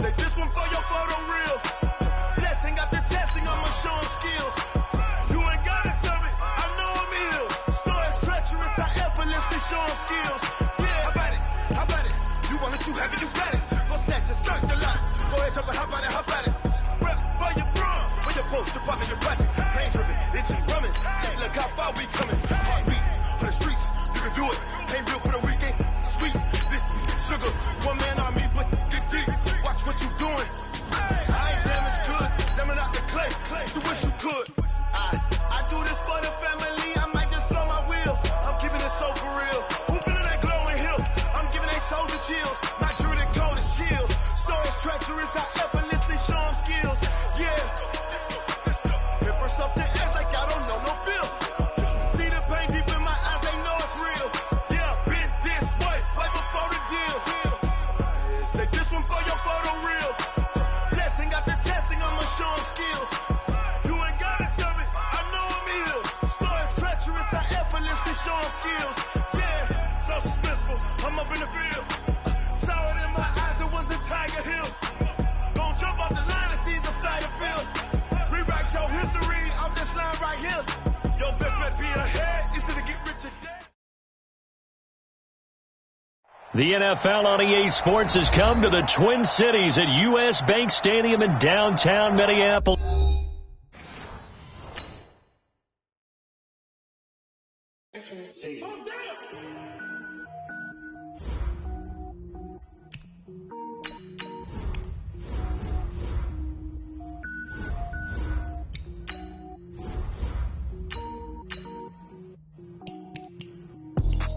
Say this one for your photo reel. Blessing after testing, I'ma show them skills. You ain't gotta tell me, I know I'm ill. Stories treacherous, I effortlessly show them skills. Yeah, how about it? How about it? You want it, you have it, you got it. Go snatch it, skirt the lot. Go ahead, jump it, how about it? How about it? Rep for your bro, for your post, your pocket, your projects. Pain driven, itchy, rumming. Look how far we coming. Heartbeat for the streets, you can do it. Ain't real for the weekend, sweet. This sugar, one man on me, but get deep. Watch what you doing. I ain't damaged goods, damn it out the clay. You wish you could. I do this for the family. I might just blow my wheel. I'm keeping it so for real. Who feeling that glowing hill? I'm giving they soldier chills. My druid cold as shield. Stories treacherous, I effortlessly show them skills. Yeah. Hit first off the edge like I don't know no feel. See the pain deep in my eyes, they know it's real. Yeah, been this way, right before the deal. Say this one for your photo reel. Blessing after testing, I'ma show them skills. You ain't gotta tell me, I know I'm ill. Stories treacherous, I effortlessly show them skills. Yeah, so suspenseful, I'm up in the field. Saw it in my eyes, it was the Tiger Hill. Gon' jump off the line and see the flight of field. Rewrite your history off this line right here. Your best bet be ahead, is to get rich or dead. The NFL on EA Sports has come to the Twin Cities at U.S. Bank Stadium in downtown Minneapolis.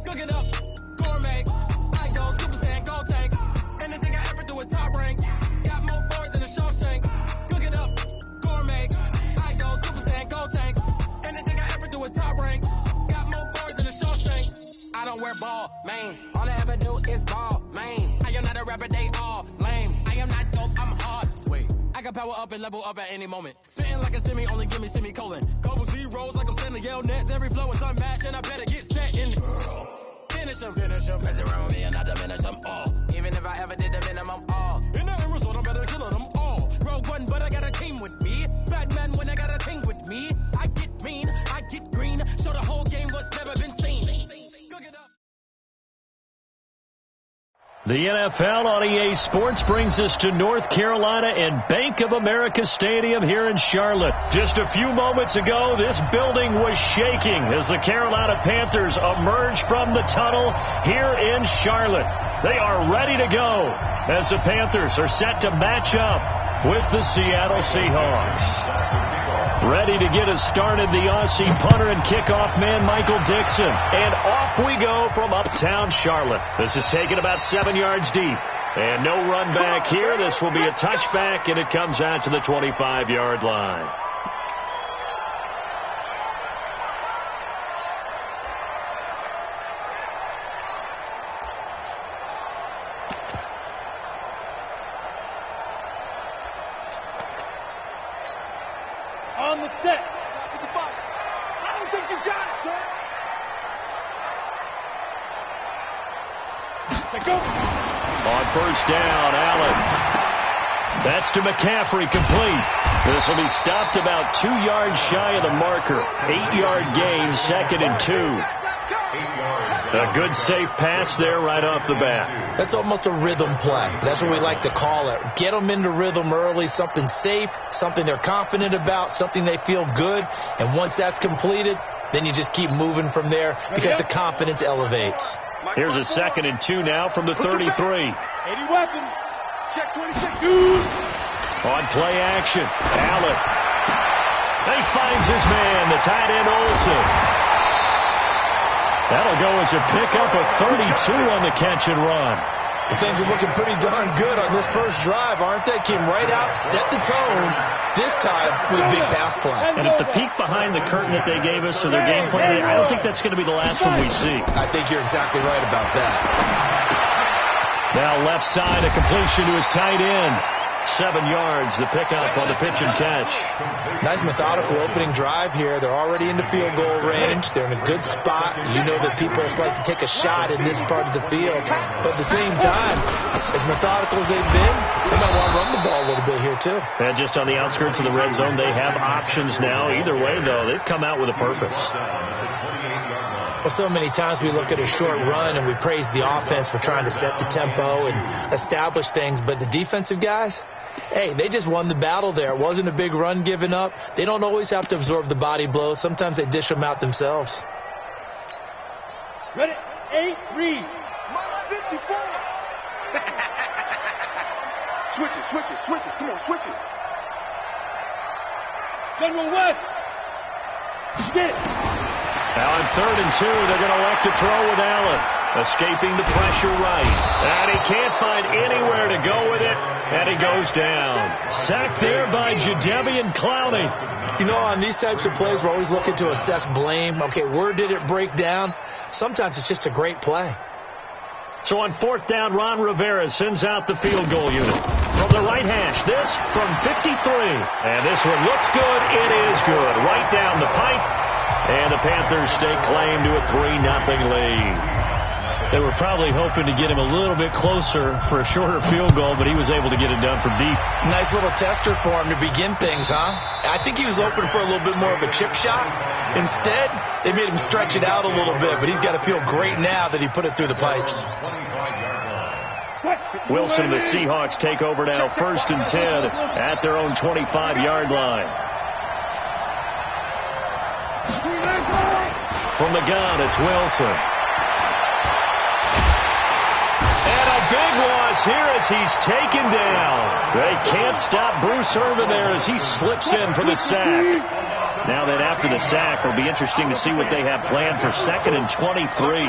Cooking up, gourmet. I go Super Saiyan, gold tank. Anything I ever do is top rank. Got more boards than a Shawshank. Cooking up, gourmet. I go Super Saiyan, gold tank. Anything I ever do is top rank. Got more boards than a Shawshank. I don't wear ball mains. All I ever do is ball main. I am not a rapper, they all lame. I am not dope, I'm hard. Wait, I can power up and level up at any moment. Spitting like a semi, only give me semicolon. Couple zeros like I'm sending yell nets. Every flow is unmatched and I better get set in. Finish them, mess around with me and I diminish them all. Even if I ever did the minimum all. In the end result, I'm better killing them all. Rogue one, but I got a team with me. Batman when I got a team with me. I get mean, I get green. Show the whole game what's never been seen. Cook it up. The NFL on EA Sports brings us to North Carolina and Bank of America Stadium here in Charlotte. Just a few moments ago, this building was shaking as the Carolina Panthers emerge from the tunnel here in Charlotte. They are ready to go as the Panthers are set to match up with the Seattle Seahawks. Ready to get us started, the Aussie punter and kickoff man, Michael Dixon. And off we go from uptown Charlotte. This is taken about 7 yards deep. And no run back here. This will be a touchback, and it comes out to the 25-yard line. On the set. I don't think you got it, sir. Go. On first down, Allen. That's to McCaffrey, complete. This will be stopped about 2 yards shy of the marker. 8-yard gain, 2nd and 2. A good safe pass there right off the bat. That's almost a rhythm play. That's what we like to call it. Get them into rhythm early, something safe, something they're confident about, something they feel good. And once that's completed, then you just keep moving from there because the confidence elevates. Here's a 2nd and 2 now from the 33. 80 weapon. Check 26. On play action, Allen. He finds his man, the tight end Olsen. That'll go as a pickup of 32 on the catch and run. Things are looking pretty darn good on this first drive, aren't they? Came right out, set the tone, this time with a big pass play. And if the peek behind the curtain that they gave us to their game plan, I don't think that's going to be the last one we see. I think you're exactly right about that. Now left side, a completion to his tight end. 7 yards, the pickup on the pitch and catch. Nice methodical opening drive here. They're already into field goal range. They're in a good spot. You know that people like to take a shot in this part of the field. But at the same time, as methodical as they've been, they might want to run the ball a little bit here too. And just on the outskirts of the red zone, they have options now. Either way, though, they've come out with a purpose. Well, so many times we look at a short run and we praise the offense for trying to set the tempo and establish things. But the defensive guys, hey, they just won the battle there. It wasn't a big run given up. They don't always have to absorb the body blows. Sometimes they dish them out themselves. Ready? 8, read. My 54. Switch it. Come on, switch it. General West. Get it. Now on 3rd and 2, they're going to elect to throw with Allen. Escaping the pressure right. And he can't find anywhere to go with it. And he goes down. Sacked there by Jadeveon Clowney. You know, on these types of plays, we're always looking to assess blame. Okay, where did it break down? Sometimes it's just a great play. So on 4th down, Ron Rivera sends out the field goal unit. From the right hash, this from 53. And this one looks good. It is good. Right down the pipe. And the Panthers stake claim to a 3-0 lead. They were probably hoping to get him a little bit closer for a shorter field goal, but he was able to get it done from deep. Nice little tester for him to begin things, huh? I think he was hoping for a little bit more of a chip shot. Instead, they made him stretch it out a little bit, but he's got to feel great now that he put it through the pipes. Wilson and the Seahawks take over now, 1st and 10 at their own 25-yard line. From the gun, it's Wilson. And a big loss here as he's taken down. They can't stop Bruce Irvin there as he slips in for the sack. Now that after the sack, it'll be interesting to see what they have planned for 2nd and 23.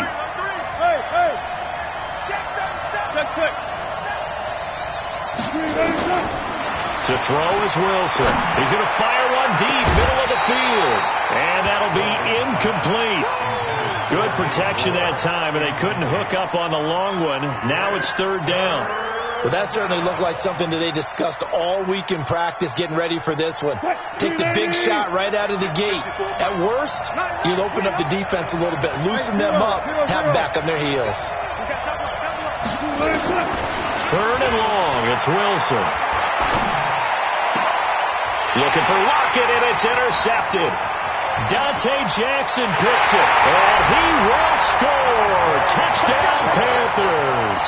To throw is Wilson. He's going to fire one deep, middle of the field. And that'll be incomplete. Good protection that time, and they couldn't hook up on the long one. Now it's 3rd down. Well, that certainly looked like something that they discussed all week in practice, getting ready for this one. Take the big shot right out of the gate. At worst, you'll open up the defense a little bit, loosen them up, have them back on their heels. 3rd and long, it's Wilson. Looking for Lockett, and it's intercepted. Dante Jackson picks it, and he will score. Touchdown, Panthers.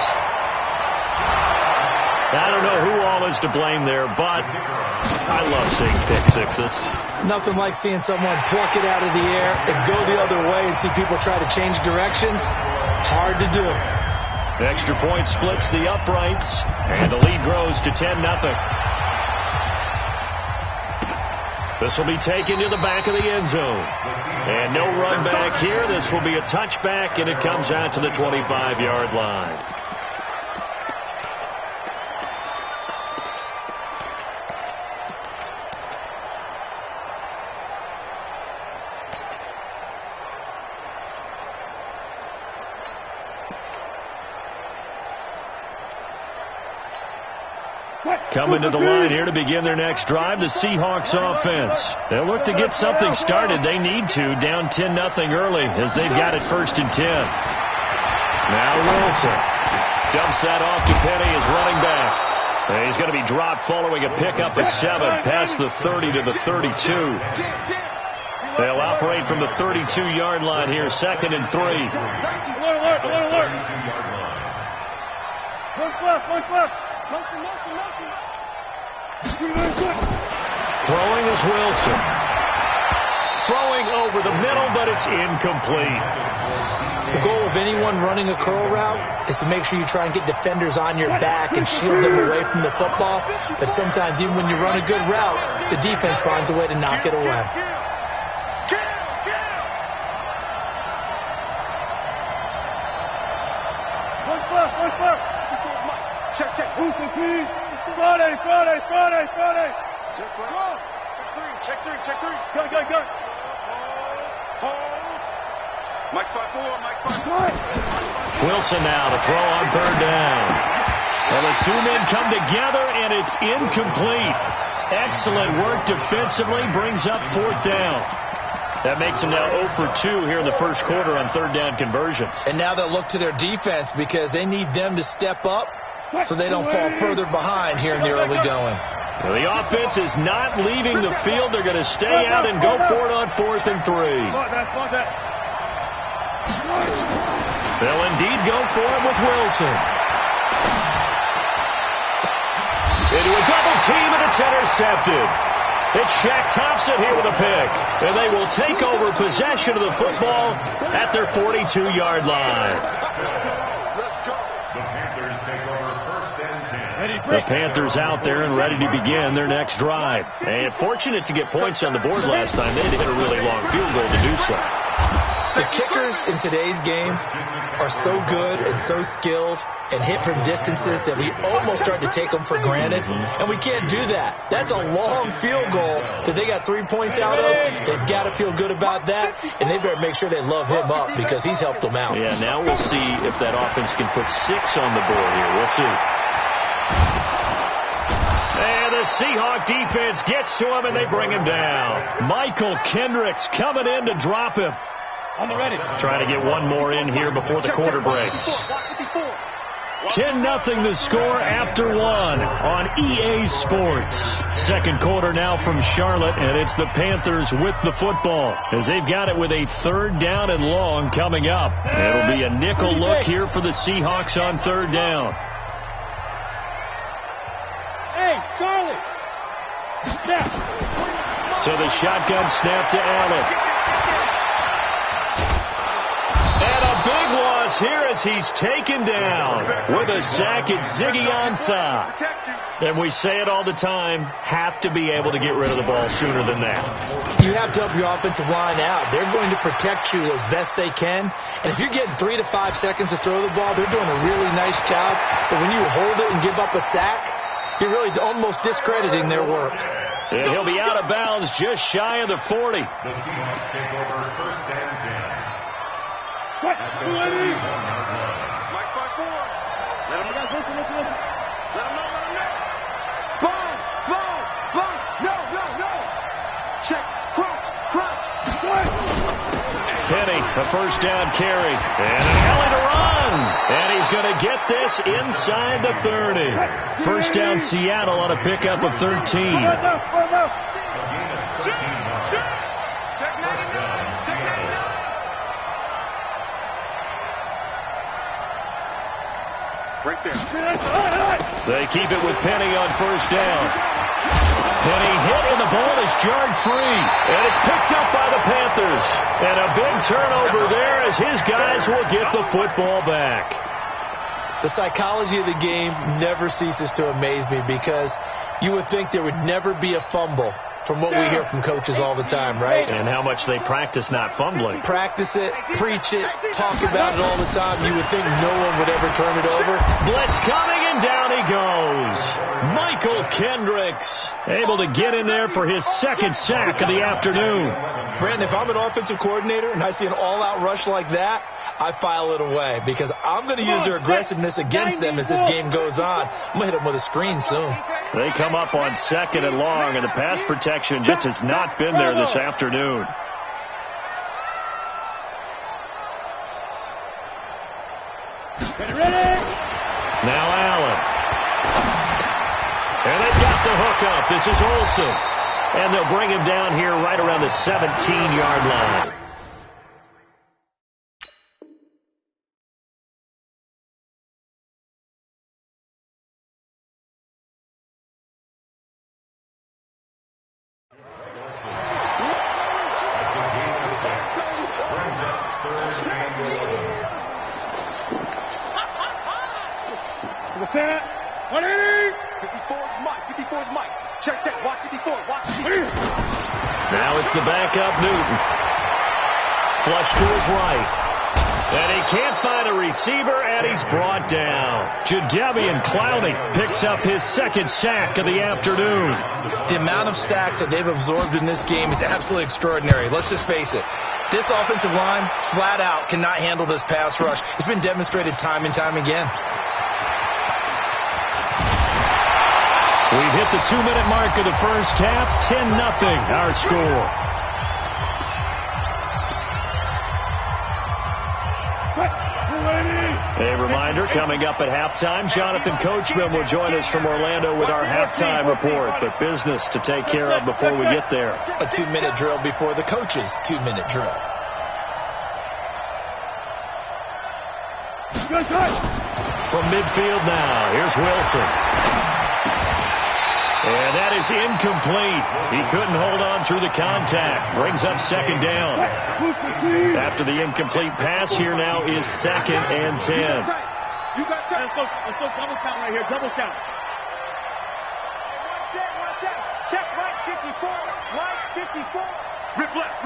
I don't know who all is to blame there, but I love seeing pick sixes. Nothing like seeing someone pluck it out of the air and go the other way and see people try to change directions. Hard to do. Extra point splits the uprights, and the lead grows to 10-0. This will be taken to the back of the end zone. And no run back here. This will be a touchback, and it comes out to the 25-yard line. Coming to the line here to begin their next drive, the Seahawks offense. They'll look to get something started. They need to, down 10-0 early as they've got it 1st and 10. Now Wilson dumps that off to Penny as running back. And he's going to be dropped following a pickup of 7 past the 30 to the 32. They'll operate from the 32-yard line here, 2nd and 3. Alert. One left. Motion. Throwing is Wilson. Throwing over the middle, but it's incomplete. The goal of anyone running a curl route is to make sure you try and get defenders on your back and shield them away from the football. But sometimes, even when you run a good route, the defense finds a way to knock it away. One left. Check. Who's the team? Friday. Just like, go. Check three. Go. Hold. Mike 5-4. Wilson now to throw on 3rd down. Well, the two men come together, and it's incomplete. Excellent work defensively, brings up fourth down. That makes them now 0 for 2 here in the first quarter on third down conversions. And now they'll look to their defense because they need them to step up so they don't fall further behind here in the early going. Well, the offense is not leaving the field. They're going to stay out and go for it on 4th and 3. They'll indeed go for it with Wilson. Into a double team, and it's intercepted. It's Shaq Thompson here with a pick. And they will take over possession of the football at their 42-yard line. The Panthers out there and ready to begin their next drive. And fortunate to get points on the board last time. They had to hit a really long field goal to do so. The kickers in today's game are so good and so skilled and hit from distances that we almost start to take them for granted. And we can't do that. That's a long field goal that they got 3 points out of. They've got to feel good about that. And they better make sure they love him up because he's helped them out. Yeah, now we'll see if that offense can put 6 on the board here. We'll see. And the Seahawk defense gets to him, and they bring him down. Michael Kendricks coming in to drop him. On the ready. Trying to get one more in here before the quarter breaks. 10-0 the score after 1 on EA Sports. Second quarter now from Charlotte, and it's the Panthers with the football as they've got it with a third down and long coming up. It'll be a nickel look here for the Seahawks on third down. Hey, Charlie. Snap. So the shotgun snap to Allen. And a big loss here as he's taken down with a sack. It's Ziggy Ansah. And we say it all the time, have to be able to get rid of the ball sooner than that. You have to help your offensive line out. They're going to protect you as best they can. And if you're getting 3 to 5 seconds to throw the ball, they're doing a really nice job. But when you hold it and give up a sack, you're really almost discrediting their work. And he'll be out of bounds just shy of the 40. The Seahawks take over first and 10. What? Mike 5-4. Let him know. Listen. Let him know. Spine. No. Check. Crunch. Penny, a first down carry. And an alley to run. And he's going to get this inside the 30. First down Seattle on a pickup of 13. Check 99. Right there. They keep it with Penny on first down. Penny hit and the ball is jarred free. And it's picked up by the Panthers. And a big turnover there as his guys will get the football back. The psychology of the game never ceases to amaze me because you would think there would never be a fumble from what we hear from coaches all the time, right? And how much they practice not fumbling. Practice it, preach it, talk about it all the time. You would think no one would ever turn it over. Blitz coming, and down he goes. Michael Kendricks able to get in there for his second sack of the afternoon. Brandon, if I'm an offensive coordinator and I see an all-out rush like that, I file it away because I'm going to use their aggressiveness against them as this game goes on. I'm going to hit them with a screen soon. They come up on second and long, and the pass protection just has not been there this afternoon. Ready? Now Allen. And they've got the hook up. This is Olsen. And they'll bring him down here right around the 17-yard line. Set. 180. 54's Mike. Check. Watch 54. Now it's the backup Newton. Flush to his right. And he can't find a receiver, and he's brought down. Jadeveon Clowney picks up his second sack of the afternoon. The amount of sacks that they've absorbed in this game is absolutely extraordinary. Let's just face it. This offensive line, flat out, cannot handle this pass rush. It's been demonstrated time and time again. We've hit the 2-minute mark of the first half. 10-0 our score. A reminder, coming up at halftime, Jonathan Coachman will join us from Orlando with our halftime report. But business to take care of before we get there. A 2-minute drill before the coach's 2-minute drill. From midfield now, here's Wilson. And that is incomplete. He couldn't hold on through the contact. Brings up second down. After the incomplete pass, here now is 2nd and 10. You got time. Let's go double count right here. Double count. Watch out. Check right 54. Right 54. Rip left.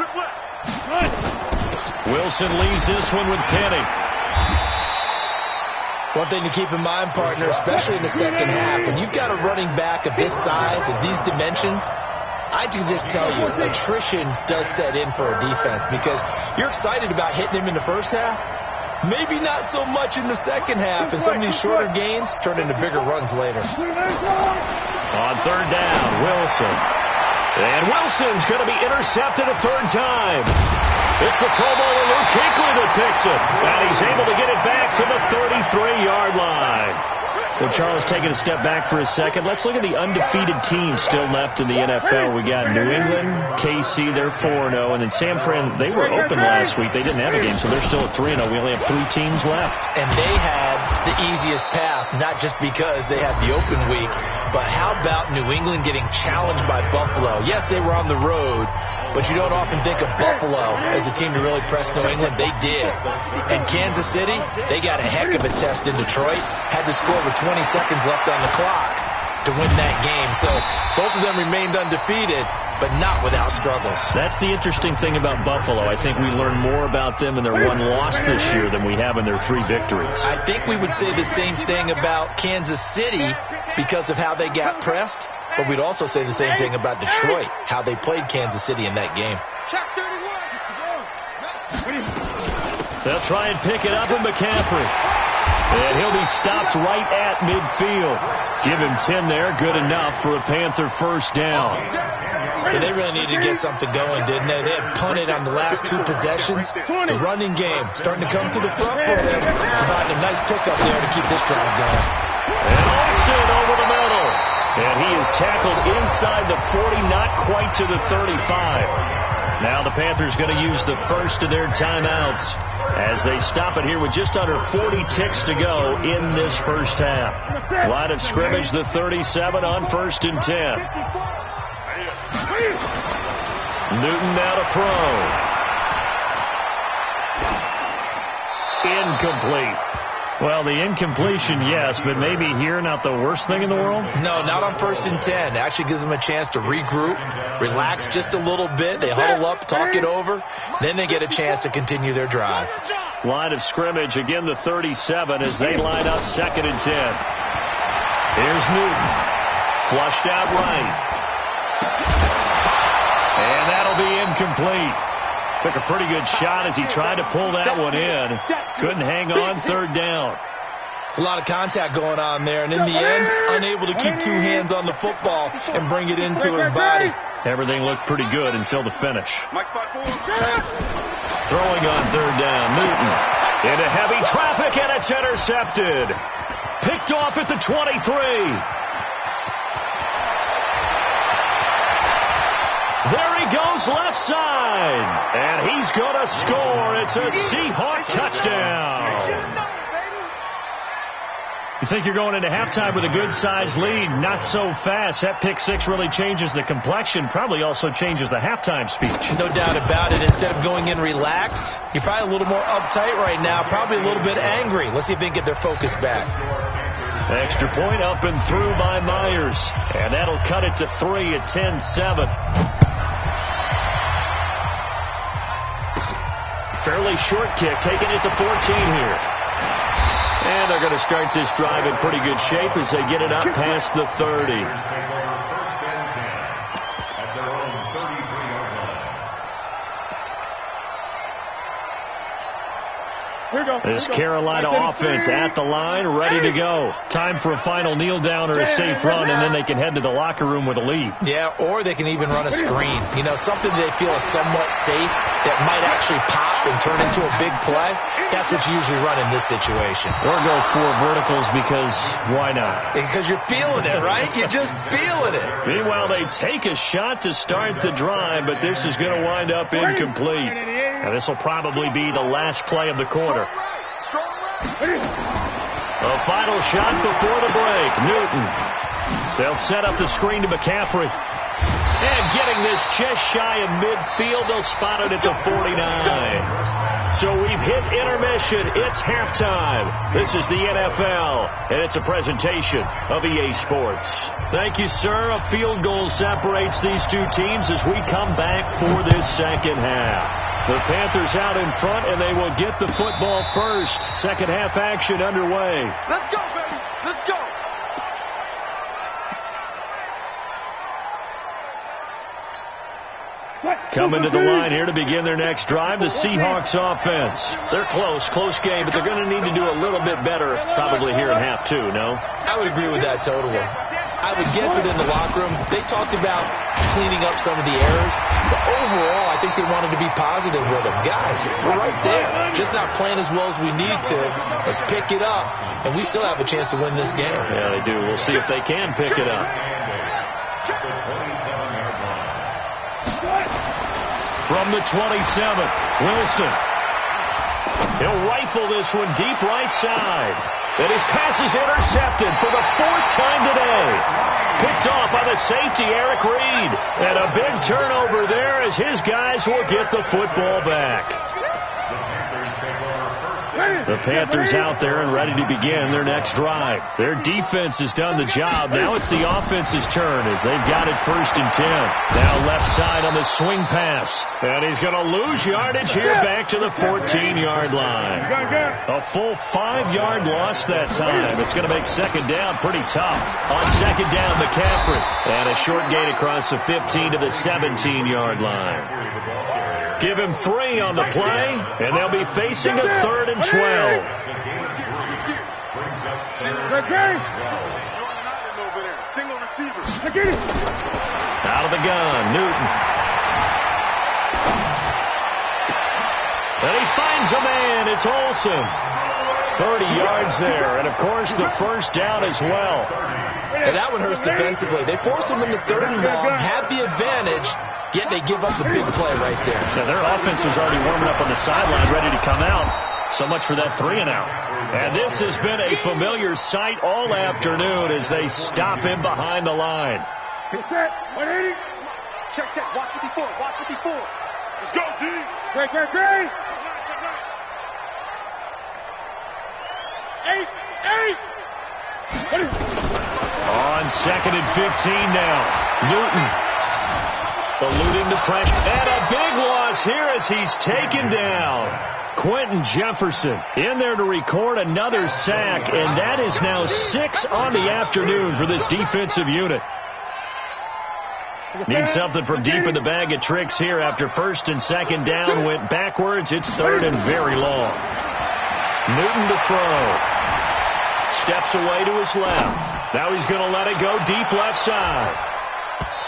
Wilson leaves this one with Penny. One thing to keep in mind, partner, especially in the second half, when you've got a running back of this size and these dimensions, I can just tell you, attrition does set in for a defense because you're excited about hitting him in the first half. Maybe not so much in the second half, and some of these shorter gains turn into bigger runs later. On third down, Wilson. And Wilson's going to be intercepted a third time. It's the Pro Bowler Luke Kuechly that picks it. And he's able to get it back to the 33-yard line. Well, Charles, taking a step back for a second, let's look at the undefeated teams still left in the NFL. We got New England, KC, they're 4-0. And then San Fran, they were open last week. They didn't have a game, so they're still at 3-0. We only have 3 teams left. And they had the easiest path, not just because they had the open week, but how about New England getting challenged by Buffalo? Yes, they were on the road, but you don't often think of Buffalo as a team to really press New England. They did. And Kansas City, they got a heck of a test in Detroit. Had to score with 20 seconds left on the clock to win that game. So both of them remained undefeated, but not without struggles. That's the interesting thing about Buffalo. I think we learn more about them in their 1 loss this year than we have in their 3 victories. I think we would say the same thing about Kansas City because of how they got pressed. But we'd also say the same thing about Detroit, how they played Kansas City in that game. They'll try and pick it up in McCaffrey. And he'll be stopped right at midfield. Give him 10 there, good enough for a Panther first down. Yeah, they really needed to get something going, didn't they? They had punted on the last 2 possessions. The running game starting to come to the front for them, providing a nice pickup there to keep this drive going. And Olsen over the middle. And he is tackled inside the 40, not quite to the 35. Now the Panthers going to use the first of their timeouts as they stop it here with just under 40 ticks to go in this first half. Line of scrimmage, the 37 on 1st and 10. Newton now to throw. Incomplete. Well, the incompletion, yes, but maybe here not the worst thing in the world? No, not on 1st and 10. It actually gives them a chance to regroup, relax just a little bit. They huddle up, talk it over. Then they get a chance to continue their drive. Line of scrimmage, again the 37 as they line up 2nd and 10. Here's Newton. Flushed out right. And that'll be incomplete. Took a pretty good shot as he tried to pull that one in. Couldn't hang on, 3rd down. It's a lot of contact going on there, and in the end, unable to keep 2 hands on the football and bring it into his body. Everything looked pretty good until the finish. Throwing on 3rd down, Newton into heavy traffic, and it's intercepted. Picked off at the 23. There he goes left side, and he's going to score. It's a Seahawk touchdown. You think you're going into halftime with a good-sized lead, not so fast. That pick 6 really changes the complexion, probably also changes the halftime speech. No doubt about it. Instead of going in relaxed, you're probably a little more uptight right now, probably a little bit angry. Let's see if they can get their focus back. Extra point up and through by Myers, and that'll cut it to 3 at 10-7. Fairly short kick, taking it to 14 here. And they're going to start this drive in pretty good shape as they get it up past the 30. This Carolina offense at the line, ready to go. Time for a final kneel down or a safe run, and then they can head to the locker room with a lead. Yeah, or they can even run a screen. You know, something they feel is somewhat safe that might actually pop and turn into a big play. That's what you usually run in this situation. Or go 4 verticals because why not? Because you're feeling it, right? You're just feeling it. Meanwhile, they take a shot to start the drive, but this is going to wind up incomplete. And this will probably be the last play of the quarter. A final shot before the break. Newton. They'll set up the screen to McCaffrey. And getting this just shy of midfield, they'll spot it at the 49. So we've hit intermission. It's halftime. This is the NFL, and it's a presentation of EA Sports. Thank you, sir. A field goal separates these two teams as we come back for this second half. The Panthers out in front, and they will get the football first. Second half action underway. Let's go, baby. Let's go. Coming to the line here to begin their next drive, the Seahawks offense. They're close game, but they're going to need to do a little bit better probably here in half 2, no? I would agree with that totally. I would guess that in the locker room, they talked about cleaning up some of the errors, but overall, I think they wanted to be positive with them. Guys, we're right there. Just not playing as well as we need to. Let's pick it up, and we still have a chance to win this game. Yeah, they do. We'll see if they can pick it up. From the 27, Wilson. He'll rifle this one deep right side. And his pass is intercepted for the 4th time today. Picked off by the safety, Eric Reed. And a big turnover there as his guys will get the football back. The Panthers out there and ready to begin their next drive. Their defense has done the job. Now it's the offense's turn as they've got it 1st and 10. Now left side on the swing pass. And he's going to lose yardage here back to the 14-yard line. A full 5-yard loss that time. It's going to make second down pretty tough. On second down, McCaffrey. And a short gain across the 15 to the 17-yard line. Give him 3 on the play, and they'll be facing a 3rd and 12. Single receiver. Out of the gun, Newton. And he finds a man. It's Olsen. 30 yards there, and of course the first down as well. And that one hurts defensively. They force him into 3rd and long, have the advantage, yet they give up the big play right there. Yeah, their offense was already warming up on the sideline, ready to come out. So much for that 3 and out. And this has been a familiar sight all afternoon as they stop him behind the line. Hit that. 180. Check. Watch 54. Let's go, D. Great. 8. On 2nd and 15 now. Newton eluding the pressure. And a big loss here as he's taken down. Quentin Jefferson in there to record another sack, and that is now 6 on the afternoon for this defensive unit. Need something from deep in the bag of tricks here after 1st and 2nd down went backwards. It's 3rd and very long. Newton to throw. Steps away to his left. Now he's going to let it go deep left side.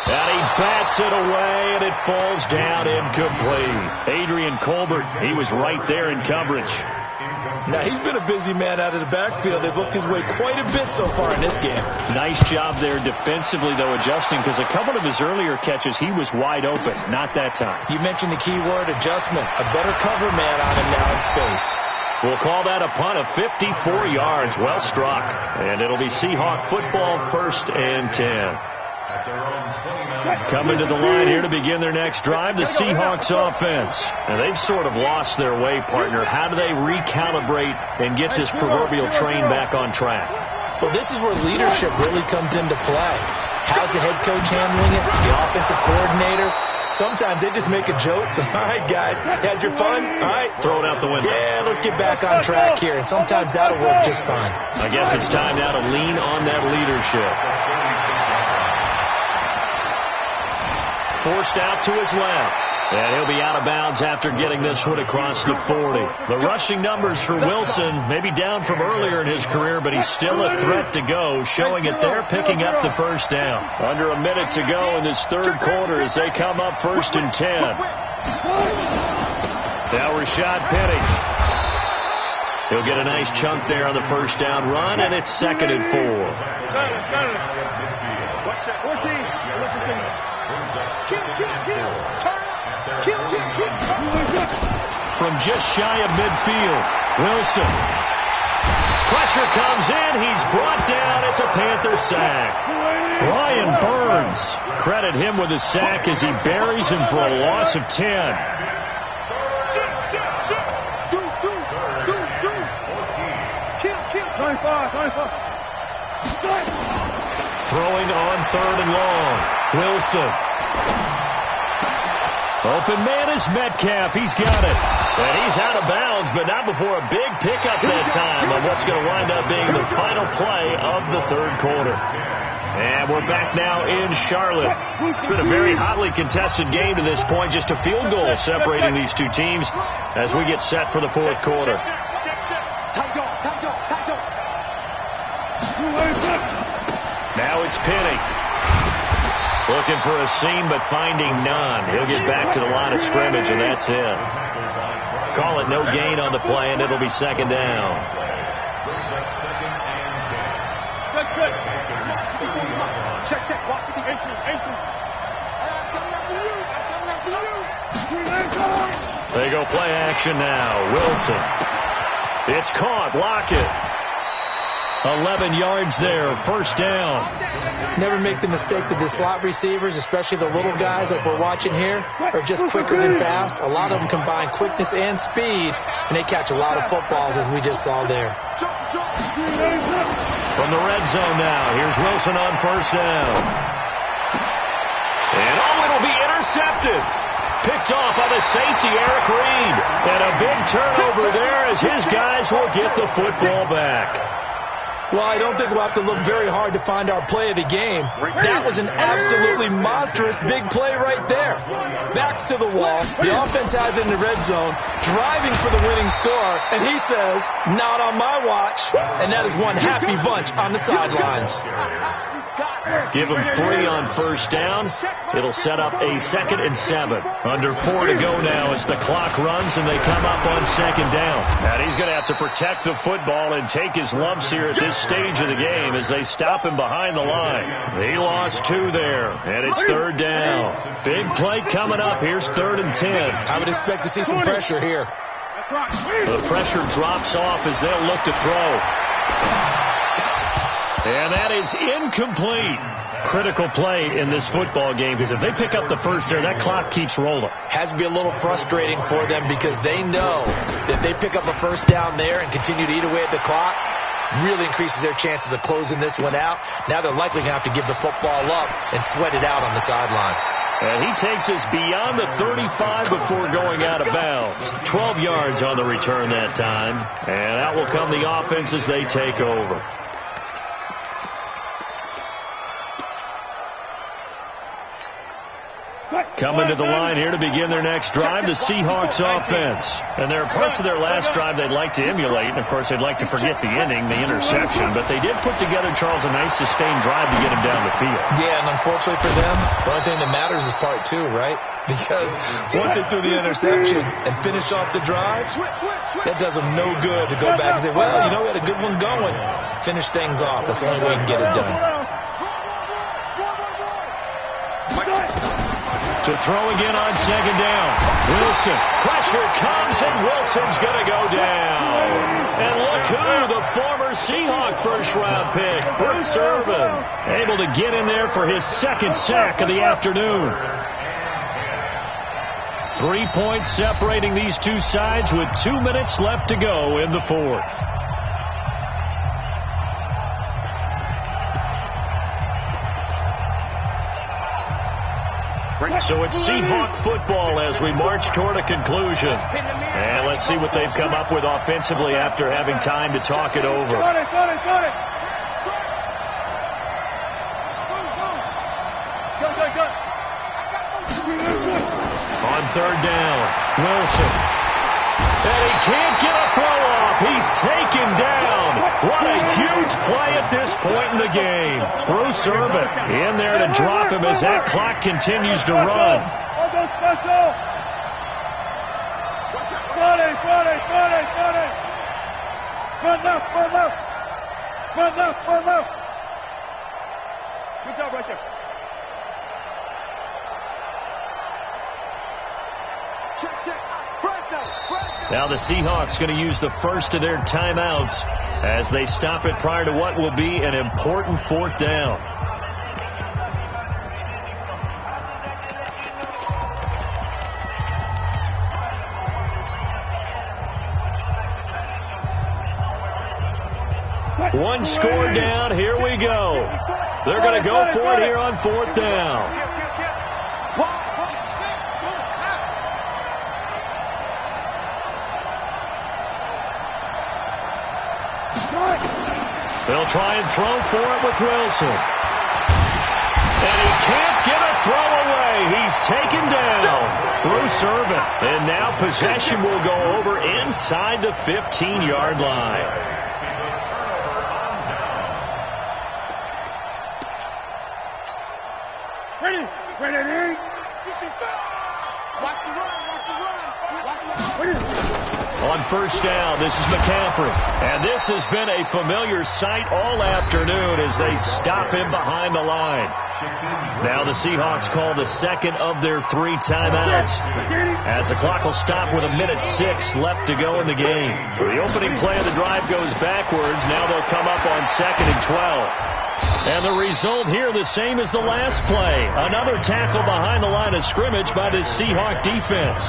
And he bats it away, and it falls down incomplete. Adrian Colbert, he was right there in coverage. Now, he's been a busy man out of the backfield. They've looked his way quite a bit so far in this game. Nice job there defensively, though, adjusting, because a couple of his earlier catches, he was wide open. Not that time. You mentioned the key word, adjustment. A better cover man on him now in space. We'll call that a punt of 54 yards. Well struck. And it'll be Seahawk football 1st and 10. Coming to the line here to begin their next drive, the Seahawks offense. And they've sort of lost their way, partner. How do they recalibrate and get this proverbial train back on track? Well, this is where leadership really comes into play. How's the head coach handling it? The offensive coordinator? Sometimes they just make a joke. All right, guys, had your fun? All right. Throw it out the window. Yeah, let's get back on track here. And sometimes that'll work just fine. I guess it's time now to lean on that leadership. forced out to his left. And he'll be out of bounds after getting this one across the 40. The rushing numbers for Wilson, maybe down from earlier in his career, but he's still a threat to go, showing it there, picking up the first down. Under a minute to go in this third quarter as they come up 1st and 10. Now Rashad Penny. He'll get a nice chunk there on the first down run, and it's 2nd and 4. From just shy of midfield, Wilson. Pressure comes in. He's brought down. It's a Panther sack. Brian Burns. Credit him with a sack as he buries him for a loss of 10. Throwing on 3rd and long. Wilson. Open man is Metcalf. He's got it. And he's out of bounds, but not before a big pickup that time on what's going to wind up being the final play of the third quarter. And we're back now in Charlotte. It's been a very hotly contested game to this point. Just a field goal separating these two teams as we get set for the fourth quarter. Now it's Penny. Looking for a seam, but finding none. He'll get back to the line of scrimmage, and that's it. Call it no gain on the play, and it'll be 2nd down. Good. Check. Walk with the entry. I'm coming up to you. They go play action now. Wilson. It's caught. Lockett. 11 yards there. 1st down. Never make the mistake that the slot receivers, especially the little guys like we're watching here, are just quicker than fast. A lot of them combine quickness and speed, and they catch a lot of footballs, as we just saw there. From the red zone now, here's Wilson on 1st down. And it'll be intercepted. Picked off by the safety, Eric Reed. And a big turnover there as his guys will get the football back. Well, I don't think we'll have to look very hard to find our play of the game. That was an absolutely monstrous big play right there. Backs to the wall. The offense has it in the red zone, driving for the winning score, and he says, not on my watch. And that is one happy bunch on the sidelines. Give him 3 on 1st down. It'll set up a 2nd and 7. Under 4 to go now as the clock runs and they come up on 2nd down. And he's going to have to protect the football and take his lumps here at this stage of the game as they stop him behind the line. He lost 2 there, and it's 3rd down. Big play coming up. Here's 3rd and 10. I would expect to see some pressure here. The pressure drops off as they'll look to throw. And that is incomplete. Critical play in this football game because if they pick up the first there, that clock keeps rolling. Has to be a little frustrating for them because they know that they pick up a first down there and continue to eat away at the clock, really increases their chances of closing this one out. Now they're likely going to have to give the football up and sweat it out on the sideline. And he takes us beyond the 35 before going out of bounds. 12 yards on the return that time. And out will come the offense as they take over. Coming to the line here to begin their next drive, the Seahawks offense. And there are parts of their last drive they'd like to emulate. And, of course, they'd like to forget the inning, the interception. But they did put together, Charles, a nice sustained drive to get him down the field. Yeah, and unfortunately for them, the only thing that matters is part 2, right? Because once they threw the interception and finished off the drive, that does them no good to go back and say, well, we had a good one going. Finish things off. That's the only way you can get it done. To throw again on 2nd down. Wilson. Pressure comes, and Wilson's going to go down. And look who, the former Seahawk first-round pick, Bruce Irvin, able to get in there for his 2nd sack of the afternoon. 3 points separating these two sides with 2 minutes left to go in the fourth. So it's Seahawk football as we march toward a conclusion. And let's see what they've come up with offensively after having time to talk it over. On third down, Wilson. And he can't get a throw off. He's taken down. What a huge play at this point in the game. Bruce Irvin in there to drop him as that clock continues to run. Front left. Good job right there. Now the Seahawks going to use the first of their timeouts as they stop it prior to what will be an important fourth down. One score down. Here we go. They're going to go for it here on fourth down. They'll try and throw for it with Wilson. And he can't get a throw away. He's taken down. Bruce Irvin. And now possession will go over inside the 15-yard line. Ready. On first down, this is McCaffrey. And this has been a familiar sight all afternoon as they stop him behind the line. Now the Seahawks call the second of their 3 timeouts as the clock will stop with 1:06 left to go in the game. The opening play of the drive goes backwards. Now they'll come up on 2nd and 12. And the result here the same as the last play. Another tackle behind the line of scrimmage by the Seahawk defense.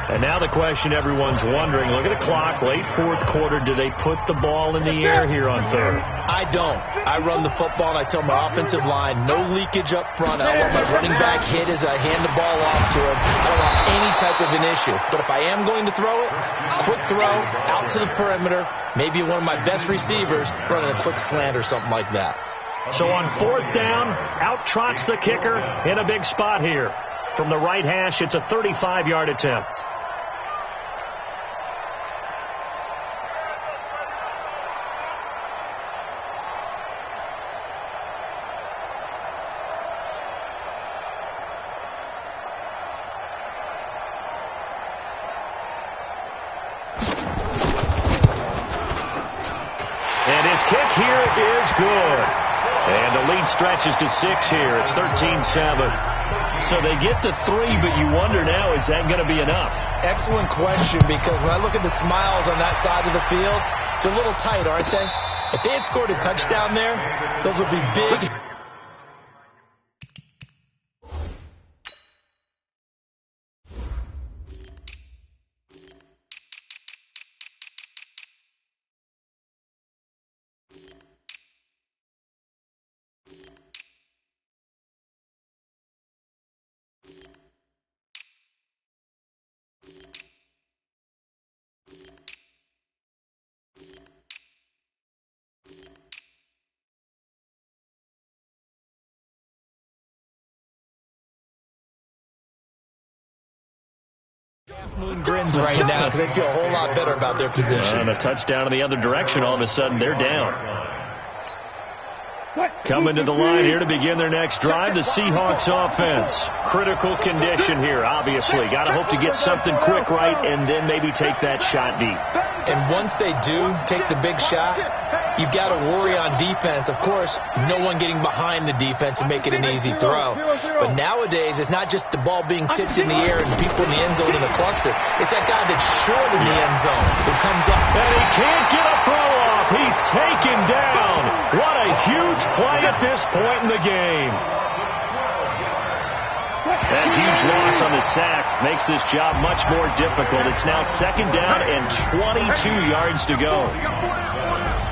And now the question everyone's wondering, look at the clock, late fourth quarter, do they put the ball in the air here on third? I don't. I run the football, and I tell my offensive line, no leakage up front. I don't want my running back hit as I hand the ball off to him. I don't want any type of an issue. But if I am going to throw it, quick throw, out to the perimeter, maybe one of my best receivers running a quick slant or something like that. So on fourth down, out trots the kicker in a big spot here. From the right hash, it's a 35-yard attempt. And his kick here is good. And the lead stretches to 6 here. It's 13-7. So they get to 3, but you wonder now, is that going to be enough? Excellent question, because when I look at the smiles on that side of the field, it's a little tight, aren't they? If they had scored a touchdown there, those would be big. Moon grins right now because they feel a whole lot better about their position. And a touchdown in the other direction, all of a sudden they're down. Coming to the line here to begin their next drive, the Seahawks offense. Critical condition here, obviously. Got to hope to get something quick right and then maybe take that shot deep. And once they do take the big shot, you've got to worry on defense. Of course, no one getting behind the defense and make it an easy throw. But nowadays, it's not just the ball being tipped in the air and people in the end zone in a cluster. It's that guy that's short in the end zone who comes up. And he can't get a throw off. He's taken down. What a huge play at this point in the game. That huge loss on the sack makes this job much more difficult. It's now 2nd down and 22 yards to go.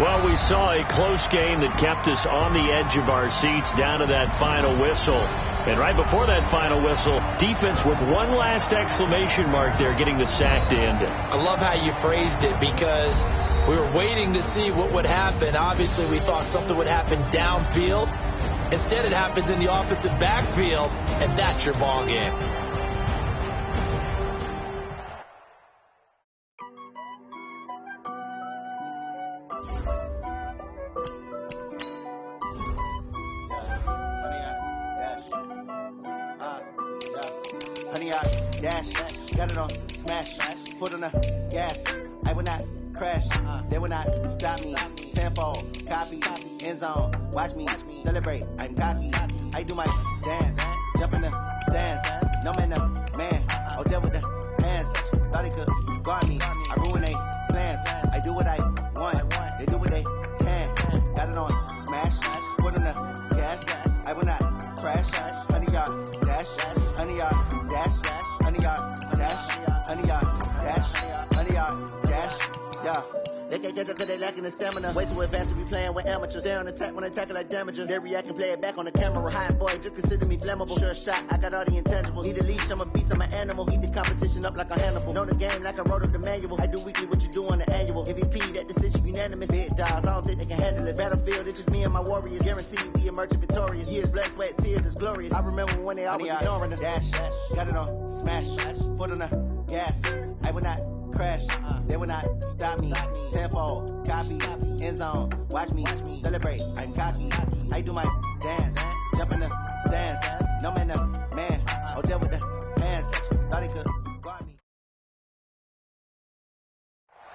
Well, we saw a close game that kept us on the edge of our seats down to that final whistle. And right before that final whistle, defense with one last exclamation mark there, getting the sack to end it. I love how you phrased it, because we were waiting to see what would happen. Obviously, we thought something would happen downfield. Instead, it happens in the offensive backfield, and that's your ball game. Dash, got it on, smash, foot on the gas. I will not crash, they will not stop me. Tenfold, copy, end zone, watch me celebrate. I'm cocky, I do my dance, jump in the stands. No man, no man, oh there with the hands. Thought he could guard me, I ruin they plans. I do what I want, they do what they can. Got it on, smash, foot on the gas. I will not crash, 100-yard dash, 100-yard dash. 100-yard dash, 100-yard dash, 100-yard dash, yeah. They can't catch up cause they lacking the stamina. Way too advanced to be playing with amateurs. They on attack when they tackle like damagers. They react and play it back on the camera. Hot boy, just consider me flammable. Sure shot, I got all the intangibles. Need a leash, I'm a beast, I'm an animal. Heat the competition up like a Hannibal. Know the game like I wrote up the manual. I do weekly what you do on the annual. MVP, that decision unanimous. Big dogs, I don't think they can handle it. Battlefield, it's just me and my warriors. Guarantee you be emerging victorious. Years, blood, sweat, tears, it's glorious. I remember when they always ignoring us. Dash, got it on, smash, foot on the gas. I will not crash, they will not stop me. Tenfold, copy, end zone, watch me celebrate. I'm cocky, I do my dance, jump in the stands. No man, no man, oh there with the hands. Thought he could guard me.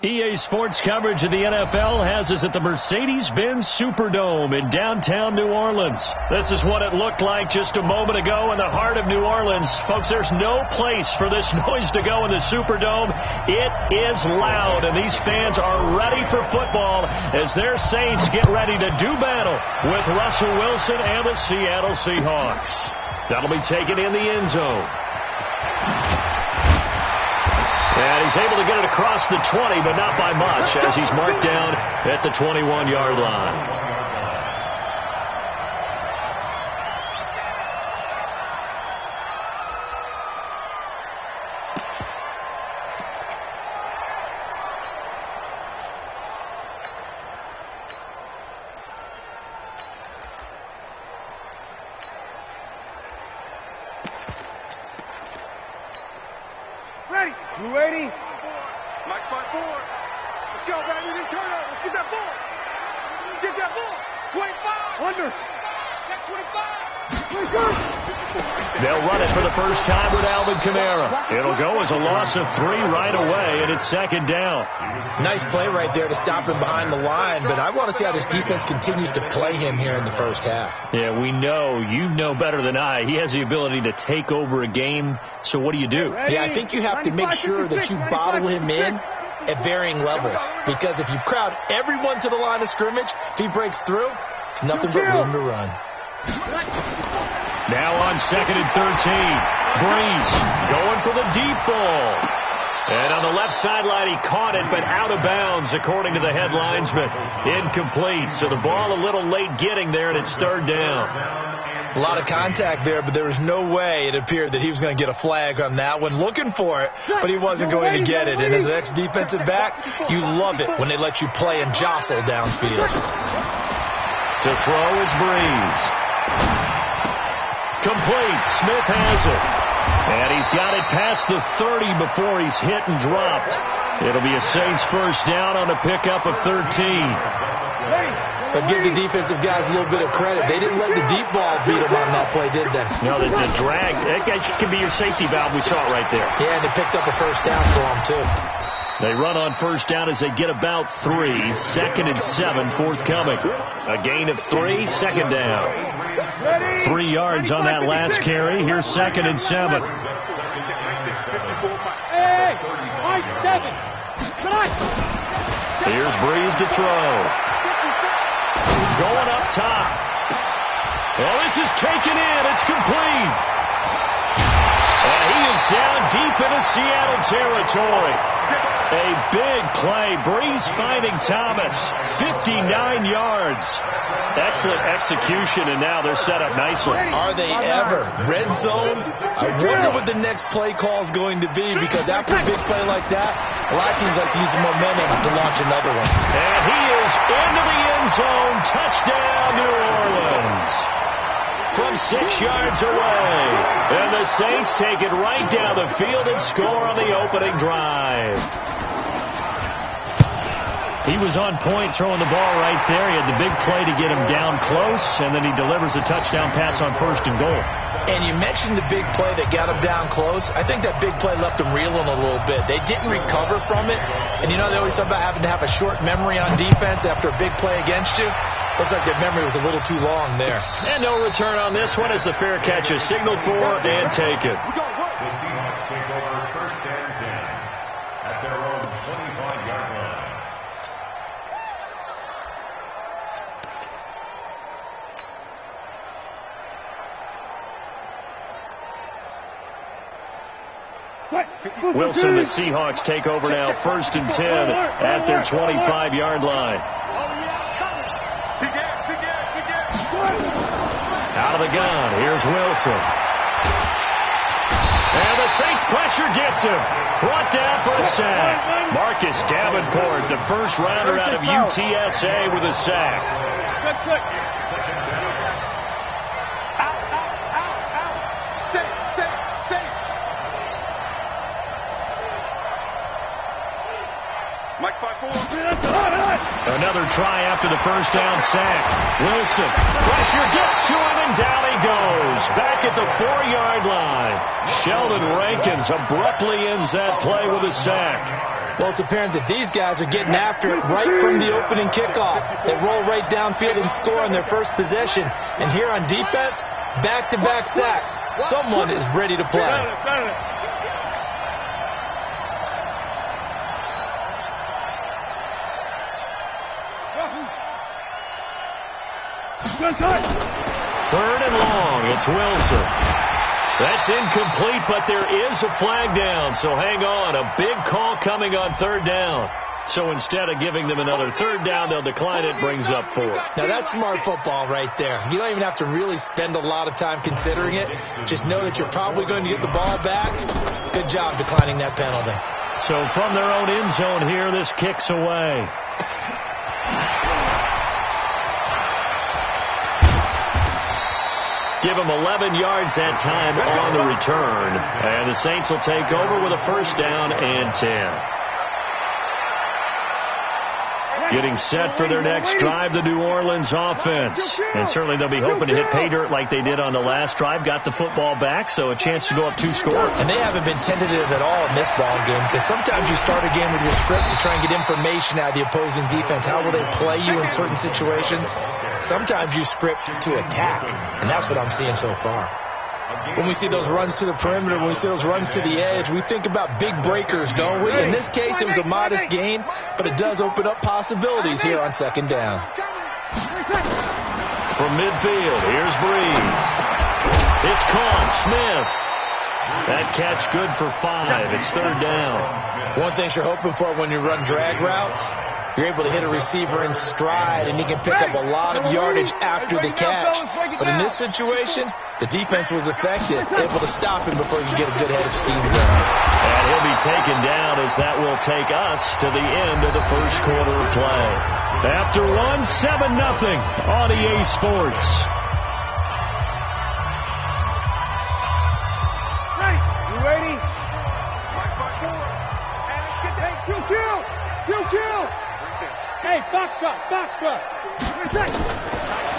EA Sports coverage of the NFL has us at the Mercedes-Benz Superdome in downtown New Orleans. This is what it looked like just a moment ago in the heart of New Orleans. Folks, there's no place for this noise to go in the Superdome. It is loud, and these fans are ready for football as their Saints get ready to do battle with Russell Wilson and the Seattle Seahawks. That'll be taken in the end zone. And he's able to get it across the 20, but not by much, as he's marked down at the 21-yard line. Ready. 280. Mike by 4. Let's go, baby. Then turn over. Get that ball. Get that ball. 25. Under. Check 25. They'll run it for the first time with Alvin Kamara. It'll go as a loss of 3 right away, and it's second down. Nice play right there to stop him behind the line, but I want to see how this defense continues to play him here in the first half. Yeah, we know. You know better than I. He has the ability to take over a game, so what do you do? Yeah, I think you have to make sure that you bottle him in at varying levels, because if you crowd everyone to the line of scrimmage, if he breaks through, it's nothing but room to run. Now on 2nd and 13. Breeze going for the deep ball. And on the left sideline, he caught it, but out of bounds, according to the head linesman. Incomplete. So the ball a little late getting there, and it's third down. A lot of contact there, but there was no way it appeared that he was going to get a flag on that one. Looking for it, but he wasn't going to get it. And as an ex-defensive back, you love it when they let you play and jostle downfield. To throw is Breeze. Complete. Smith has it. And he's got it past the 30 before he's hit and dropped. It'll be a Saints first down on a pickup of 13. But give the defensive guys a little bit of credit. They didn't let the deep ball beat them on that play, did they? No, the drag, that can be your safety valve. We saw it right there. Yeah, and they picked up a first down for them, too. They run on first down as they get about 3. 2nd and 7 forthcoming. A gain of 3, second down. 3 yards on that last carry. Here's 2nd and 7. Hey, 7. Here's Breeze to throw. Going up top. Well, this is taken in. It's complete. And he is down deep into Seattle territory. A big play. Breeze finding Thomas. 59 yards. Excellent execution, and now they're set up nicely. Are they ever? Red zone? I wonder what the next play call is going to be, because after a big play like that, a lot of teams like to use the momentum to launch another one. And he is into the end zone. Touchdown, New Orleans. from 6 yards away. And the Saints take it right down the field and score on the opening drive. He was on point throwing the ball right there. He had the big play to get him down close, and then he delivers a touchdown pass on 1st and goal. And you mentioned the big play that got him down close. I think that big play left him reeling a little bit. They didn't recover from it. And, you know, they always talk about having to have a short memory on defense after a big play against you. Looks like their memory was a little too long there. And no return on this one as the fair catch is signaled for and taken. The Seahawks take over 1st and 10 at their own 25-yard line. Wilson, the Seahawks take over now 1st and 10 at their 25-yard line. Out of the gun, here's Wilson. And the Saints pressure gets him. Brought down for a sack. Marcus Davenport, the first rounder out of UTSA with a sack. Mike 5-4. Another try after the first down sack. Wilson, pressure gets to him, and down he goes. Back at the 4-yard line. Sheldon Rankins abruptly ends that play with a sack. Well, it's apparent that these guys are getting after it right from the opening kickoff. They roll right downfield and score on their first possession. And here on defense, back-to-back sacks. Someone is ready to play. Third and long. It's Wilson. That's incomplete, but there is a flag down. So hang on. A big call coming on 3rd down. So instead of giving them another 3rd down, they'll decline it. Brings up 4. Now, that's smart football right there. You don't even have to really spend a lot of time considering it. Just know that you're probably going to get the ball back. Good job declining that penalty. So from their own end zone here, this kicks away. Give them 11 yards that time on the return. And the Saints will take over with a 1st down and 10. Getting set for their next drive, the New Orleans offense. And certainly they'll be hoping to hit pay dirt like they did on the last drive. Got the football back, so a chance to go up 2 scores. And they haven't been tentative at all in this ball game, because sometimes you start a game with your script to try and get information out of the opposing defense. How will they play you in certain situations? Sometimes you script to attack, and that's what I'm seeing so far. When we see those runs to the perimeter, when we see those runs to the edge, we think about big breakers, don't we? In this case, it was a modest gain, but it does open up possibilities here on 2nd down. From midfield, here's Breeze. It's caught. Smith. That catch good for 5. It's 3rd down. One thing you're hoping for when you run drag routes, you're able to hit a receiver in stride, and he can pick up a lot of yardage after the catch. But in this situation, the defense was effective, able to stop him before he could get a good head of steam going. And he'll be taken down as that will take us to the end of the 1st quarter of play. After 7-0 on EA Sports. You ready? Mike 5-4. And let's get that. Kill. Hey, box truck.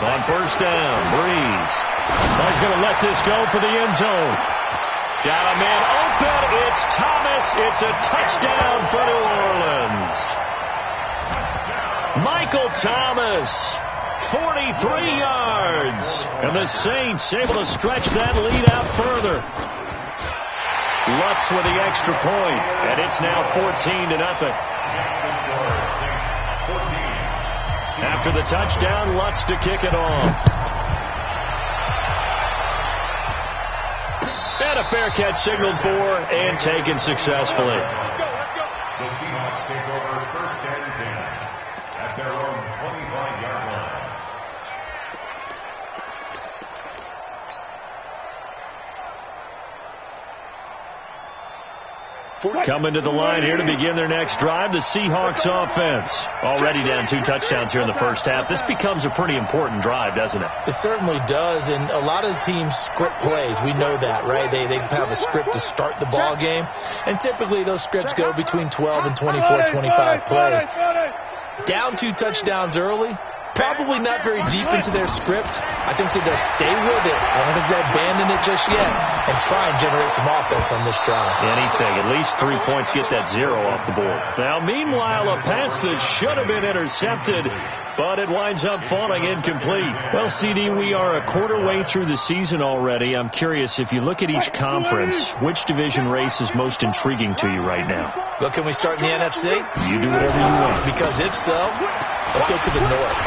On 1st down, Breeze. He's going to let this go for the end zone. Got a man open. It's Thomas. It's a touchdown for New Orleans. Michael Thomas, 43 yards. And the Saints able to stretch that lead out further. Lutz with the extra point, and it's now 14-0. After the touchdown, Lutz to kick it off. And a fair catch signaled for and taken successfully. The Seahawks take over 1st and 10 at their own 25-yard line. Coming to the line here to begin their next drive, the Seahawks offense. Already down 2 touchdowns here in the first half. This becomes a pretty important drive, doesn't it? It certainly does, and a lot of the teams script plays. We know that, right? They have a script to start the ball game, and typically those scripts go between 12 and 24, 25 plays. Down 2 touchdowns early, probably not very deep into their script. I think that they'll stay with it. I don't think they'll abandon it just yet and try and generate some offense on this drive. Anything. At least 3 points, get that 0 off the board. Now, meanwhile, a pass that should have been intercepted, but it winds up falling incomplete. Well, CD, we are a quarter way through the season already. I'm curious, if you look at each conference, which division race is most intriguing to you right now? Well, can we start in the NFC? You do whatever you want. Because if so, let's go to the North.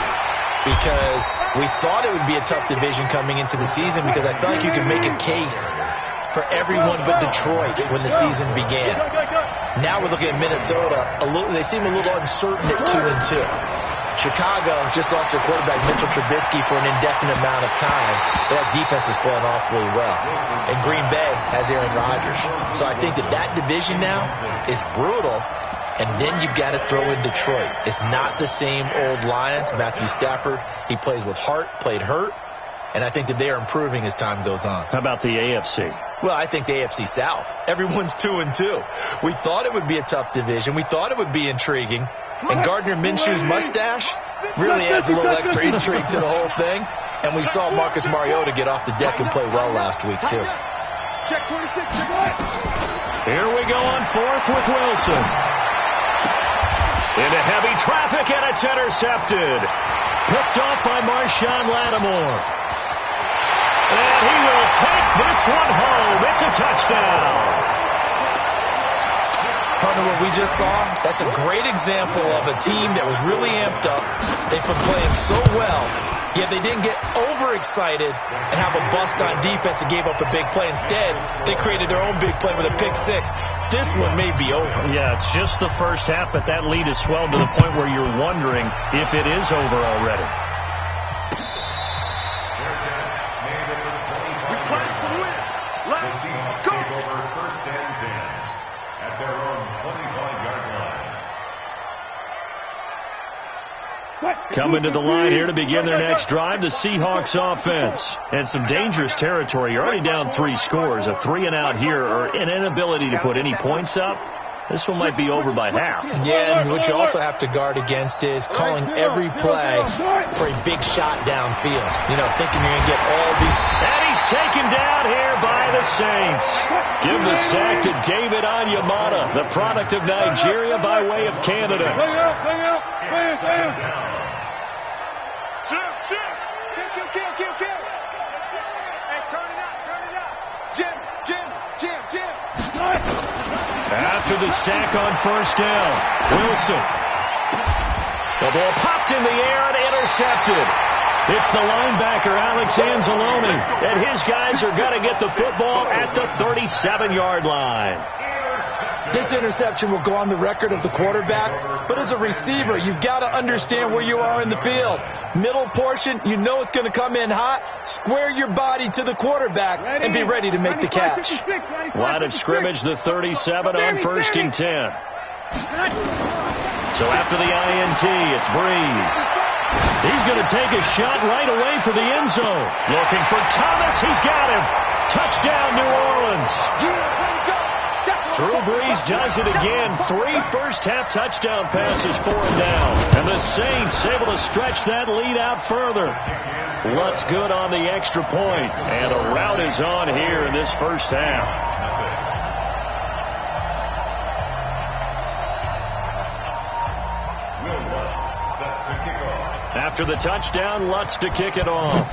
Because we thought it would be a tough division coming into the season, because I felt like you could make a case for everyone but Detroit when the season began. Now we're looking at Minnesota. They seem a little uncertain at 2-2. Chicago just lost their quarterback, Mitchell Trubisky, for an indefinite amount of time. But that defense is playing awfully well. And Green Bay has Aaron Rodgers. So I think that division now is brutal. And then you've got to throw in Detroit. It's not the same old Lions. Matthew Stafford, he plays with heart, played hurt. And I think that they are improving as time goes on. How about the AFC? Well, I think the AFC South. Everyone's 2-2. We thought it would be a tough division. We thought it would be intriguing. And Gardner Minshew's mustache really adds a little extra intrigue to the whole thing. And we saw Marcus Mariota get off the deck and play well last week, too. Here we go on 4th with Wilson. Into heavy traffic, and it's intercepted. Picked off by Marshawn Lattimore. And he will take this one home. It's a touchdown. Partner, what we just saw, that's a great example of a team that was really amped up. They've been playing so well, yet they didn't get overexcited and have a bust on defense and gave up a big play. Instead, they created their own big play with a pick 6. This one may be over. Yeah, it's just the first half, but that lead has swelled to the point where you're wondering if it is over already. The Seahawks take over 1st and 10 at their own 25-yard line. Coming to the line here to begin their next drive, the Seahawks offense. And some dangerous territory. You're already down 3 scores. A 3-and-out here, or an inability to put any points up. This one might be over by half. Yeah, and what you also have to guard against is calling every play for a big shot downfield. You know, thinking you're going to get all these. And he's taken down here by the Saints. Give the sack to David Onyemata, the product of Nigeria by way of Canada. Kill. Hey, turn it up. Jim. After the sack on 1st down, Wilson. The ball popped in the air and intercepted. It's the linebacker, Alex Anzalone, and his guys are going to get the football at the 37-yard line. This interception will go on the record of the quarterback, but as a receiver, you've got to understand where you are in the field. Middle portion, you know it's going to come in hot. Square your body to the quarterback and be ready to make the catch. Line of scrimmage, the 37 on 1st and 10. So after the INT, it's Breeze. He's going to take a shot right away for the end zone. Looking for Thomas. He's got him. Touchdown, New Orleans. Drew Brees does it again. 3 first-half touchdown passes, 4 and down. And the Saints able to stretch that lead out further. Lutz good on the extra point. And a rout is on here in this first half. After the touchdown, Lutz to kick it off.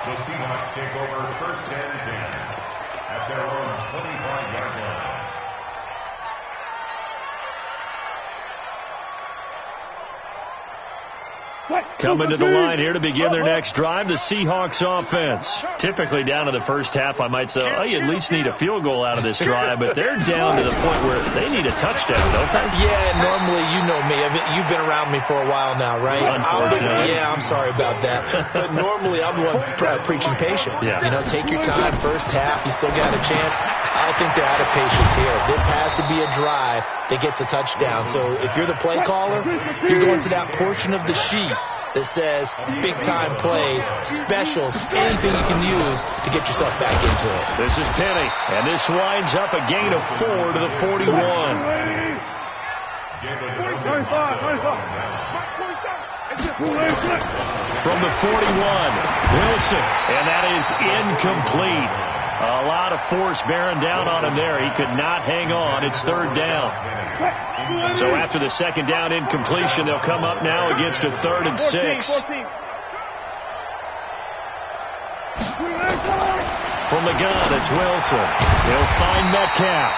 The Seahawks take over 1st and 10 at their own 25-yard line. Coming to the line here to begin their next drive, the Seahawks offense. Typically down to the first half, I might say, oh, you at least need a field goal out of this drive, but they're down to the point where they need a touchdown, don't they? Yeah, normally, you know me. You've been around me for a while now, right? Unfortunately. I'm sorry about that. But normally, I'm the one preaching patience. Yeah. You know, take your time, first half, you still got a chance. I think they're out of patience here. This has to be a drive that gets a touchdown. So if you're the play caller, you're going to that portion of the sheet that says big-time plays, specials, anything you can use to get yourself back into it. This is Penny, and this winds up a gain of 4 to the 41. From the 41, Wilson, and that is incomplete. A lot of force bearing down on him there. He could not hang on. It's third down. So after the second down incompletion, they'll come up now against a 3rd and 6. From the gun, it's Wilson. He'll find Metcalf.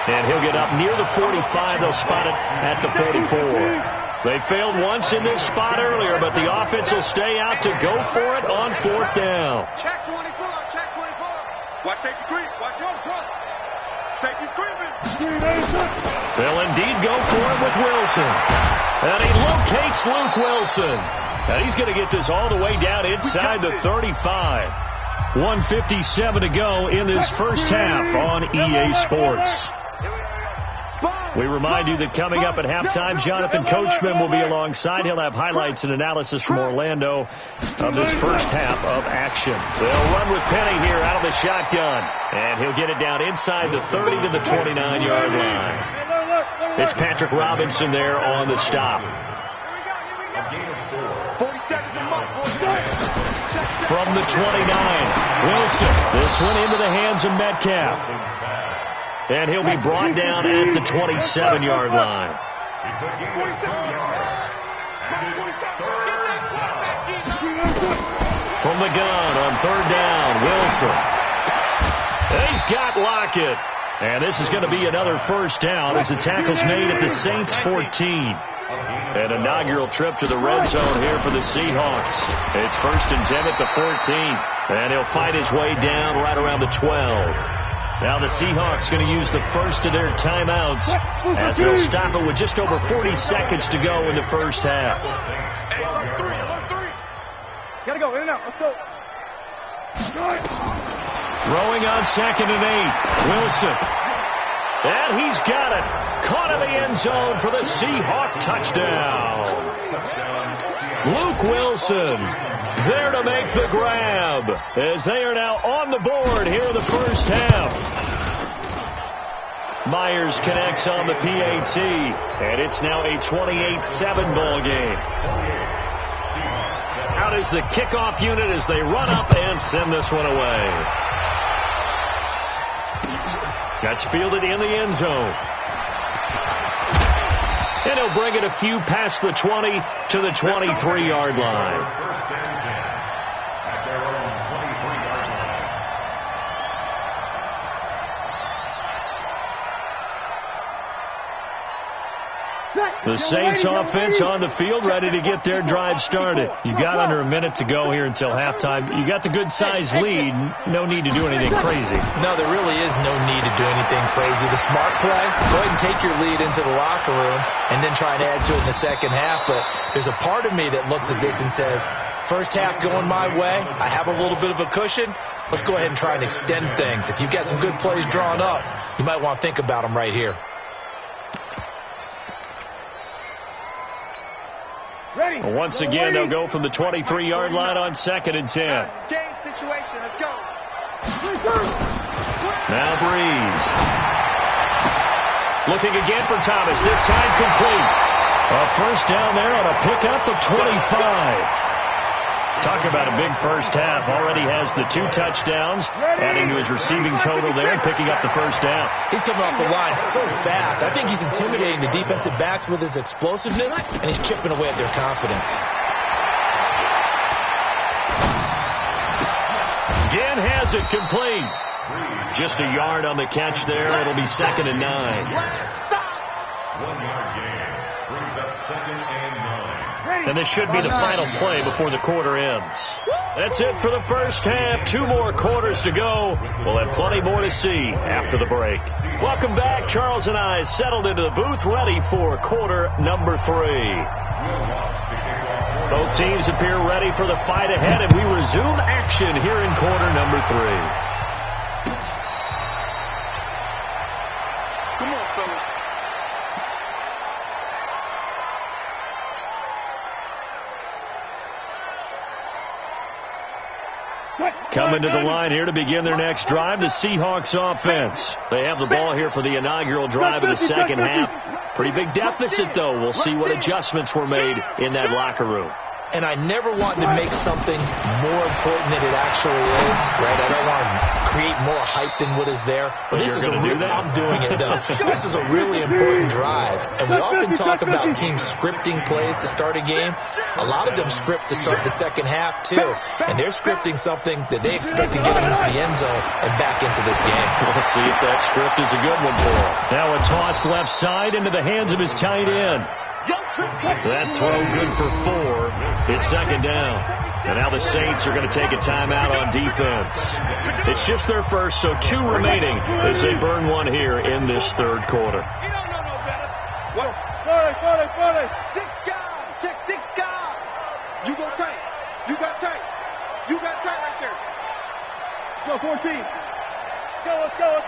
And he'll get up near the 45. They'll spot it at the 44. They failed once in this spot earlier, but the offense will stay out to go for it on 4th down. Check 24, check 24. Watch safety creep, watch your front. Safety's creeping. They'll indeed go for it with Wilson. And he locates Luke Wilson. And he's going to get this all the way down inside the 35. 1:57 to go in this first half on EA Sports. We remind you that coming up at halftime, Jonathan Coachman will be alongside. He'll have highlights and analysis from Orlando of this first half of action. They'll run with Penny here out of the shotgun. And he'll get it down inside the 30 to the 29-yard line. It's Patrick Robinson there on the stop. From the 29, Wilson. This one into the hands of Metcalf. And he'll be brought down at the 27-yard line. From the gun on 3rd down, Wilson. And he's got Lockett. And this is going to be another first down as the tackle's made at the Saints 14. An inaugural trip to the red zone here for the Seahawks. It's 1st and 10 at the 14. And he'll fight his way down right around the 12. Now the Seahawks going to use the first of their timeouts as they'll stop it with just over 40 seconds to go in the first half. Gotta go, in and out, let's go. Throwing on 2nd and 8, Wilson. And he's got it. Caught in the end zone for the Seahawk touchdown. Luke Wilson there to make the grab as they are now on the board here in the first half. Myers connects on the PAT, and it's now a 28-7 ball game. Out is the kickoff unit as they run up and send this one away. That's fielded in the end zone. And he'll bring it a few past the 20 to the 23-yard line. The Saints offense on the field ready to get their drive started. You've got under a minute to go here until halftime. You got the good-sized lead. No need to do anything crazy. No, there really is no need to do anything crazy. The smart play, go ahead and take your lead into the locker room and then try and add to it in the second half. But there's a part of me that looks at this and says, first half going my way, I have a little bit of a cushion. Let's go ahead and try and extend things. If you've got some good plays drawn up, you might want to think about them right here. Ready. Once again, they'll go from the 23-yard line on 2nd and 10. Game situation, let's go. Now Breeze. Looking again for Thomas, this time complete. A first down there on a pickup of 25. Talk about a big first half. Already has the 2 touchdowns, adding to his receiving total there and picking up the first down. He's coming off the line so fast. I think he's intimidating the defensive backs with his explosiveness, and he's chipping away at their confidence. Again has it complete. Just a yard on the catch there. It'll be 2nd and 9. 1 yard gain brings up 2nd and 9. And this should be the final play before the quarter ends. That's it for the first half. 2 more quarters to go. We'll have plenty more to see after the break. Welcome back. Charles and I settled into the booth ready for quarter number 3. Both teams appear ready for the fight ahead, and we resume action here in quarter number 3. Come on, fellas. Coming to the line here to begin their next drive, the Seahawks offense. They have the ball here for the inaugural drive of the second half. Pretty big deficit, though. We'll see what adjustments were made in that locker room. And I never want to make something more important than it actually is, right? I don't want to create more hype than what is there. But this is I'm doing it, though. This is a really important drive. And we often talk about teams scripting plays to start a game. A lot of them script to start the second half, too. And they're scripting something that they expect to get them into the end zone and back into this game. We'll see if that script is a good one for them. Now a toss left side into the hands of his tight end. That throw good for 4. It's second down. And now the Saints are going to take a timeout on defense. It's just their first, so 2 remaining as they burn 1 here in this third quarter. You don't know no better. 40. 6 guys. Check 6 guys. You go tight. You got tight. You got tight right there. Go 14. Let's go.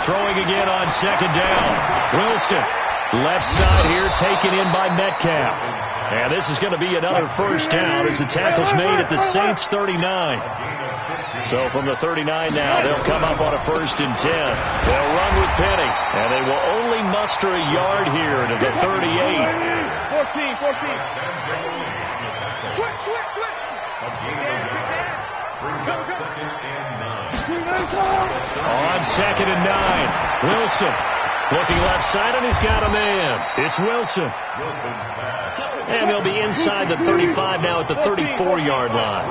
Throwing again on second down. Wilson. Left side here taken in by Metcalf. And this is going to be another first down as the tackle's made at the Saints 39. So from the 39 now, they'll come up on a 1st and 10. They'll run with Penny, and they will only muster a yard here to the 38. 14. Switch. On second and 9, Wilson. Looking left side, and he's got a man. It's Wilson. And they'll be inside the 35 now at the 34-yard line.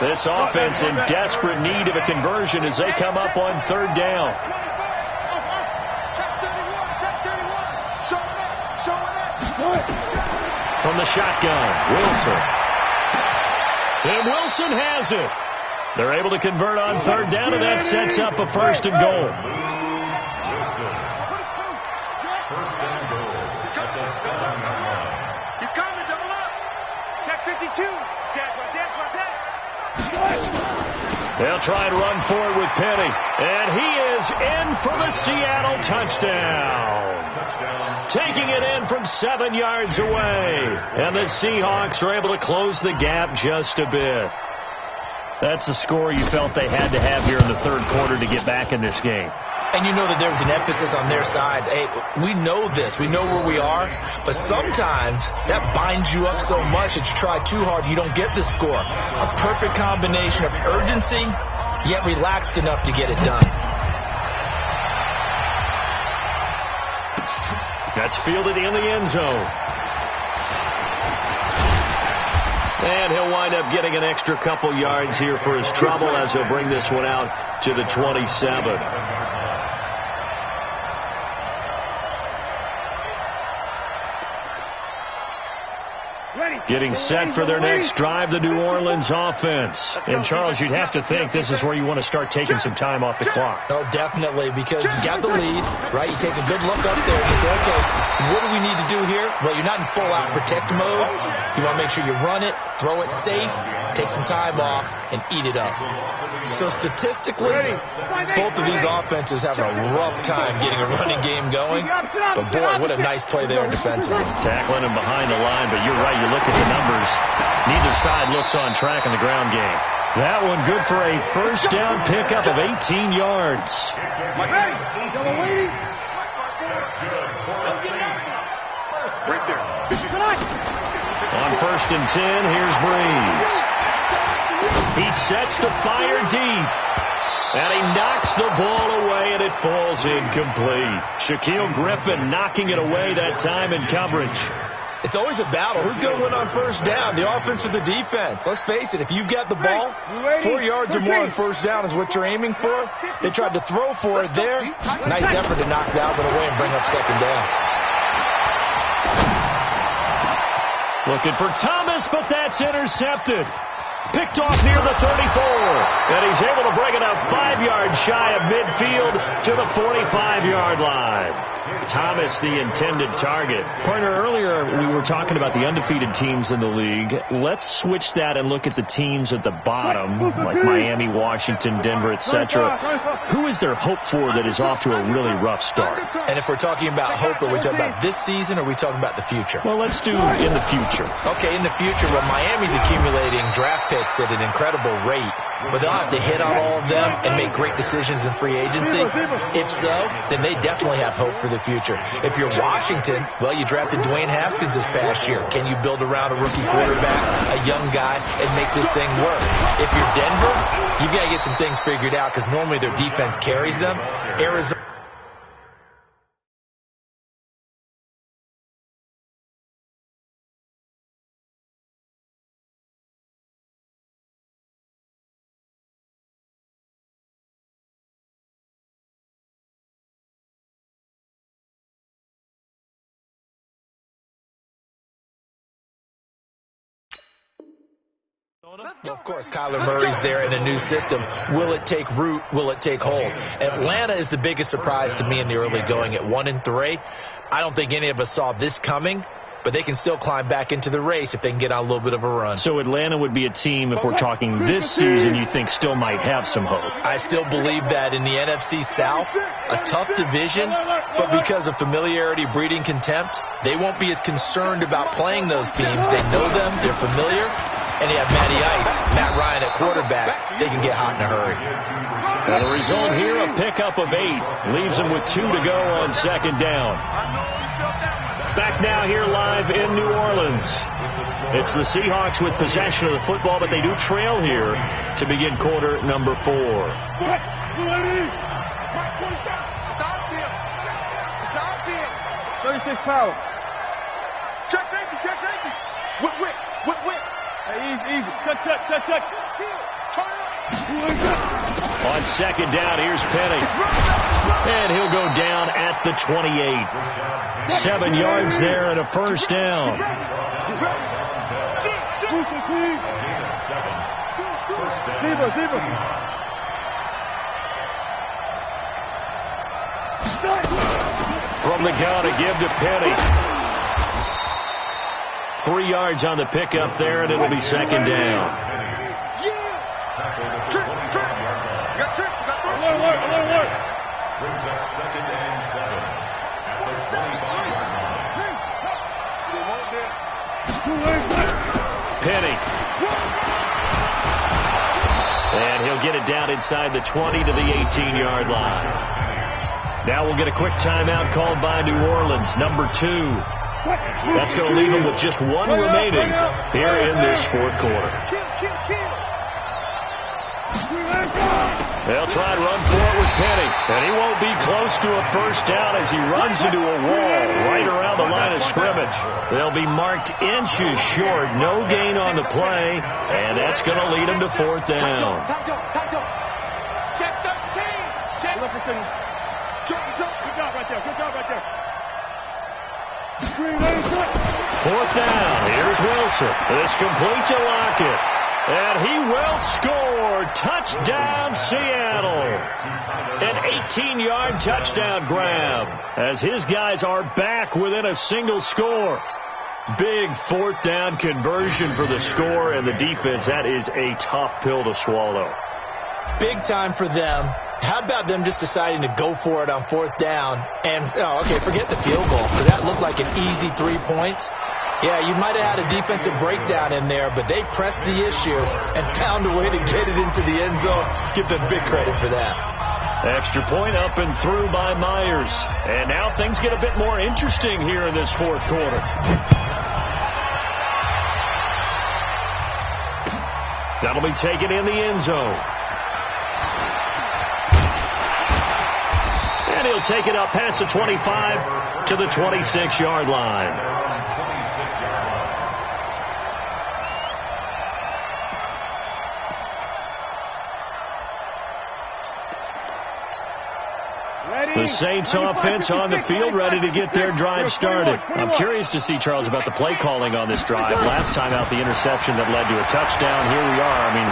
This offense in desperate need of a conversion as they come up on 3rd down. From the shotgun, Wilson. And Wilson has it. They're able to convert on 3rd down, and that sets up a 1st and goal. They'll try and run for it with Penny. And he is in for the Seattle touchdown. Taking it in from 7 yards away. And the Seahawks are able to close the gap just a bit. That's the score you felt they had to have here in the third quarter to get back in this game. And you know that there was an emphasis on their side. Hey, we know this. We know where we are. But sometimes that binds you up so much that you try too hard, you don't get the score. A perfect combination of urgency, yet relaxed enough to get it done. That's fielded in the end zone. And he'll wind up getting an extra couple yards here for his trouble as he'll bring this one out to the 27. Getting set for their next drive, the New Orleans offense. And, Charles, you'd have to think this is where you want to start taking some time off the clock. Oh, definitely, because you got the lead, right? You take a good look up there and you say, okay, what do we need to do here? Well, you're not in full-out protect mode. You want to make sure you run it, throw it safe, take some time off, and eat it up. So statistically, both of these offenses have a rough time getting a running game going. But, boy, what a nice play there defensively. Tackling him behind the line, but you're right. You look at the numbers. Neither side looks on track in the ground game. That one good for a first down pickup of 18 yards. Right there. On 1st and 10, here's Breeze. He sets the fire deep. And he knocks the ball away, and it falls incomplete. Shaquille Griffin knocking it away that time in coverage. It's always a battle. Who's going to win on first down, the offense or the defense? Let's face it, if you've got the ball, 4 yards or more on first down is what you're aiming for. They tried to throw for it there. Nice effort to knock that one away and bring up second down. Looking for Thomas, but that's intercepted. Picked off near the 34. And he's able to bring it up 5 yards shy of midfield to the 45-yard line. Thomas, the intended target. Partner, earlier we were talking about the undefeated teams in the league. Let's switch that and look at the teams at the bottom, like Miami, Washington, Denver, etc. Who is there hope for that is off to a really rough start? And if we're talking about hope, are we talking about this season or are we talking about the future? Well, let's do in the future. Okay, in the future, well, Miami's accumulating draft picks at an incredible rate, but they'll have to hit on all of them and make great decisions in free agency. If so, then they definitely have hope for the future. If you're Washington, well, you drafted Dwayne Haskins this past year. Can you build around a rookie quarterback, a young guy, and make this thing work? If you're Denver, you've got to get some things figured out because normally their defense carries them. Arizona. Well, of course, Kyler Murray's there in a new system. Will it take root? Will it take hold? Atlanta is the biggest surprise to me in the early going at 1-3. I don't think any of us saw this coming, but they can still climb back into the race if they can get on a little bit of a run. So Atlanta would be a team, if we're talking this season, you think still might have some hope? I still believe that in the NFC South, a tough division, but because of familiarity breeding contempt, they won't be as concerned about playing those teams. They know them, they're familiar, and you have Matty Ice, Matt Ryan at quarterback. They can get hot in a hurry. And the result here, a pickup of 8. Leaves them with 2 to go on second down. Back now here live in New Orleans. It's the Seahawks with possession of the football, but they do trail here to begin quarter number 4. 36 power. Check safety. Whip. Hey, easy. Check. On second down, here's Penny. And he'll go down at the 28. 7 yards there and a first down. From the gun to give to Penny. 3 yards on the pickup there, and it'll be second down. Alert. Brings up 2nd and 7 at the 25-yard line. Penny. And he'll get it down inside the 20 to the 18-yard line. Now we'll get a quick timeout called by New Orleans, number 2. That's going to leave them with just 1 remaining here in this fourth quarter. They'll try and run for it with Penny, and he won't be close to a first down as he runs into a wall right around the line of scrimmage. They'll be marked inches short, no gain on the play, and that's going to lead them to 4th down. Check 13. Check. Good job right there. 4th down. Here's Wilson. It's complete to Lockett. And he will score. Touchdown, Seattle. An 18-yard touchdown grab as his guys are back within a single score. Big 4th down conversion for the score and the defense. That is a tough pill to swallow. Big time for them. How about them just deciding to go for it on 4th down? And, forget the field goal, because that looked like an easy 3 points. Yeah, you might have had a defensive breakdown in there, but they pressed the issue and found a way to get it into the end zone. Give them big credit for that. Extra point up and through by Myers. And now things get a bit more interesting here in this fourth quarter. That'll be taken in the end zone. And he'll take it up past the 25 to the 26-yard line. Ready? The Saints offense on the field, ready to get their drive started. I'm curious to see, Charles, about the play calling on this drive. Last time out, the interception that led to a touchdown. Here we are. I mean,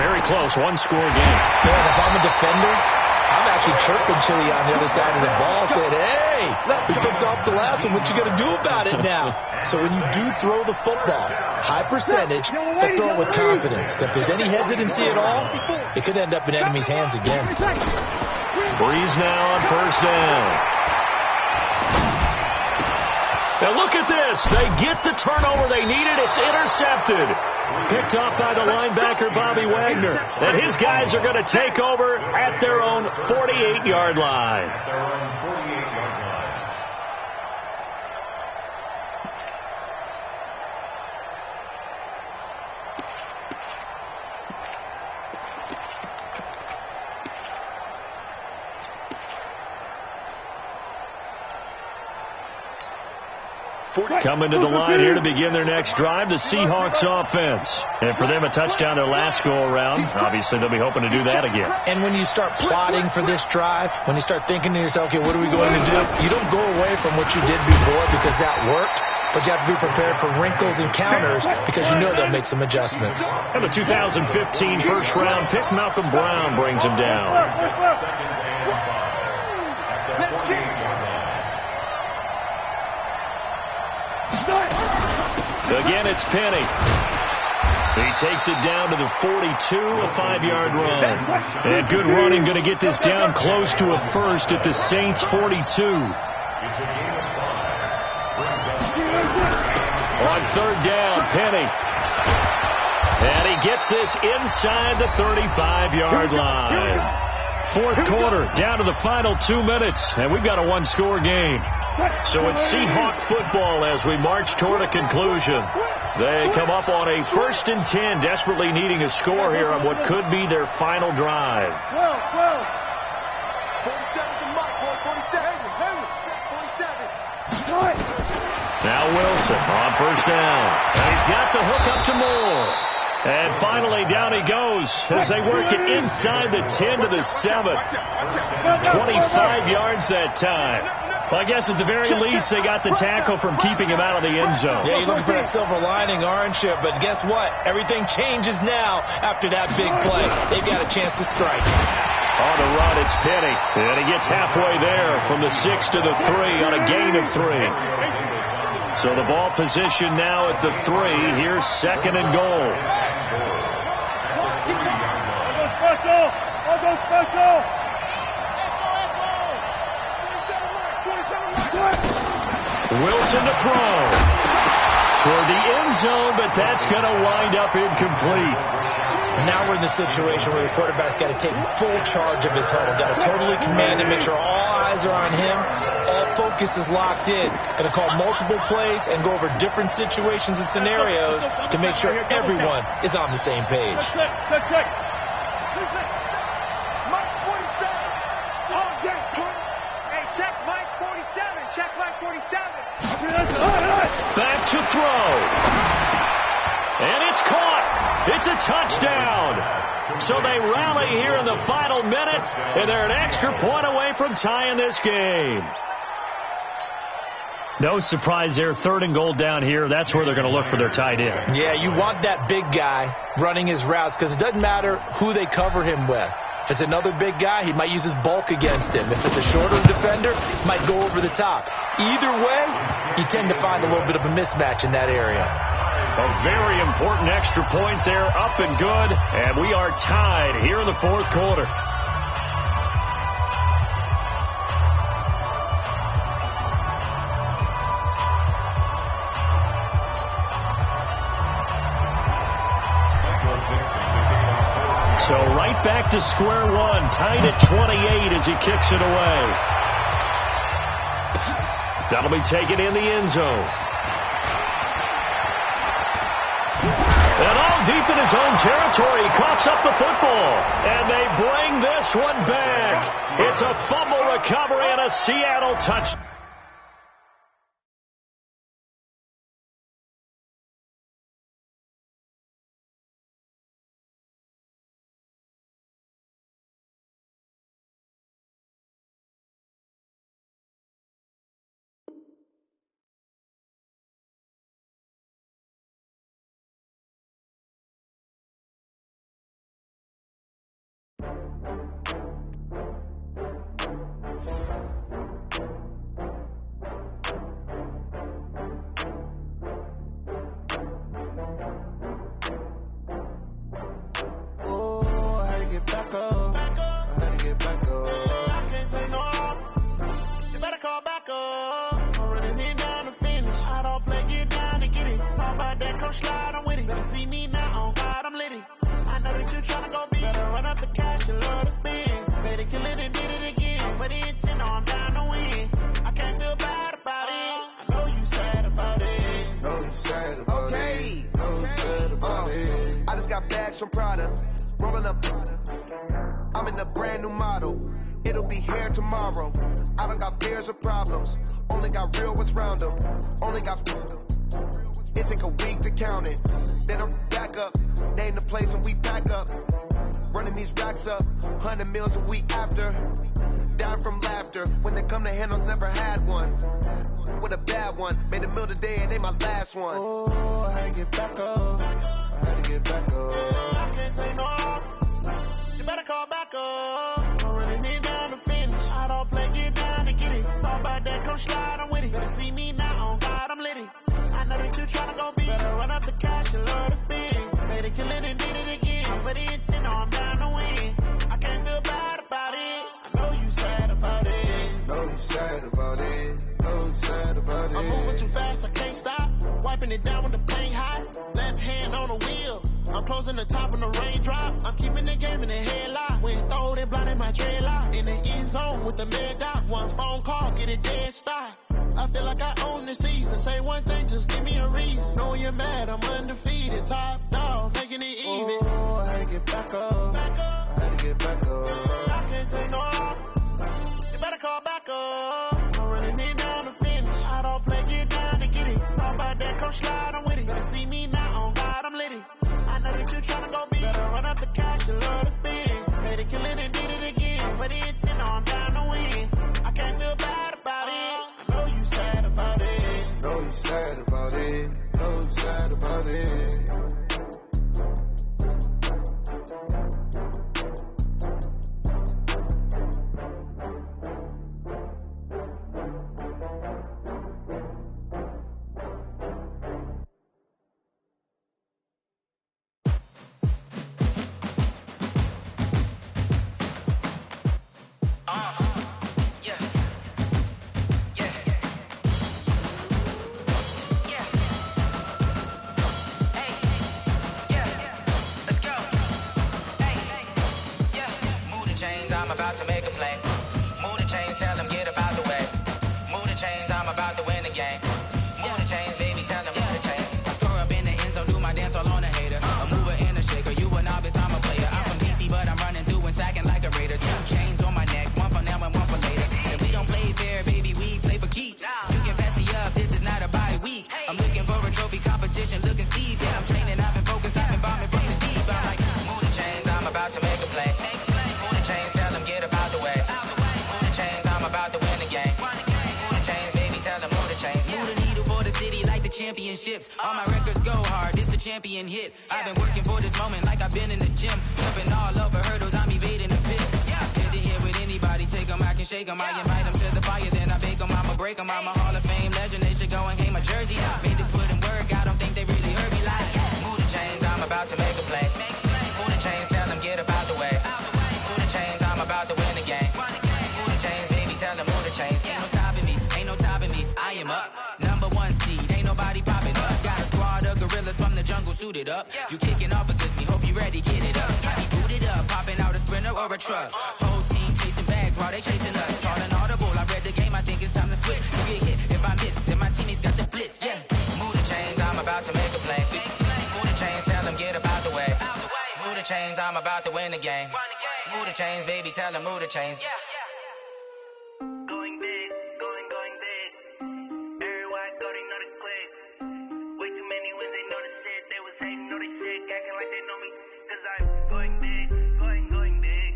very close, one-score game. Man, if I'm a defender, I'm actually chirping Chili on the other side of the ball, saying, hey, we picked off the last one. What you going to do about it now? So when you do throw the football, high percentage, but throw it with confidence. If there's any hesitancy at all, it could end up in enemy's hands again. Breeze now on first down. Now look at this. They get the turnover they needed. It's intercepted. Picked off by the linebacker, Bobby Wagner. And his guys are going to take over at their own 48-yard line. Coming to the line here to begin their next drive, the Seahawks offense. And for them, a touchdown their last go-around. Obviously, they'll be hoping to do that again. And when you start plotting for this drive, when you start thinking to yourself, okay, what are we going to do? You don't go away from what you did before because that worked. But you have to be prepared for wrinkles and counters because you know they'll make some adjustments. And the 2015 first-round pick, Malcolm Brown, brings him down. Again, it's Penny. He takes it down to the 42, a 5-yard run. And good running, going to get this down close to a first at the Saints' 42. On third down, Penny. And he gets this inside the 35-yard line. Fourth quarter, down to the final 2 minutes, and we've got a one-score game. So it's Seahawk football as we march toward a conclusion. They come up on a 1st and 10, desperately needing a score here on what could be their final drive. 47. Now Wilson on first down. And he's got the hook up to Moore. And finally, down he goes as they work it inside the 10 to the 7. 25 yards that time. Well, I guess at the very least, they got the tackle from keeping him out of the end zone. Yeah, you're looking for that silver lining, aren't you? But guess what? Everything changes now after that big play. They've got a chance to strike. On the run, it's Penny. And he gets halfway there from the 6 to the 3 on a gain of 3. So the ball position now at the 3. Here's second and goal. I'll go special. Wilson to throw. Toward the end zone, but that's going to wind up incomplete. Now we're in the situation where the quarterback's got to take full charge of his huddle. Got to totally command and make sure all eyes are on him. All focus is locked in. Going to call multiple plays and go over different situations and scenarios to make sure everyone is on the same page. Check. Mike 47. Oh, yeah, punt. Hey, check Mike 47. Check Mike 47. Back to throw. And it's caught. It's a touchdown. So they rally here in the final minute, and they're an extra point away from tying this game. No surprise there. 3rd and goal down here. That's where they're going to look for their tight end. Yeah, you want that big guy running his routes because it doesn't matter who they cover him with. If it's another big guy, he might use his bulk against him. If it's a shorter defender, he might go over the top. Either way, you tend to find a little bit of a mismatch in that area. A very important extra point there, up and good, and we are tied here in the 4th quarter. So right back to square one, tied at 28 as he kicks it away. That'll be taken in the end zone. And all deep in his own territory, he coughs up the football. And they bring this one back. It's a fumble recovery and a Seattle touchdown. sad about it. No sad about it. I just got bags from Prada. Rolling up. I'm in a brand new model. It'll be here tomorrow. I don't got fears or problems. Only got real ones round them. Only got. It take a week to count it. Then I'm back up. Name the place and we back up. Running these racks up. 100 meals a week after. Down from laughter. When they come to handles, never had one. With a bad one. Made a meal today and they my last one. Oh, I had to get back up. I had to get back up. I can't take no off. You better call back up. Don't really need down to finish. I don't play, get down to get it. Talk about that, come slide, I'm with it. Better see me now, on God, I'm litty. I know that you tryna go big. Better run up the cash and love to spin. Made it, kill it, and did it again. I'm for the intent, no, I'm down to win. I can't feel bad about it. I know you sad about it. Know you sad about it. Know you sad about it. I'm moving too fast, I can't stop. Wiping it down with the paint hot. Left hand on the wheel. I'm closing the top of the raindrop. I'm keeping the game in the headlock. When throw it blind in my dreadlock. In the end zone with the mad dot. One phone call, get it dead stop. I feel like I own the season. Say one thing, just give me a reason. Knowing you're mad, I'm undefeated. Top dog, making it even. Oh, I had to get back up. I had to get back up. I can't take no off. You better call back up. Don't really need down to finish. I don't play, get down to get it. Talk about that, come slide, I'm with it. Better see me now, on God, I'm litty. I know that you tryna go big. Better run up the cash, you love to spin. Made it, kill it, and did it again. But the intent, no, I'm down to win. I can't feel bad about it. I know you sad about it. Know you sad about it. Know you sad about it. I'm about to make a play. Move the chains, tell them get about the way. Move the chains, I'm about to win the game. Move the chains, baby, tell them move the chains. I score up in the end zone, do my dance all on a hater. A mover and a shaker, you a novice, I'm a player. I'm from DC, but I'm running through and sacking like a raider. 2 chains on my neck, one for now and one for later. If we don't play fair, baby, we play for keeps. You can pass me up, this is not a bye week. I'm looking for a trophy competition, looking Steve. Yeah, I'm training, I've been focused, I've been bombing from the deep. I'm like, move the chains, I'm about to make a play. Move the chains, tell them get about the way. Move the chains, I'm about to win the game. Move the chains, baby, tell them move the chains. Move the needle for the city like the championships. All my records go hard, this a champion hit. I've been working for this moment like I've been in the gym. Jumping all over hurdles, I'm evading the pit. Head to head with anybody, take them, I can shake them. I invite them to the fire, then I bake them, I'ma break them. I'm a Hall of Fame legend, they should go and hang my jersey. Made to put in work, I don't think they really heard me like. Move the chains, I'm about to make a play. Move the chains, tell them get about the way. Move the chains, I'm about to win the game. Move the chains, baby, tell them move the chains. Ain't no stopping me, ain't no topping me. I am up, number 1 seed, ain't nobody popping up. Got a squad of gorillas from the jungle suited up. You kicking off against me, hope you ready, get it up. I be booted up, popping out a sprinter or a truck. Whole team chasing bags while they chasing us. Calling audible, I read the game, I think it's time to switch. You get hit, if I miss, then my teammates got the blitz, yeah. Move the chains, I'm about to make a play. Move the chains, tell them get about the way. Move the chains, I'm about to win the game. Move the chains, baby, tell them move the chains. Going big, going big. Everywhere I go, they know the click. Way too many wins, they know the shit. They was hating, know they sick, acting like they know me. Cause I'm going big, going big.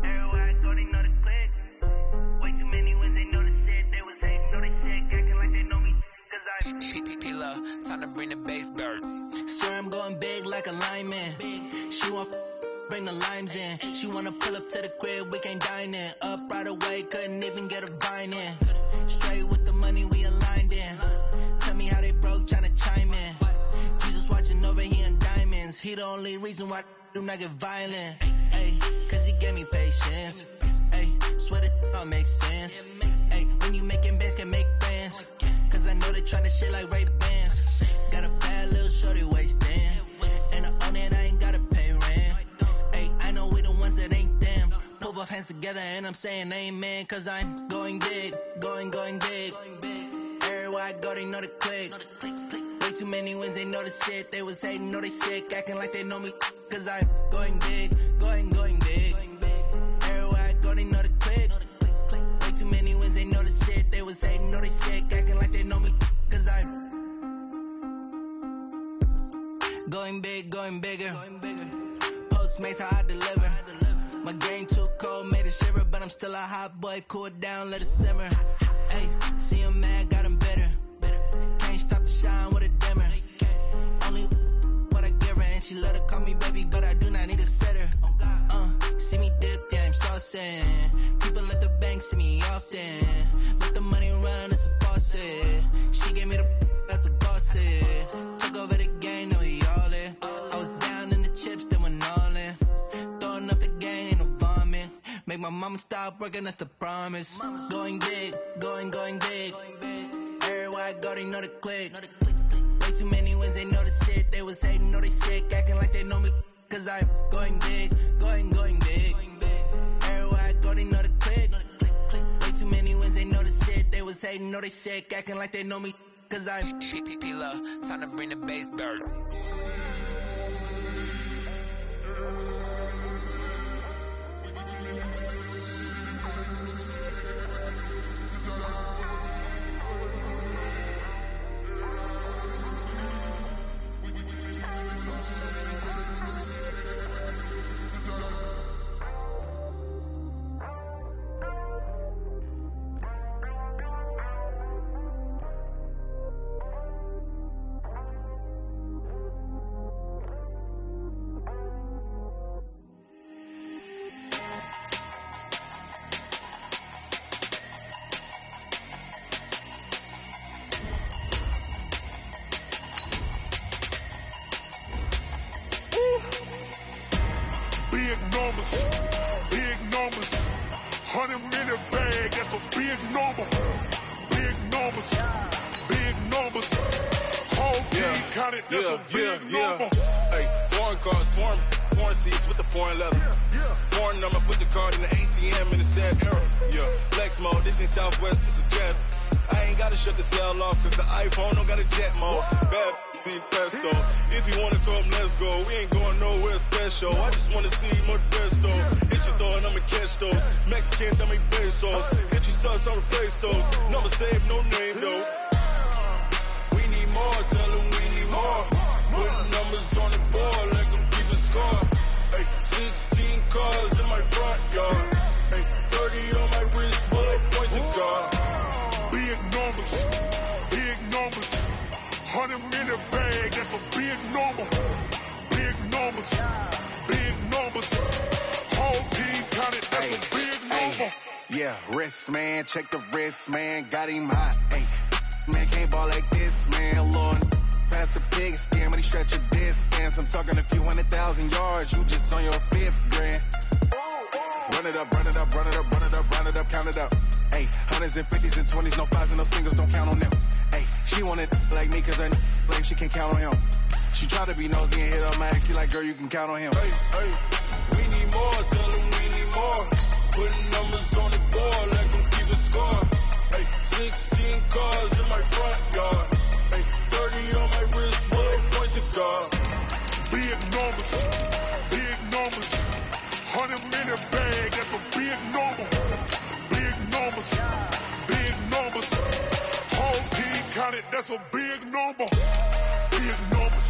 Everywhere I go, they know the click. Way too many wins, they know the shit. They was hating, know they sick, acting like they know me. Cause I'm P-Love, time to bring the bass back. Swear I'm going big like a lineman. She want bring the limes in. She wanna pull up to the crib, we can't dine in. Up right away, couldn't even get a vine in. Straight with the money we aligned in. Tell me how they broke, tryna chime in. Jesus watching over here in diamonds. He the only reason why do not get violent. Ay, cause he gave me patience. Ay, swear that all makes sense. Ay, when you making bands can make friends. Cause I know they tryna shit like Ray Bans. Got a bad little shorty wasting. And I own it, I ain't gotta pay rent. Ay, I know we the ones that ain't them. Put both hands together and I'm saying amen. Cause I'm going big, going big. Everywhere I go, they know the click. Way too many wins, they know the shit. They was hating, know they sick, acting like they know me. Cause I'm going big, going big. Everywhere I go, they know the click. Way too many wins, they know the shit. They was hating, know they sick, acting like they know me. Cause I'm going big, going bigger. Postmates, how I deliver. My game too cold, made it shiver, but I'm still a hot boy. Cool it down, let it simmer. Hey, see him mad, got him bitter. Can't stop the shine with a dimmer. Only what I give her, and she let her call me baby, but I do not need a sitter. See me dip, yeah, I'm saucing. People at the bank see me often. Let the money run, it's a faucet. She gave me the that's a bosses. Took over the game, now we all in. I was down in the chips, then went all in. Throwing up the game, ain't no vomit. Make my mama stop working, that's the promise. Going big, going big. Everywhere I go, they know the click. Way too many wins, they know the shit. They was hating, know they sick, acting like they know me. Cause I'm going big, going big. Everywhere I go, they know the click. Way too many wins, they know the shit. They was hating, know they sick, acting like they know me. Cause I'm P-Love, time to bring the bass back. Big numbers, 100-minute bag, that's a big number. Big numbers, whole team counted, that's a big number. Hey, foreign cars, foreign seats with the foreign leather. Foreign number, put the card in the ATM in the sad era. Flex mode, this ain't Southwest, this is Jet. I ain't gotta shut the cell off, cause the iPhone don't got a jet mode. Bad be pesto. If you wanna come, let's go. We ain't going nowhere special. I just wanna see more pesto. Hit your store and I'ma catch those. Mexican, tell me pesos. Hit your sus, I'll replace those. Number save, no name though. We need more, tell them we need more. Put numbers on the board, let them keep a score. Hey, 16 cars in my front yard. Hey, 30 on my wrist, bullet point to God. Big numbers, 100-minute bag, that's a big number. Big numbers, whole team counted, that's a big number. Yeah, wrist man, check the wrist man, got him hot. Hey, man can't ball like this, man. Lord, pass the pig skin, but he stretch a distance. I'm talking a few 100,000 yards, you just on your 5th grand. Run it up, count it up. Hey, hundreds and 50s and 20s, no 5s and no singles, don't count on them. Hey, she wanted like me cause her like she can't count on him. She tried to be nosy and hit her mag, she like, girl, you can count on him. Hey, we need more, tell them we need more. Putting numbers on the board, let them keep a score. Hey, 16 cars in my front yard. Hey, 30 on my wrist, bullet point to God. Big numbers, 100-minute bag, that's a big number. Big numbers, whole team counted, that's a big number. Big numbers,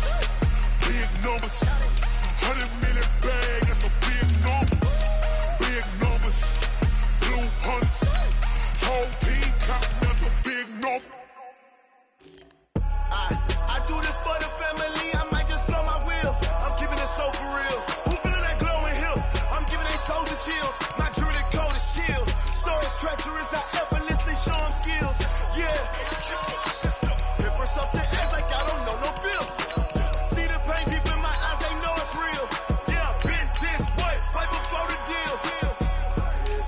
100-minute bag, that's a big number. Big numbers, blue hunts, whole team counted, that's a big number. I do this for the family, I might just blow my wheel. I'm keeping it so for real. Who feeling that glowing hill? I'm giving they soldier chills. My jewelry cold as shield. Stories treacherous, I effortlessly show them skills. Yeah. Hit first off the edge like I don't know no feel. See the pain deep in my eyes, they know it's real. Yeah, been this way, right before the deal.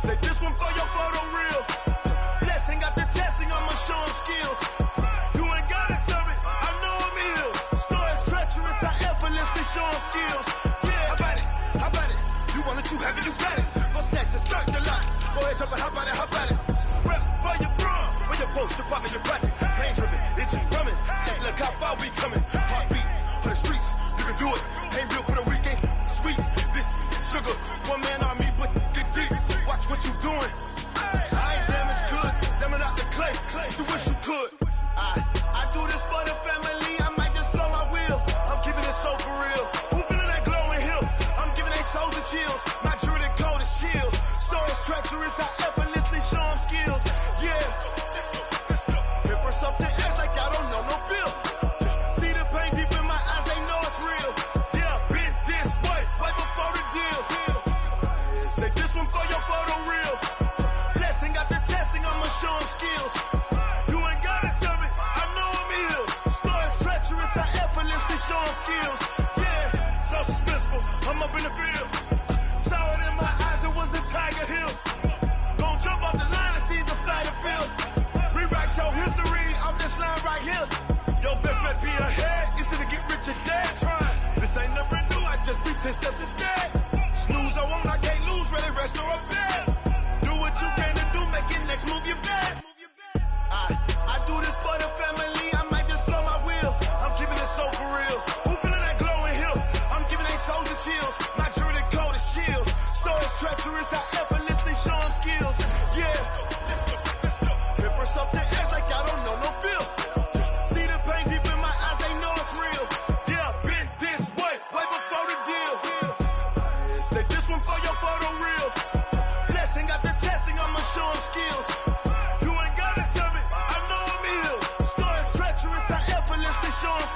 Say this one for your photo reel. Blessing after testing, I'ma show them skills. You ain't gotta tell me, I know I'm ill. Stories treacherous, I effortlessly show them skills. Yeah, how about it? You want it, you have it, you got it. Go snatch it, start the lot. Go ahead, jump it, how about it? Rep for your bra, when you're supposed to pop in your projects. Pain driven, itchy, drumming. Hey, look how far we coming.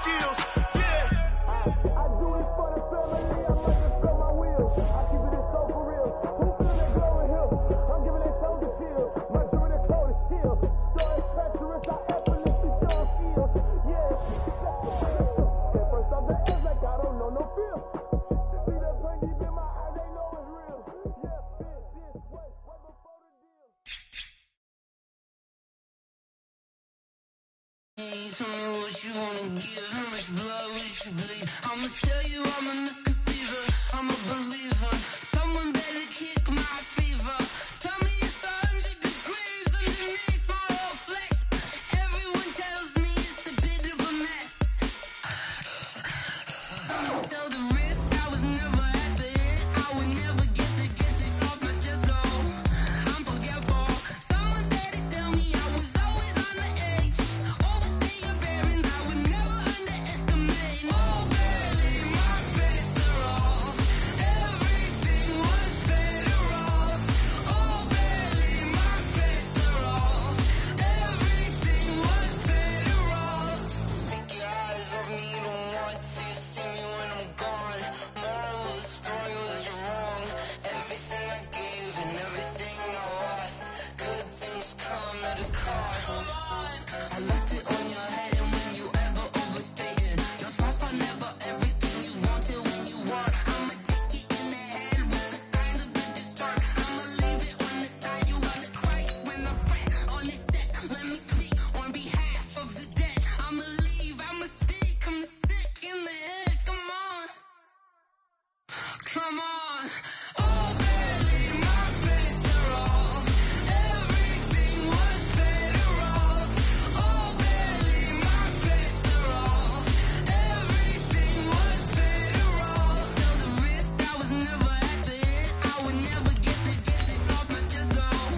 skills. Yeah. I do this for the family. I might just spell my wheels. I keep it so for real. Who feel that glory hill? I'm giving they soldier chills. My jewelry the coldest chill. So it's treacherous. I effortlessly show skills. Yeah. At first off the edge like I don't know no feel. See that pain deep in my eyes, they know it's real. Yeah, bitch, this way before the deal. Tell me what you wanna give, how much blood would you bleed? I'ma tell you I'm a misconceiver, I'm a believer. Someone better kick my fever. Tell me it's 100 degrees underneath my whole flex. Everyone tells me it's a bit of a mess. I'ma tell the risk, I was never at the hit. I would never get it off my chest though. I'm forgetful. Someone better tell me I was always on the edge. Overstay your bearings, I would never underestimate. Oh, barely, my bets are off. Everything was better off. Oh, barely, my bets are off. Everything was better off. Take your eyes off me, you don't want to see me when I'm gone. Moral of the story was you're wrong. Everything I gave and everything I lost. Good things come at a cost. I left it on your head, and when you ever overstated yourself, I never everything you wanted when you want. I'ma take it in the head with the signs of the distort. I'ma leave it on the side. You wanna cry when I fret on this set. Let me speak on behalf of the dead. I'ma leave, I'ma speak. I'm sick in the head. Come on, come on. Oh, barely, my bets are off. Everything was better off. Oh, barely, my bets are off. Everything was better off. Tell the risk, I was never at the hit. I would never get it off my chest though.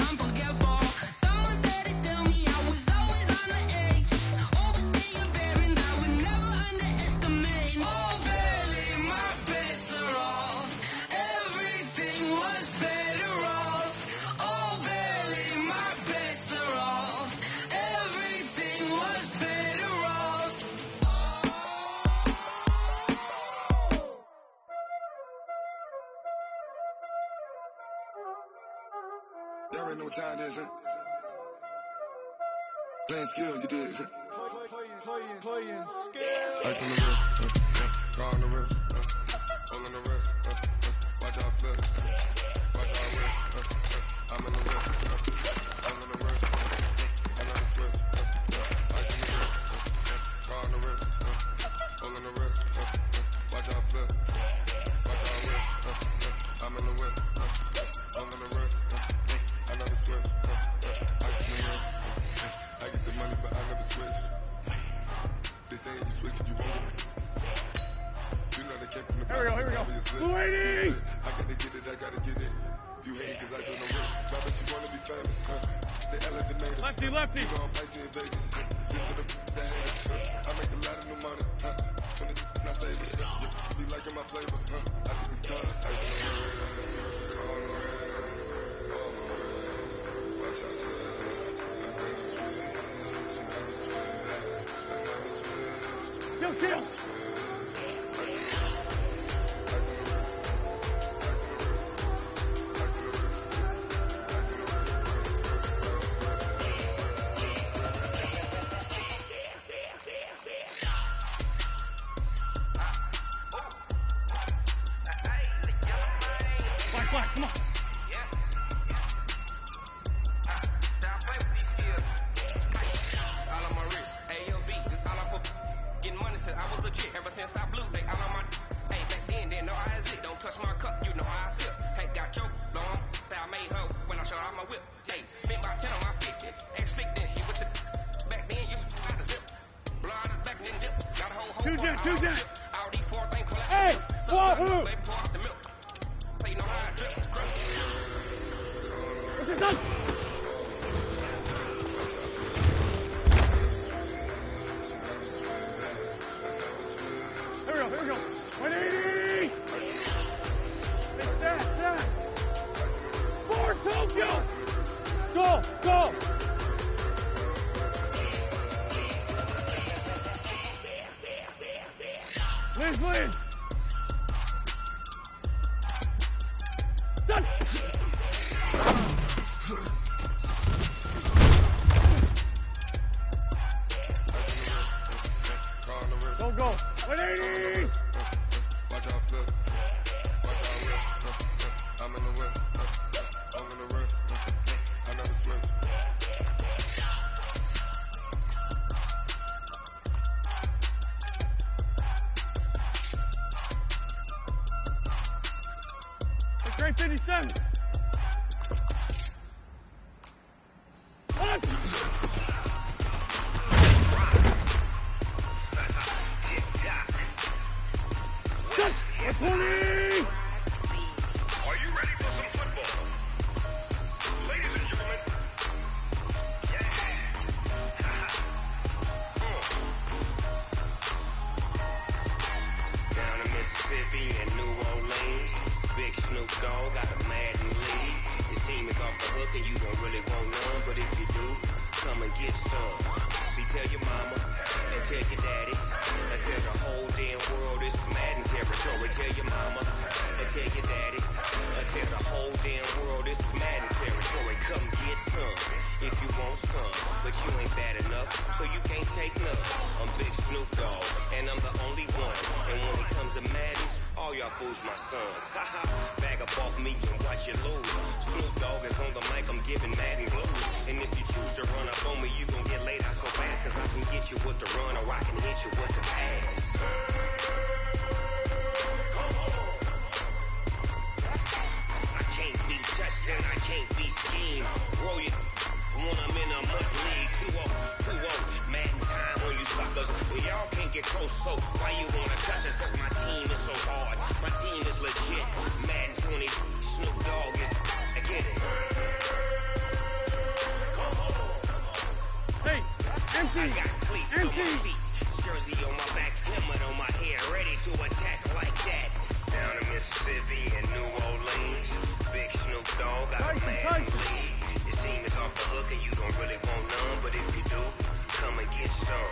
I'm forgetful. Someone better tell me I was always on the edge. Overstay your bearings, I would never underestimate. Oh, barely, my bets are off. Everything was better off. Oh, barely, my bets are off. Everything was better off. Y'all already know what time it is, huh? Playing skills, you did. Playing skills. Ice on the wrist, car on the wrist, all on the wrist, watch out flip, watch out whip, I'm in the whip, all on the wrist, another switch, ice on the wrist, car on the wrist, all on the wrist, watch out flip, watch out whip, I'm in the whip, all on the wrist, another switch, ice on the wrist, I get the money but I never switch. They say you switch, you won't get it. You know they came from the bottom. Here we go. Lady! I gotta get it, I gotta get it. You hate it cause I don't know wrist. Rappers, you wanna be famous, They elevated us. Lefty. You know I'm icy in Vegas. This for the haters, I make a lot of new money, When it's not saving, you be liking my flavor, I think it's cause ice on the wrist, on the wrist, on the wrist. Watch out, I never switch, I never switch, I never switch. Yo, kill. Black, come on. All on my wrist, ALB, just all off of getting money since I was legit. Ever since I blew, they all on my. Hey, back then, didn't know I exist. Don't touch my cup, you know I sip. Hey, got your long, that I made her when I showed out my whip. Hey, spent about 10 on my fit. Ex-slick, then he with the. Back then, used to out the zip. Blow out the back, then dip. Got a whole Two Jack. All these four things pull out. Hey, whoa, baby, pour out the milk. Play no how I drip. What's it done? Here we go. 180! It's that. For Tokyo! Go! Please. Done. Don't go. 180. Watch how I flip. Watch how I whip. I'm in the whip. I'm in the wrist. I never switch. It's great 57. Up. Shut. 120. Are you ready for some football? Ladies and gentlemen. Down in Mississippi and New Orleans, Big Snoop Dogg got a Madden lead. His team is off the hook and you don't really want none, but if you do, come and get some. See, tell your mama and tell your daddy and tell the whole damn world it's Madden territory. Tell your mama and tell your daddy and tell the whole damn world it's Madden territory. Come get some if you want some, but you ain't bad enough, so you can't take none. I'm Big Snoop Dogg and I'm the only one, and when it comes to Madden, all y'all fools my sons. Haha, bag up off me and watch you lose. Snoop Dogg is on the mic, I'm giving Madden blues. And if you choose to run up on me, you gon' get laid out so fast, cause I can get you with the run or I can hit you with the pass. I can't be touched and I can't be schemed. Roll you when I'm in a mud league. 2-0, Madden time on you suckers. Well, y'all can't get close, so why you wanna touch us? Cause my team is so hard. My team is legit. Madden 20, Snoop Dogg is, I get it. Hey, empty. I got cleats on my feet, jersey on my back, helmet on my head, ready to attack like that. Down in Mississippi and New Orleans, Big Snoop Dogg got a Madden lead. His team is off the hook and you don't really want none, but if you do, come and get some.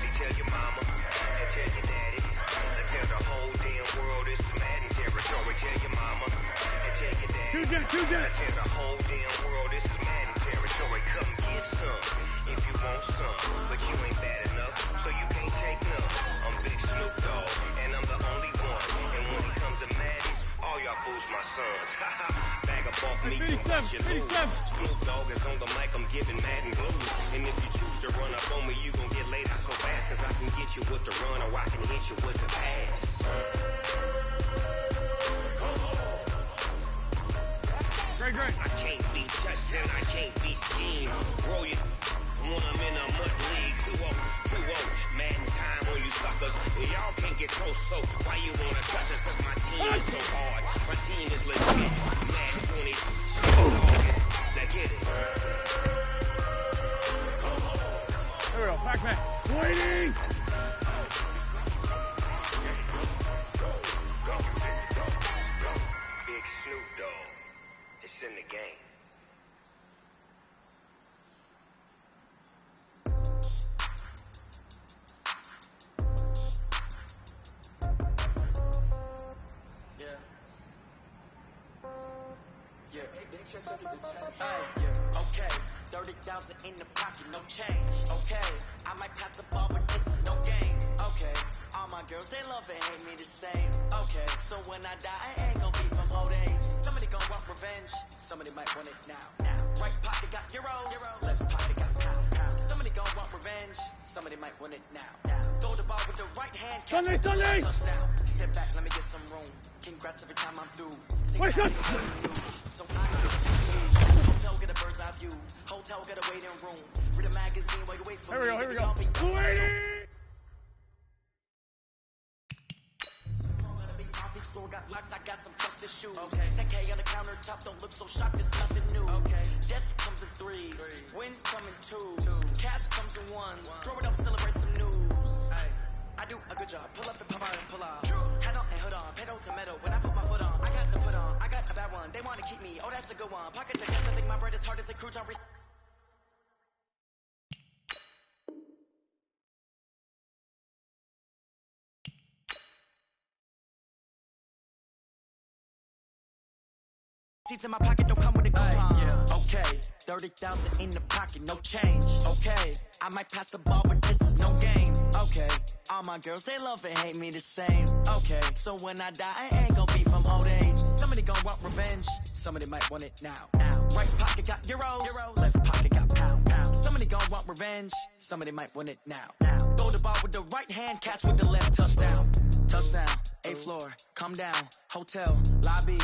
See, tell your mama and tell your daddy and tell the whole damn world it's Madden territory. Tell your mama and tell your daddy and tell the whole damn world it's Madden territory. Come get some if you want some, but you ain't bad enough, so you can't take none. I'm Big Snoop Dogg and I'm the only one, and when it comes to Madden, all y'all fools my sons. Haha, bag up off me and watch you lose. Snoop Dogg is on the mic, I'm giving Madden blues. And if you choose to run up on me, you gon' get laid out so fast, cause I can get you with the run or I can hit you with the pass. Great. I can't be touched and I can't be schemed. Roll you when I'm in a mud league. 2-0, Madden time on you suckers. Well, y'all can't get close, so why you wanna touch us? Cause my team is so hard. My team is legit. Madden 20, Snoop Dogg. Now get it. Here we go. Pac-Man. Waiting. Big Snoop Dogg. It's in the game. Okay, 30,000 in the pocket, no change. Okay, I might pass the ball, but this is no game. Okay, all my girls, they love and hate me the same. Okay, so when I die, I ain't gon' be from old age. Somebody gon' want revenge, somebody might want it now. Right pocket got euros, left pocket got pound. Somebody gon' want revenge, somebody might want it now. Throw the ball with the right hand, catch Sunday. touchdown. Sit back, let me get some room. Congrats every time I'm through. Wait, shut. So I hotel get a bird's eye view. Hotel get a waiting room. Read a magazine while you wait for me. Here we go. Waiting. Store got locks, I got some trusted shoes. Okay. 10K on the countertop, don't look so shocked, it's nothing new. Okay. Death comes in threes, wins come in twos, cash comes in ones. Throw it up, celebrate some news. Hey. I do a good job, pull up and pop out and pull out. Head on and hood on, pedal to metal. When I put my foot on, I got to put on. I got a bad one, they wanna keep me. Oh, that's a good one. Pockets against, I think my bread is hard as a crouton. Seats in my pocket don't come with a coupon. Okay, 30,000 in the pocket, no change. Okay, I might pass the ball, but this is no game. Okay, all my girls, they love and hate me the same. Okay, so when I die, I ain't gonna be from old age. Somebody gon' want revenge, somebody might want it now. Right pocket got euros, left pocket got pound. Somebody gon' want revenge, somebody might want it now. Go to ball with the right hand, catch with the left, touchdown. Touchdown, 8th floor, come down, hotel, lobby.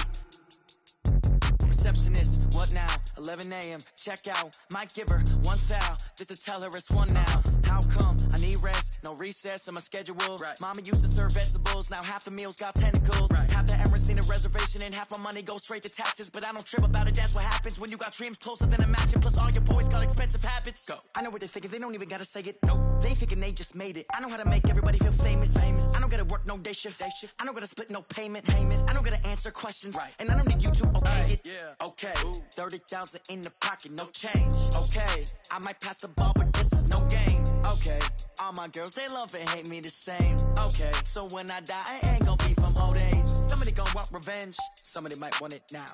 Receptionist, what now? 11 a.m. Check out. Might give her one foul just to tell her it's one now. How come? I need rest, no recess in my schedule. Right. Mama used to serve vegetables, now half the meals got tentacles. Right. Half the Emirates in a reservation and half my money goes straight to taxes. But I don't trip about it, that's what happens when you got dreams closer than a match. And plus all your boys got expensive habits. Go. I know what they thinking, they don't even gotta say it. Nope. They thinking they just made it. I know how to make everybody feel famous. I don't gotta work no day shift. I don't gotta split no payment. I don't gotta answer questions. Right. And I don't need you to okay it. Yeah. Okay. 30,000 in the pocket, no change. Okay. I might pass the ball, but this is no game. Okay. All my girls, they love and hate me the same. Okay. So when I die, I ain't gonna be from old age. Somebody gon' want revenge. Somebody might want it now.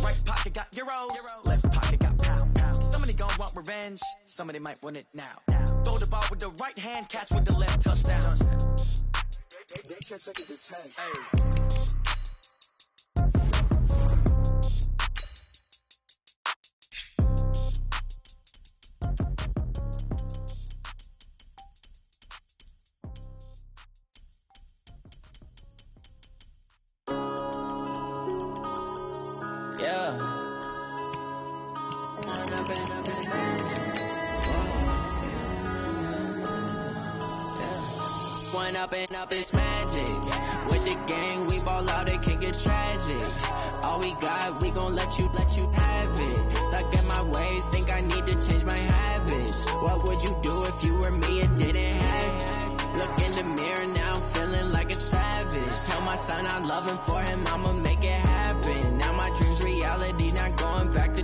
Right pocket got euros. Left pocket got pound. Somebody gon' want revenge. Somebody might want it now. Throw the ball with the right hand, catch with the left, touchdown. They can't take it to 10. Hey. Up it's magic. With the gang, we ball out, it can get tragic. All we got, we gon' let you have it. Stuck in my ways, think I need to change my habits. What would you do if you were me and didn't have it? Look in the mirror now, feeling like a savage. Tell my son I love him, for him I'ma make it happen. Now my dream's reality, not going back to.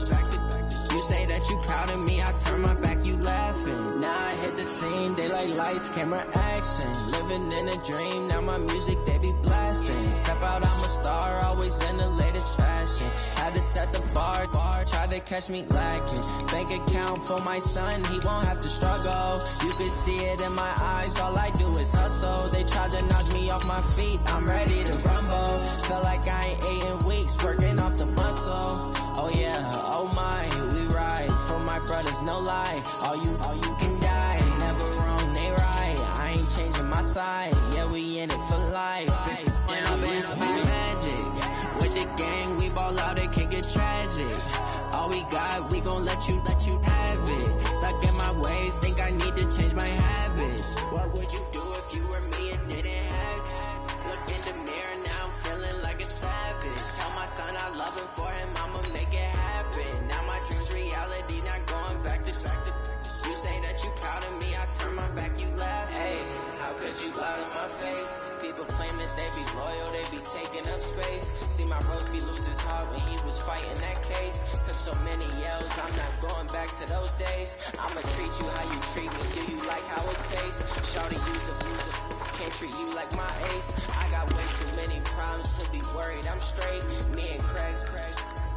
You say that you proud of me, I turn my back, you laughing. Now I hit the scene, daylight lights, camera action. Living in a dream, now my music, they be blasting. Step out, I'm a star, always in the latest fashion. Had to set the bar, try to catch me lacking. Bank account for my son, he won't have to struggle. You can see it in my eyes, all I do is hustle. They tried to knock me off my feet, I'm ready to rumble. Feel like I ain't ate in weeks, working off the muscle. Oh yeah, oh my, we ride for my brothers, no lie. All you can die, never wrong, they right. I ain't changing my side, yeah, we in it for life. Now it's magic. With the gang, we ball out, it can get tragic. All we got, we gon' let you have it. Stuck in my ways, think I need to change my habits. What would you do if you were me and didn't have it? Look in the mirror now, feeling like a savage. Tell my son I love him, for him I'ma make it happen. Now my dream's reality, not going back to. You say that you proud of me, I turn my back, you laugh. Hey, how could you lie to my face? People claim that they be loyal, they be taking up space. See my bros be lose his heart when he was fighting that case. Took so many yells, I'm not going back to those days. I'ma treat you how you treat me, do you like how it tastes? Shawty use it, can't treat you like my ace. I got way too many problems to be worried, I'm straight. Me and Craig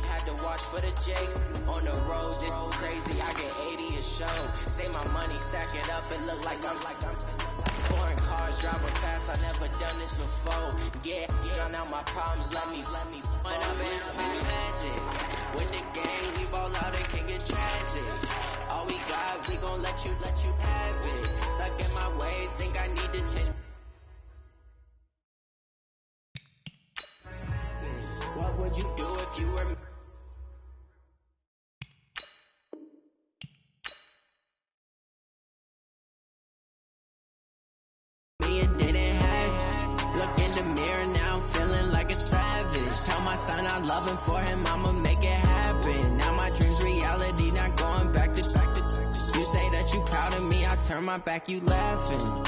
had to watch for the Jakes. On the road, it's crazy, I get 80 a show. Say my money, stack it up, it look like I'm foreign cars, driving fast, I never done this before. Yeah, drown out my problems, let me point up and up, it's magic. With the gang, we ball out, it can get tragic. All we got, we gon' let you have it. Stuck in my ways, think I need to change. What would you do if you were me and didn't have? Look in the mirror now, feeling like a savage. Tell my son I love him, for him I'ma make it happen. Now my dream's reality, not going back to. You say that you proud of me, I turn my back, you laughing.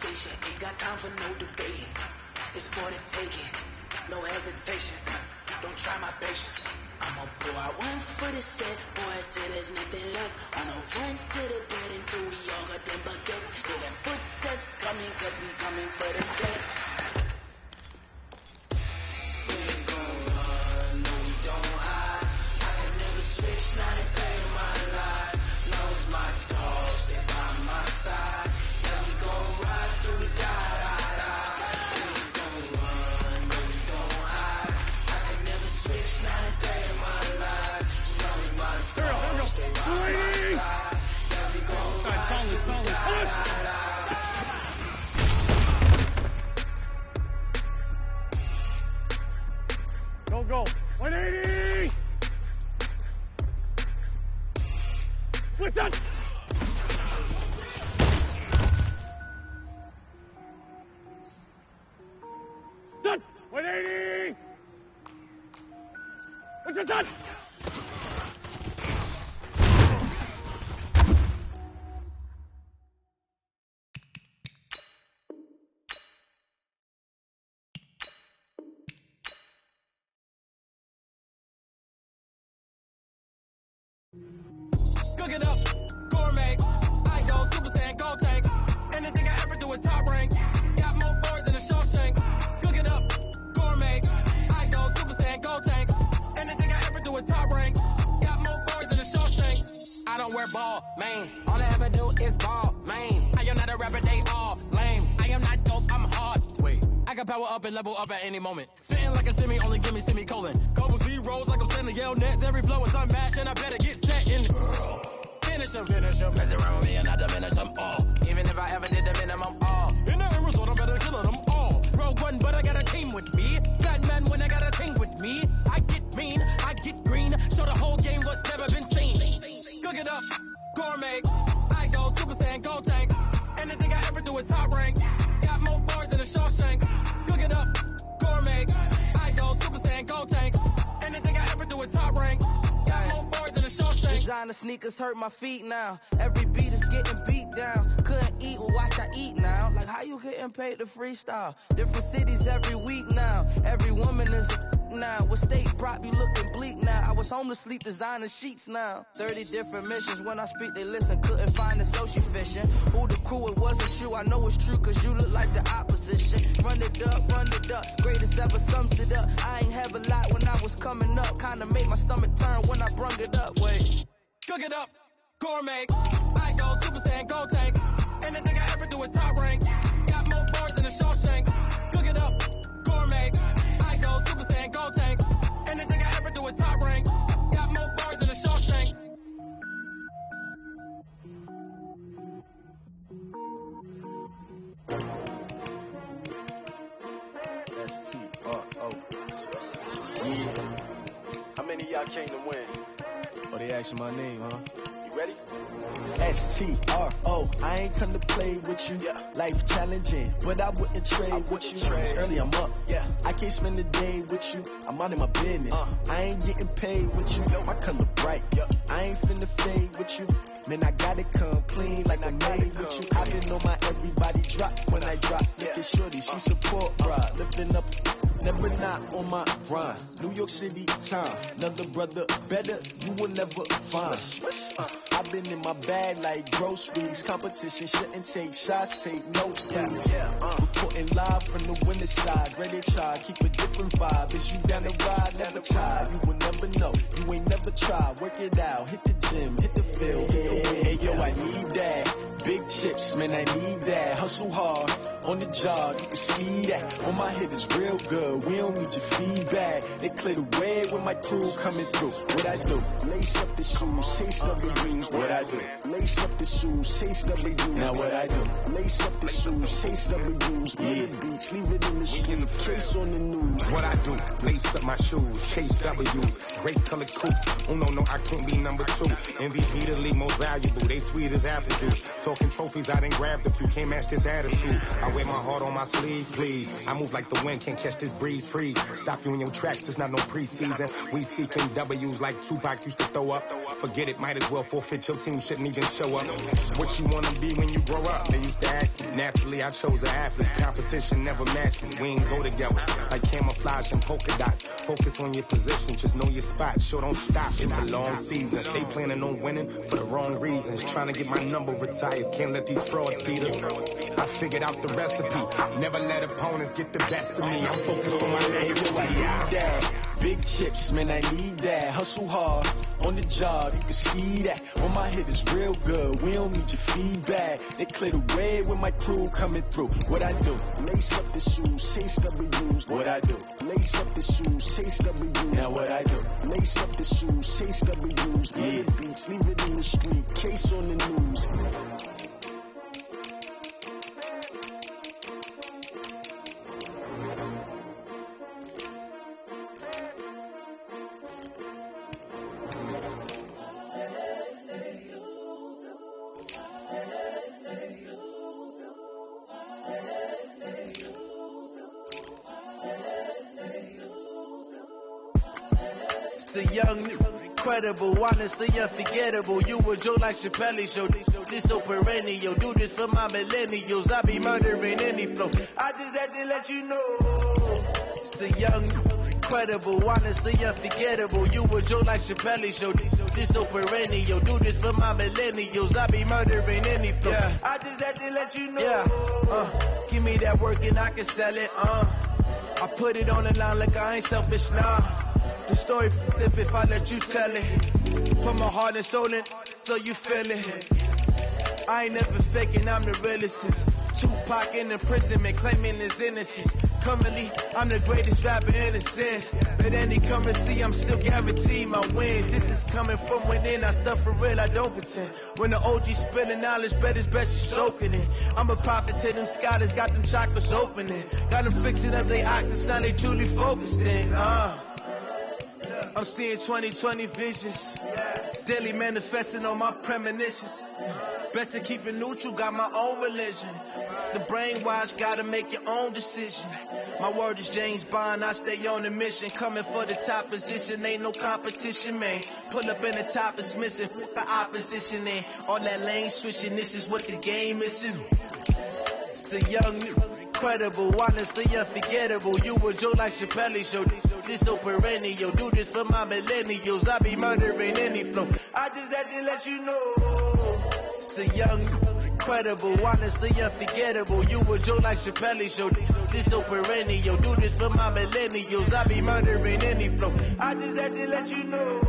conversation. Ain't got time for no debating. It's more than taking, no hesitation. Don't try my patience. I'ma pour out one for the set, boys, till there's nothing left. On a run to the bed until we all got them buckets. Hear them footsteps coming, cause we coming for the jet. We ain't gon' run, no we don't hide. I can never switch, not a day in my life. Knows my dogs, they by my side. Yeah, we gon' ride till we die. Go. 180! Switch on! Done! 180! What's your son? Cook it up, gourmet. I go Super Saiyan, gold tank. Anything I ever do is top rank. Got more boards than a Shawshank. Cook it up, gourmet. I go Super Saiyan, gold tank. Anything I ever do is top rank. Got more boards than a Shawshank. I don't wear ball, mains. All I ever do is ball, main. I am not a rapper, they all lame. I am not dope, I'm hard. Wait, I can power up and level up at any moment. Spitting like a semi, only give me semicolon. Couple zeros like I'm sending yell nets. Every flow is unmatched and I better get set in. Finish them, mess around with me and I diminish them all. Even if I ever did the minimum all. In the end result, I'm better killing them all. Rogue one, but I got a team with me. Batman when I got a team with me. I get mean, I get green. Show the whole game what's never been seen. Cook it up, gourmet. I go Super Saiyan, gold tank. Anything I ever do is top rank. Got more bars than a Shawshank. Cook it up, gourmet. I go Super Saiyan, gold tank. Anything I ever do is top rank. Designer sneakers hurt my feet now. Every beat is getting beat down. Couldn't eat, well watch I eat now. Like how you getting paid to freestyle? Different cities every week now. Every woman is a now. What state prop you looking bleak now? I was home to sleep designer sheets now. 30 different missions. When I speak they listen. Couldn't find the social fishing. Who the crew, it wasn't you. I know it's true cause you look like the opposition. Run it up. Greatest ever sums it up. I ain't have a lot when I was coming up. Kinda made my stomach turn when I brung it up. Wait. Cook it up, gourmet. I go Super Saiyan, gold tank. Anything I ever do is top rank. Got more boards than a Shawshank. Cook it up, gourmet. I go Super Saiyan, gold tank. Anything I ever do is top rank. Got more boards than a Shawshank. S-T-R-O. Yeah. How many of y'all came to win? Oh, they asking my name, huh? You ready? S-T-R-O. I ain't come to play with you. Yeah. Life challenging, but I wouldn't trade with you. It's early, I'm up. Yeah. I can't spend the day with you. I'm out of my business. I ain't getting paid with you. My color bright. Yeah. I ain't finna fade with you. Man, I gotta come clean like I'm made with you. I been on my everybody drop when I drop. Look at shorty, she support, bruh. Lifting up. Never not on my grind. New York City time. Another brother better, you will never find. I've been in my bag like groceries. Competition shouldn't take shots, take no things. Reporting live from the winter side. Ready to try, keep a different vibe. Is you down the ride, never try. You will never know, you ain't never tried. Work it out, hit the gym, hit the field. Hey, yo, I need that. Big chips, man, I need that. Hustle hard, on the job, you can see that. On my head is real good, we don't need your feedback. They clear the way when my crew coming through. What I do? Lace up the shoes, chase W's. What I do? Lace up the shoes, chase W's. Now what I do? Lace up the shoes, chase W's. Yeah. The beach, leave it in the street, case on the news. What I do? Lace up my shoes, chase W's. great color coops. Oh no, I can't be number 2. MVP the league most valuable. They sweet as apple juice. Talking trophies, I didn't grab the few. Can't match this attitude. I wear my heart on my sleeve, please. I move like the wind, can't catch this breeze, freeze. Stop you in your tracks, it's not no preseason. We seeking W's like Tupac used to throw up. Forget it, might as well forfeit. Your team shouldn't even show up. What you wanna be when you grow up? They used to ask me. Naturally, I chose an athlete. Competition never matched me. We ain't go together like camouflage and polka dots. Focus on your position, just know your spot. Sure, don't stop, it's a long season. They planning on winning for the wrong reasons. Trying to get my number retired, can't let these frauds beat us. I figured out the recipe. Never let opponents get the best of me. I'm focused on my legacy. Big chips, man, I need that. Hustle hard on the job, you can see that. On my head is real good, we don't need your feedback. They clear the way with my crew coming through. What I do? Lace up the shoes, chase W's. What I do? Lace up the shoes, chase W's. Now what I do? Lace up the shoes, chase W's. Yeah. Beats, leave it in the street, case on the news. The young, incredible, honestly unforgettable. You a Joe like Chappelle show. This so perennial. Do this for my millennials. I be murdering any flow. I just had to let you know. It's the young, incredible, honestly unforgettable. You a Joe like Chappelle show. This so perennial. Do this for my millennials. I be murdering any flow. Yeah. I just had to let you know. Yeah. Give me that work and I can sell it. I put it on the line like I ain't selfish, nah. The story if I let you tell it. Put my heart and soul in so you feel it. I ain't never faking, I'm the realest. Tupac in imprisonment, claiming his innocence. Currently, I'm the greatest rapper in a sense. But any currency, I'm still guaranteed my wins. This is coming from within, I stuff for real, I don't pretend. When the OG spilling knowledge, bet it's best you soaking it. I'm a prophet to them scholars, got them chakras opening. Got them fixing up they octaves, now they truly focused in. I'm seeing 2020 visions. Daily manifesting on my premonitions. Best to keep it neutral, got my own religion. The brainwash, gotta make your own decision. My word is James Bond, I stay on the mission. Coming for the top position, ain't no competition, man. Pull up in the top is missing, put the opposition in. All that lane switching, this is what the game is in. It's the young, incredible, honestly unforgettable. You a Joe like Chappelle show. This so perennial. Do this for my millennials. I be murdering any flow. I just had to let you know. It's the young, incredible, honestly unforgettable. You a Joe like Chappelle show. This so perennial. Do this for my millennials. I be murdering any flow. I just had to let you know.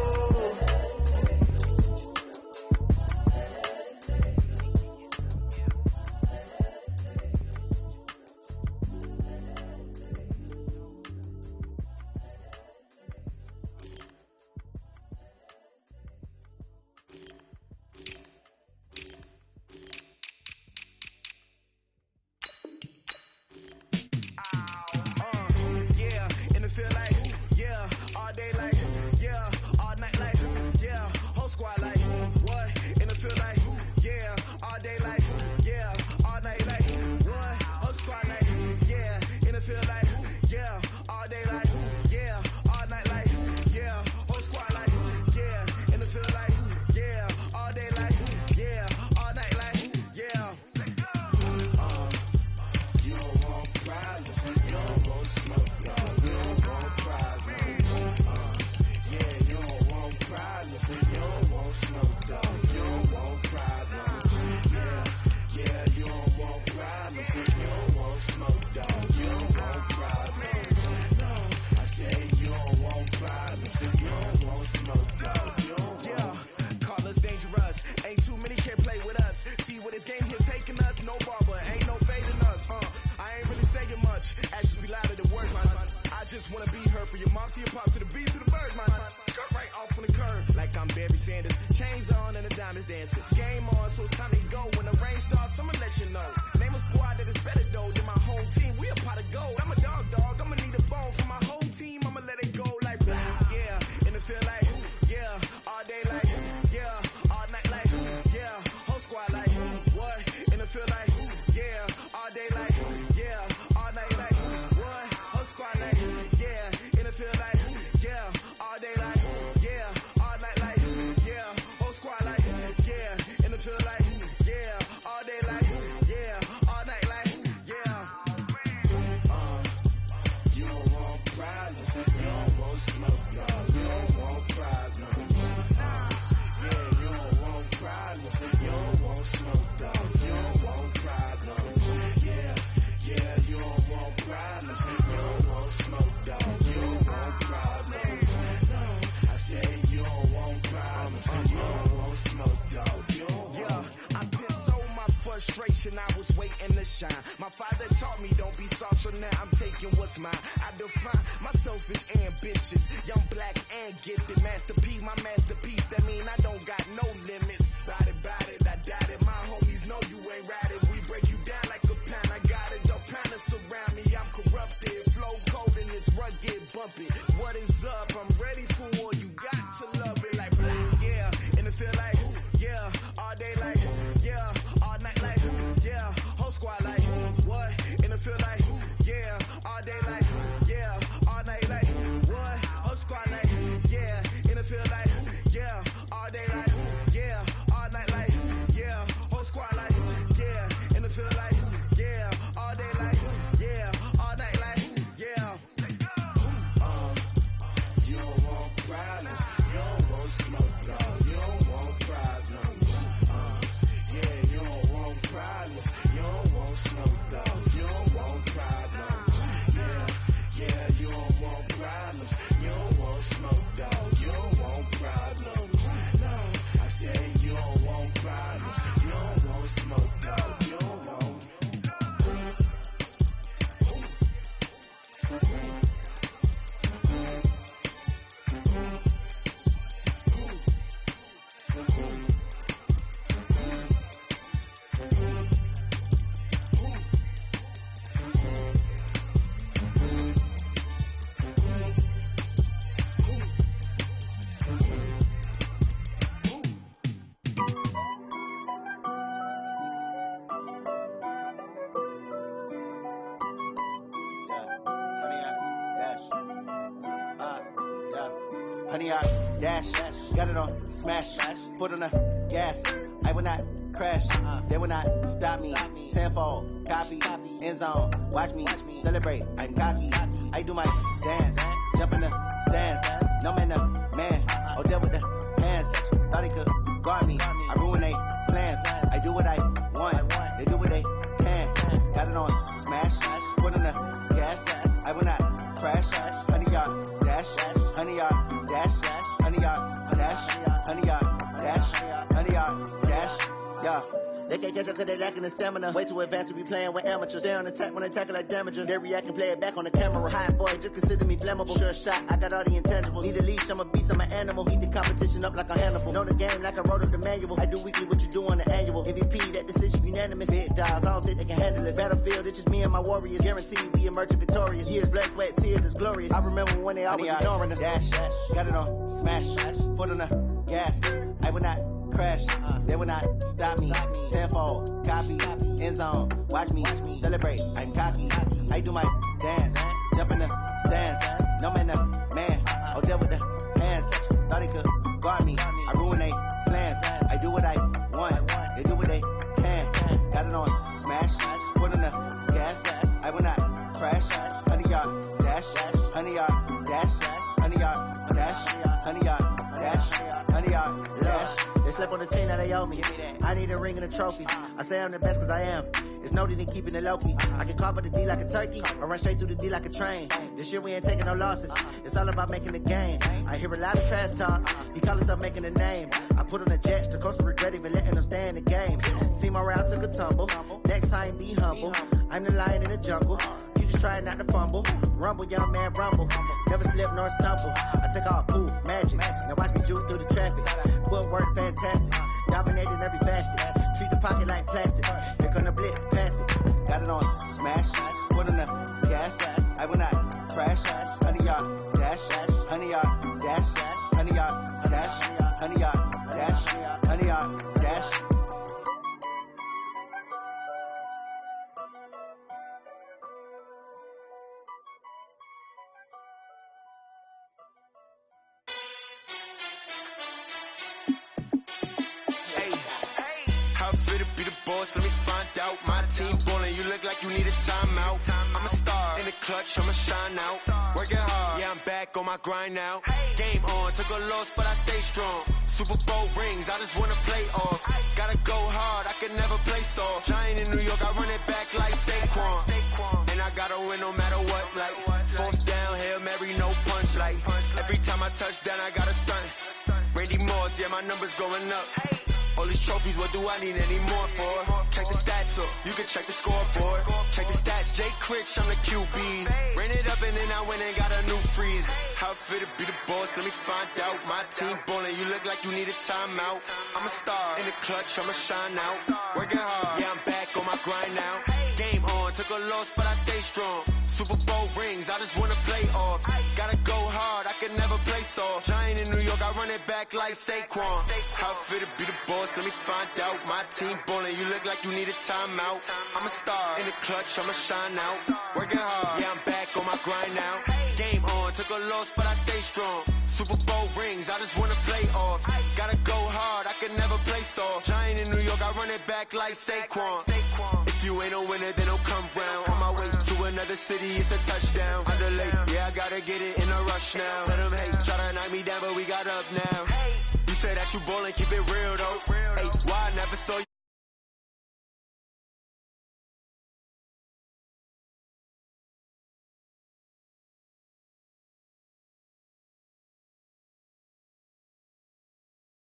Feel like shine. My father taught me don't be soft, so now I'm taking what's mine. I define myself as ambitious, young, black, and gifted. Masterpiece, my masterpiece. That mean I don't got no limits. Bout it, I doubt it. My homies know you ain't ratted. We break you down like a pound. I got it, don't pound us around me. I'm corrupted, flow cold and it's rugged, bumpy. What is up? I'm ready for war. You got to love it like black, yeah. And it feel like, yeah. All day like, yeah. All night like, yeah. Whole squad like, what? And it feel like, yeah. All day like, yeah. All night like, what? Whole squad like, yeah. And it feel like, yeah. All day like, yeah. All night like, yeah. Whole squad like, yeah. And it feel like, yeah. All day like, yeah. All night like, yeah. You don't want problems. You don't want smoke, dog. You don't want problems. Yeah, you don't want problems. You don't want smoke, dog. You don't want problems. Yeah, you don't want problems. You don't want smoke, dog. You don't want problems. No, I said you don't want problems. You don't want smoke, dog. You don't want. Honey, I dash, got it on smash, foot on the gas. I will not crash, they will not stop me. Tenfold, copy, end zone, watch me celebrate. I'm cocky, I do my dance, jump in the stands. No man, no man, oh deal with the hands. Thought he could guard me, I ruin they plans. I do what I want, they do what they can. Got it on smash, foot on the gas. I will not crash, honey, y'all dash, honey, y'all dash, honey, y'all dash, honey, y'all dash, honey, y'all dash, yeah. They can't catch up cause they lacking the stamina. Way too advanced to be playing with amateurs. Stay on attack when they tackle like damager. They react and play it back on the camera. Hot boy, just consider me flammable. Sure shot, I got all the intangibles. Need a leash, I'm a beast, I'm an animal. Eat the competition up like a Hannibal. Know the game like I wrote up the manual. I do weekly what you do on the annual. MVP, that decision unanimous. Big dogs, I don't think they can handle it. Battlefield, it's just me and my warriors. Guaranteed we emerge victorious. Years, blood, sweat, tears, is glorious. I remember when they always ignoring us. Dash, got it on smash, foot on the gas. I will not crash, they will not stop me. Tenfold, copy, end zone, watch me celebrate. I'm cocky, I do my dance, jump in the stands. No man, no man, oh deal with the hands. Thought he could guard me, I ruin they plans. I do what I want, they do what they can. Got it on smash, foot on the gas. I will not crash, honey, y'all dash, honey, y'all dash, honey, y'all dash, honey, y'all dash, honey, y'all dash. They slept on the team that they owe me. I need a ring and a trophy. I say I'm the best cause I am. It's no need in keeping it low key. I can carve up the D like a turkey or run straight through the D like a train. This year we ain't taking no losses. It's all about making the game. I hear a lot of trash talk. He call himself making a name. I put on the jets. The coach will regret even letting them stay in the game. Team morale took a tumble. Next time be humble. I'm the lion in the jungle. You just try not to fumble. Rumble, young man, rumble. Never slip nor stumble. I take off, poof, magic. Now watch me juke through the traffic. Footwork fantastic. Dominating every facet. Treat the pocket like plastic. Here come the blitz, pass it. Got it on smash. Foot on the gas. I will not crash. Honey, y'all dash. Honey, y'all dash. Honey, y'all dash. Honey, y'all dash. Honey, y'all dash. Let me find out. My team ballin', you look like you need a timeout. I'm a star in the clutch, I'ma shine out. Working hard, yeah, I'm back on my grind now. Game on, took a loss, but I stay strong. Super Bowl rings, I just wanna play off. Gotta go hard, I can never play soft. Giant in New York, I run it back like Saquon. And I gotta win no matter what, like fourth down, Hail Mary, no punch. Like every time I touch down, I gotta stunt. Randy Moss, yeah, my numbers going up. All these trophies, what do I need any more for? Check the stats up, you can check the scoreboard. Check the stats, Jay Critch, I'm the QB. Ran it up and then I went and got a new freeze. How it feel to be the boss, let me find out. My team ballin', you look like you need a timeout. I'm a star, in the clutch, I'ma shine out. Working hard, yeah, I'm back on my grind now. Game on, took a loss, but I stay strong. Super Bowl rings, I just wanna play off. Gotta go hard, I can never play soft. Giant in New York, I run it back like Saquon. How it feel to be the boss, let me find out. My team ballin', you look like you need a timeout. I'm a star, in the clutch, I'ma shine out. Working hard, yeah, I'm back on my grind now. Game on, took a loss, but I stay strong. Super Bowl rings, I just wanna play off. Gotta go hard, I can never play soft. Giant in New York, I run it back like Saquon. If you ain't a winner, then don't come round. On my way to another city, it's a touchdown. Underlay, yeah, I gotta get it in a rush now. Let them hate, try to knock me down, but we got up now. You said that you ballin', keep it real though. Hey, why I never saw you?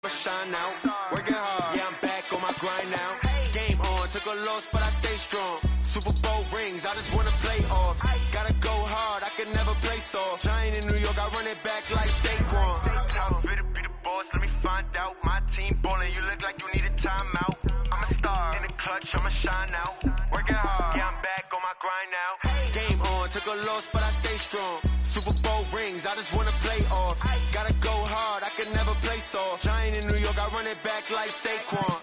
Shine out, working hard, yeah, I'm back on my grind now. Game on, took a loss, but I stay strong. Super Bowl rings, I just wanna play off. Gotta go hard, I can never play soft. Giant in New York, I run it back like Saquon. How fit to be the boss, let me find out. My team ballin', you look like you need a timeout. I'm a star, in the clutch, I'ma shine out. Working hard, yeah, I'm back on my grind now. Game on, took a loss, but I stay strong. Super Bowl rings, I just wanna play off. Gotta go hard, I can never play soft. Giant in New York, I run it back like Saquon.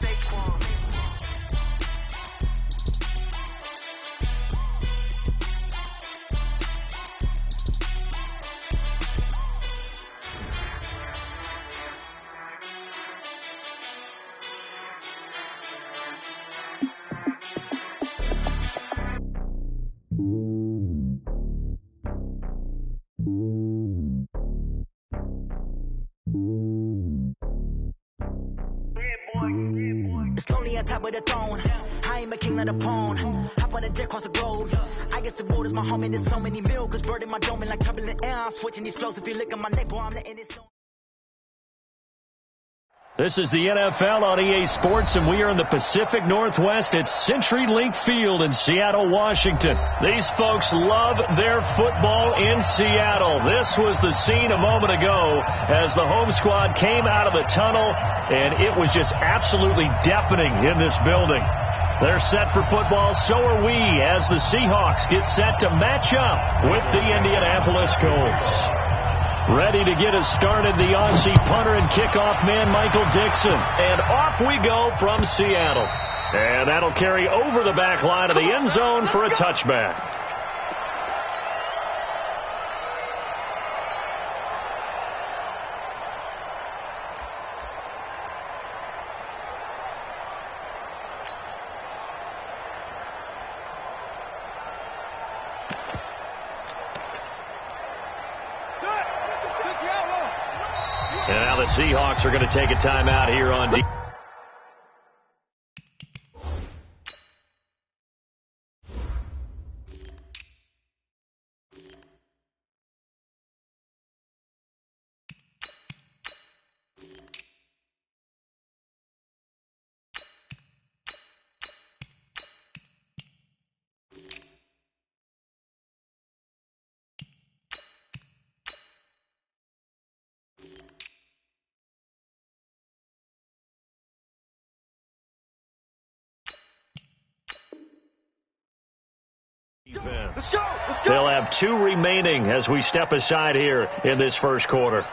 It's lonely on top of the throne. I am a king of the pawn. Hop on a jet across the globe. I guess the road is my home and there's so many milkers burning my dome and like turbulent air. I'm switching these flows. If you look at my neck, boy, I'm letting it slow. This is the NFL on EA Sports, and we are in the Pacific Northwest at CenturyLink Field in Seattle, Washington. These folks love their football in Seattle. This was the scene a moment ago as the home squad came out of the tunnel, and it was just absolutely deafening in this building. They're set for football, so are we, as the Seahawks get set to match up with the Indianapolis Colts. Ready to get us started, the Aussie punter and kickoff man, Michael Dixon. And off we go from Seattle. And that'll carry over the back line of the end zone for a touchback. And now the Seahawks are going to take a timeout here on D. Let's go. They'll have 2 remaining as we step aside here in this first quarter.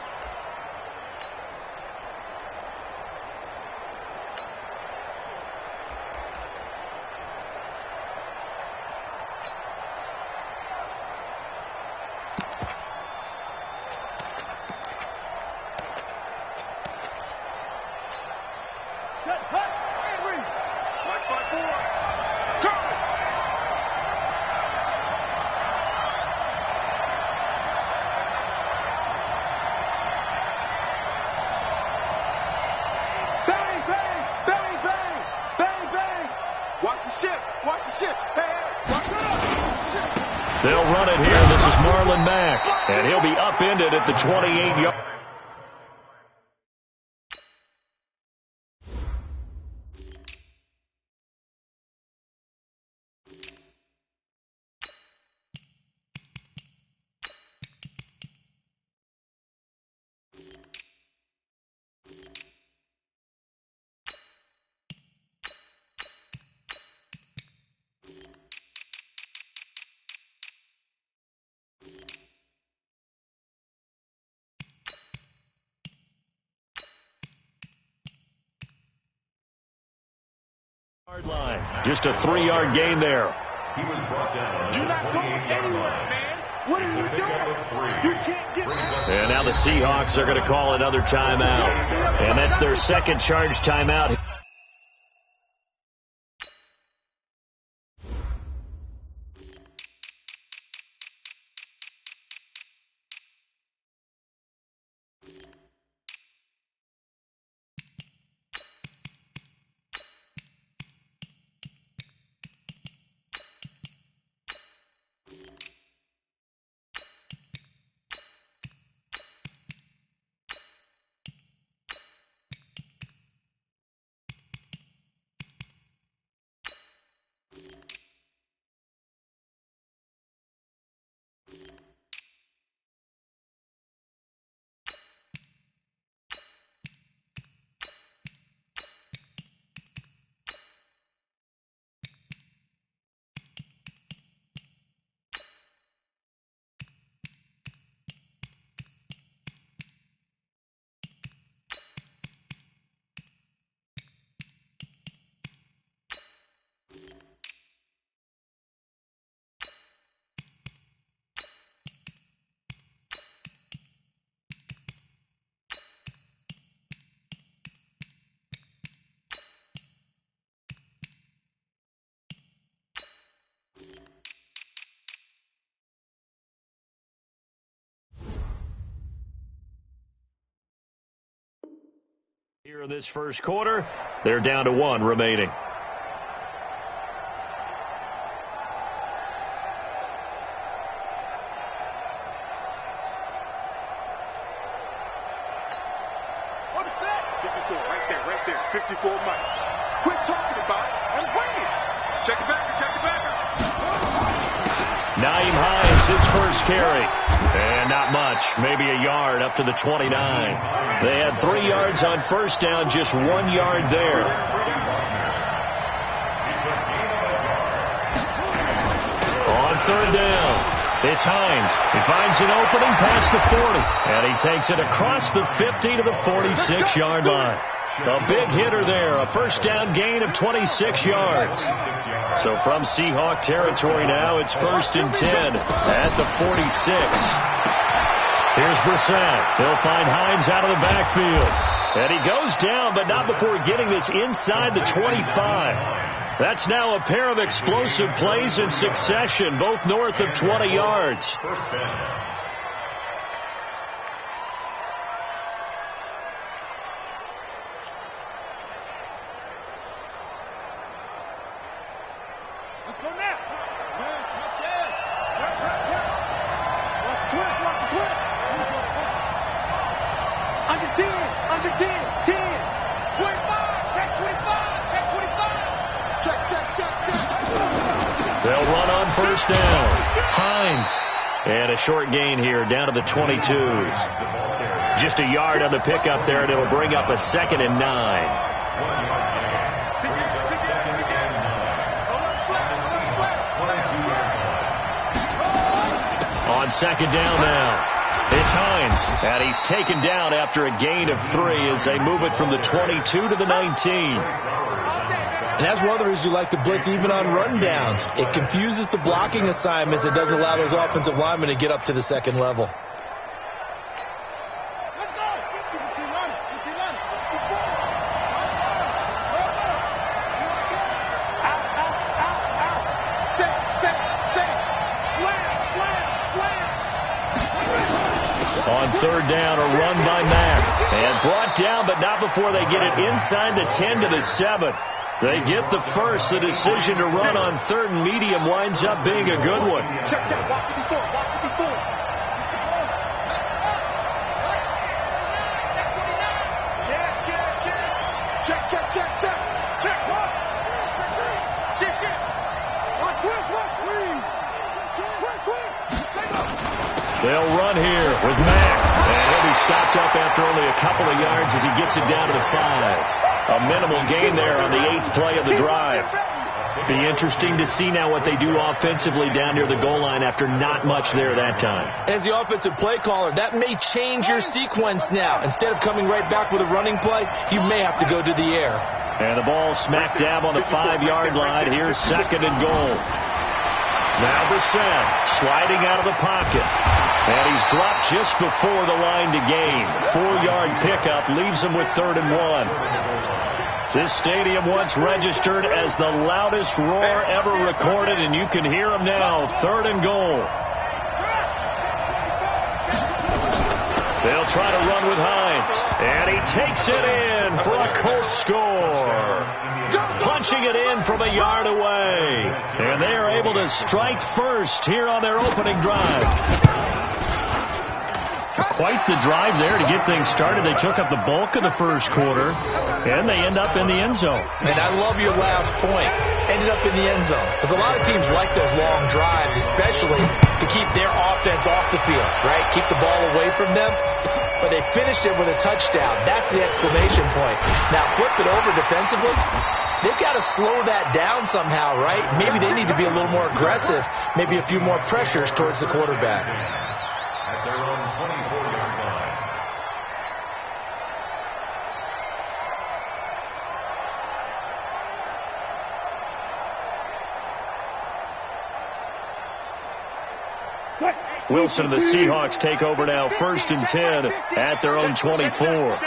Set, hut, Henry. Mike 5-4. Come. Bang, bang, bang, bang, bang, bang. Watch the ship. Watch the ship. Hey, hey, watch it up. They'll run it here. This is Marlon Mack, and he'll be upended at the 28-yard. Just a 3-yard gain there. He was brought down. You're not going anywhere, man. What are you doing? You can't get out. And now the Seahawks are going to call another timeout. And that's their second charge timeout. Here in this first quarter, they're down to 1 remaining. On the set. 54, right there. 54 Mike. Quit talking about it and win it. Check it back. Naeem Hines, his first carry. And not much, maybe a yard up to the 29. They had 3 yards on first down, just 1 yard there. On third down, it's Hines. He finds an opening past the 40, and he takes it across the 50 to the 46-yard line. A big hitter there, a first down gain of 26 yards. So from Seahawk territory now, it's 1st and 10 at the 46. Here's Brissett. He'll find Hines out of the backfield. And he goes down, but not before getting this inside the 25. That's now a pair of explosive plays in succession, both north of 20 yards. First down. Let's go now. Let's go. Watch the twist. Under 10. 10. 25. Check 25. Check. They'll run on first down. Hines. And a short gain here down to the 22. Just a yard on the pickup there, and it'll bring up a 2nd and 9. On second down now. It's Hines, and he's taken down after a gain of 3 as they move it from the 22 to the 19. And that's one of the reasons you like to blitz even on run downs. It confuses the blocking assignments. It doesn't allow those offensive linemen to get up to the second level. Let's go. On third down, a run by Mack. And brought down, but not before they get it inside the 10 to the 7. They get the first. The decision to run on 3rd and medium winds up being a good one. Check. Watch it before. Check. Shit. Watch twist. They'll run here with Mack. And he'll be stopped up after only a couple of yards as he gets it down to the 5. A minimal gain there on the 8th play of the drive. Be interesting to see now what they do offensively down near the goal line after not much there that time. As the offensive play caller, that may change your sequence now. Instead of coming right back with a running play, you may have to go to the air. And the ball smack dab on the 5-yard line. Here's 2nd and goal. Now Brissett sliding out of the pocket. And he's dropped just before the line to gain. 4-yard pickup leaves him with 3rd and 1. This stadium once registered as the loudest roar ever recorded, and you can hear him now. 3rd and goal. They'll try to run with Hines. And he takes it in for a Colts score. Punching it in from a yard away. And they are able to strike first here on their opening drive. Quite the drive there to get things started. They took up the bulk of the first quarter, and they end up in the end zone. And I love your last point. Ended up in the end zone. Because a lot of teams like those long drives, especially to keep their offense off the field, right? Keep the ball away from them. But they finished it with a touchdown. That's the exclamation point. Now flip it over defensively. They've got to slow that down somehow, right? Maybe they need to be a little more aggressive. Maybe a few more pressures towards the quarterback. At their own 24-yard line. Wilson and the Seahawks take over now. 1st and 10 at their own 24. 14.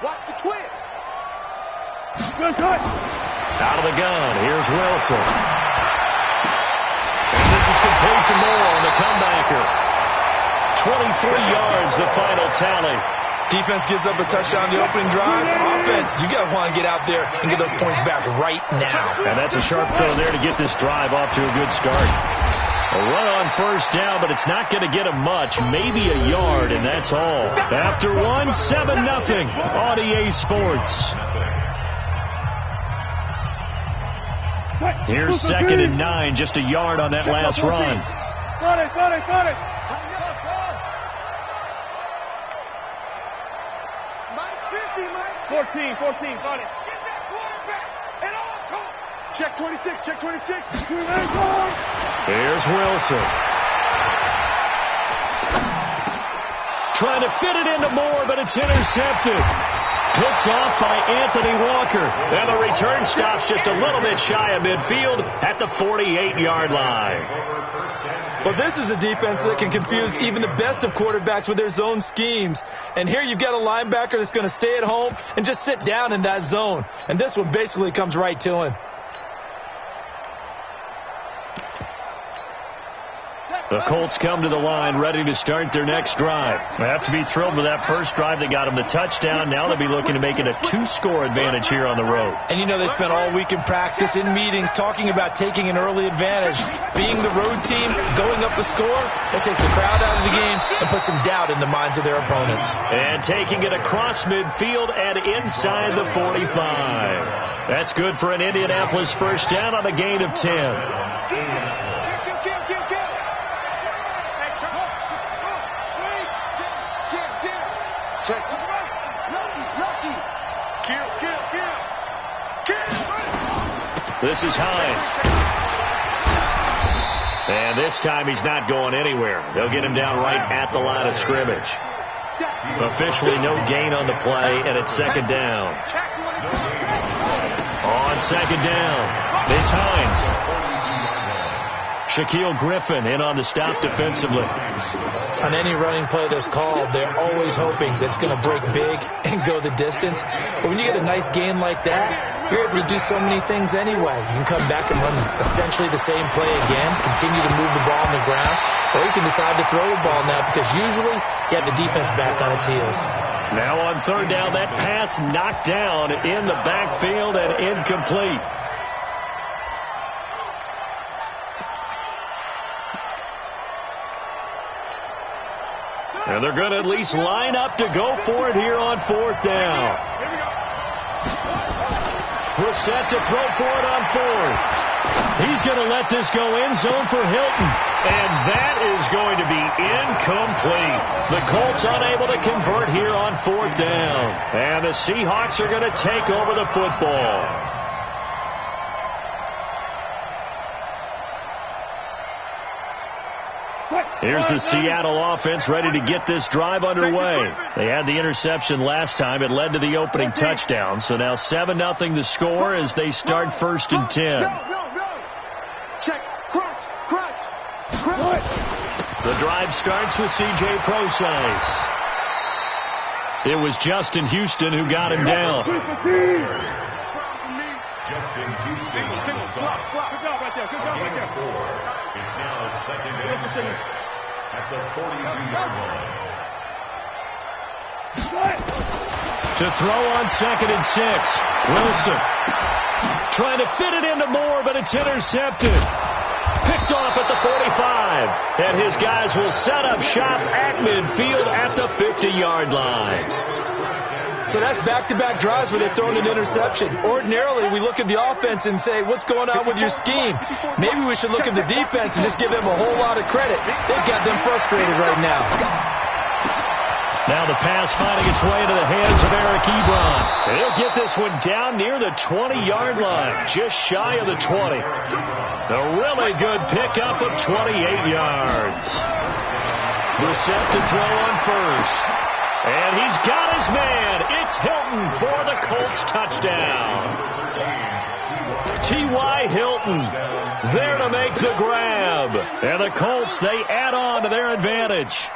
Watch the twins. Out of the gun. Here's Wilson. And this is complete to Moore on the comebacker. 23 yards, the final tally. Defense gives up a touchdown the opening drive. Offense, you got to want to get out there and get those points back right now. And that's a sharp throw there to get this drive off to a good start. A run on 1st down, but it's not going to get him much. Maybe a yard, and that's all. After 7-0 on EA Sports. Here's 2nd and 9, just a yard on that last run. Got it. 14, got it. Get that quarterback at all costs. Check 26. Here's Wilson. Trying to fit it into Moore, but it's intercepted. Picked off by Anthony Walker. And the return stops just a little bit shy of midfield at the 48-yard line. Well, this is a defense that can confuse even the best of quarterbacks with their zone schemes. And here you've got a linebacker that's going to stay at home and just sit down in that zone. And this one basically comes right to him. The Colts come to the line ready to start their next drive. They have to be thrilled with that first drive. They got them the touchdown. Now they'll be looking to make it a 2-score advantage here on the road. And you know they spent all week in practice, in meetings, talking about taking an early advantage. Being the road team, going up a score, that takes the crowd out of the game and puts some doubt in the minds of their opponents. And taking it across midfield and inside the 45. That's good for an Indianapolis first down on a gain of 10. This is Hines. And this time he's not going anywhere. They'll get him down right at the line of scrimmage. Officially no gain on the play, and it's 2nd down. On 2nd down, it's Hines. Shaquille Griffin in on the stop defensively. On any running play that's called, they're always hoping that it's going to break big and go the distance. But when you get a nice gain like that, you're able to do so many things anyway. You can come back and run essentially the same play again, continue to move the ball on the ground, or you can decide to throw the ball now because usually you have the defense back on its heels. Now on 3rd down, that pass knocked down in the backfield and incomplete. And they're going to at least line up to go for it here on 4th down. Brissett to throw for it on 4th. He's going to let this go end zone for Hilton. And that is going to be incomplete. The Colts unable to convert here on 4th down. And the Seahawks are going to take over the football. Here's the Seattle offense ready to get this drive underway. They had the interception last time. It led to the opening touchdown. So now 7-0 the score as they start 1st and 10. Check. Crunch. The drive starts with C.J. Procise. It was Justin Houston who got him down. Single, slop. Good job right there. It's now 2nd and 6 at the 42-yard line. To throw on 2nd and 6. Wilson trying to fit it into Moore, but it's intercepted. Picked off at the 45. And his guys will set up shop at midfield at the 50-yard line. So that's back-to-back drives where they've thrown an interception. Ordinarily, we look at the offense and say, what's going on with your scheme? Maybe we should look at the defense and just give them a whole lot of credit. They've got them frustrated right now. Now the pass finding its way into the hands of Eric Ebron. He'll get this one down near the 20-yard line, just shy of the 20. A really good pickup of 28 yards. Brissett to throw on first. And he's got his man. It's Hilton for the Colts touchdown. T.Y. Hilton there to make the grab. And the Colts, they add on to their advantage.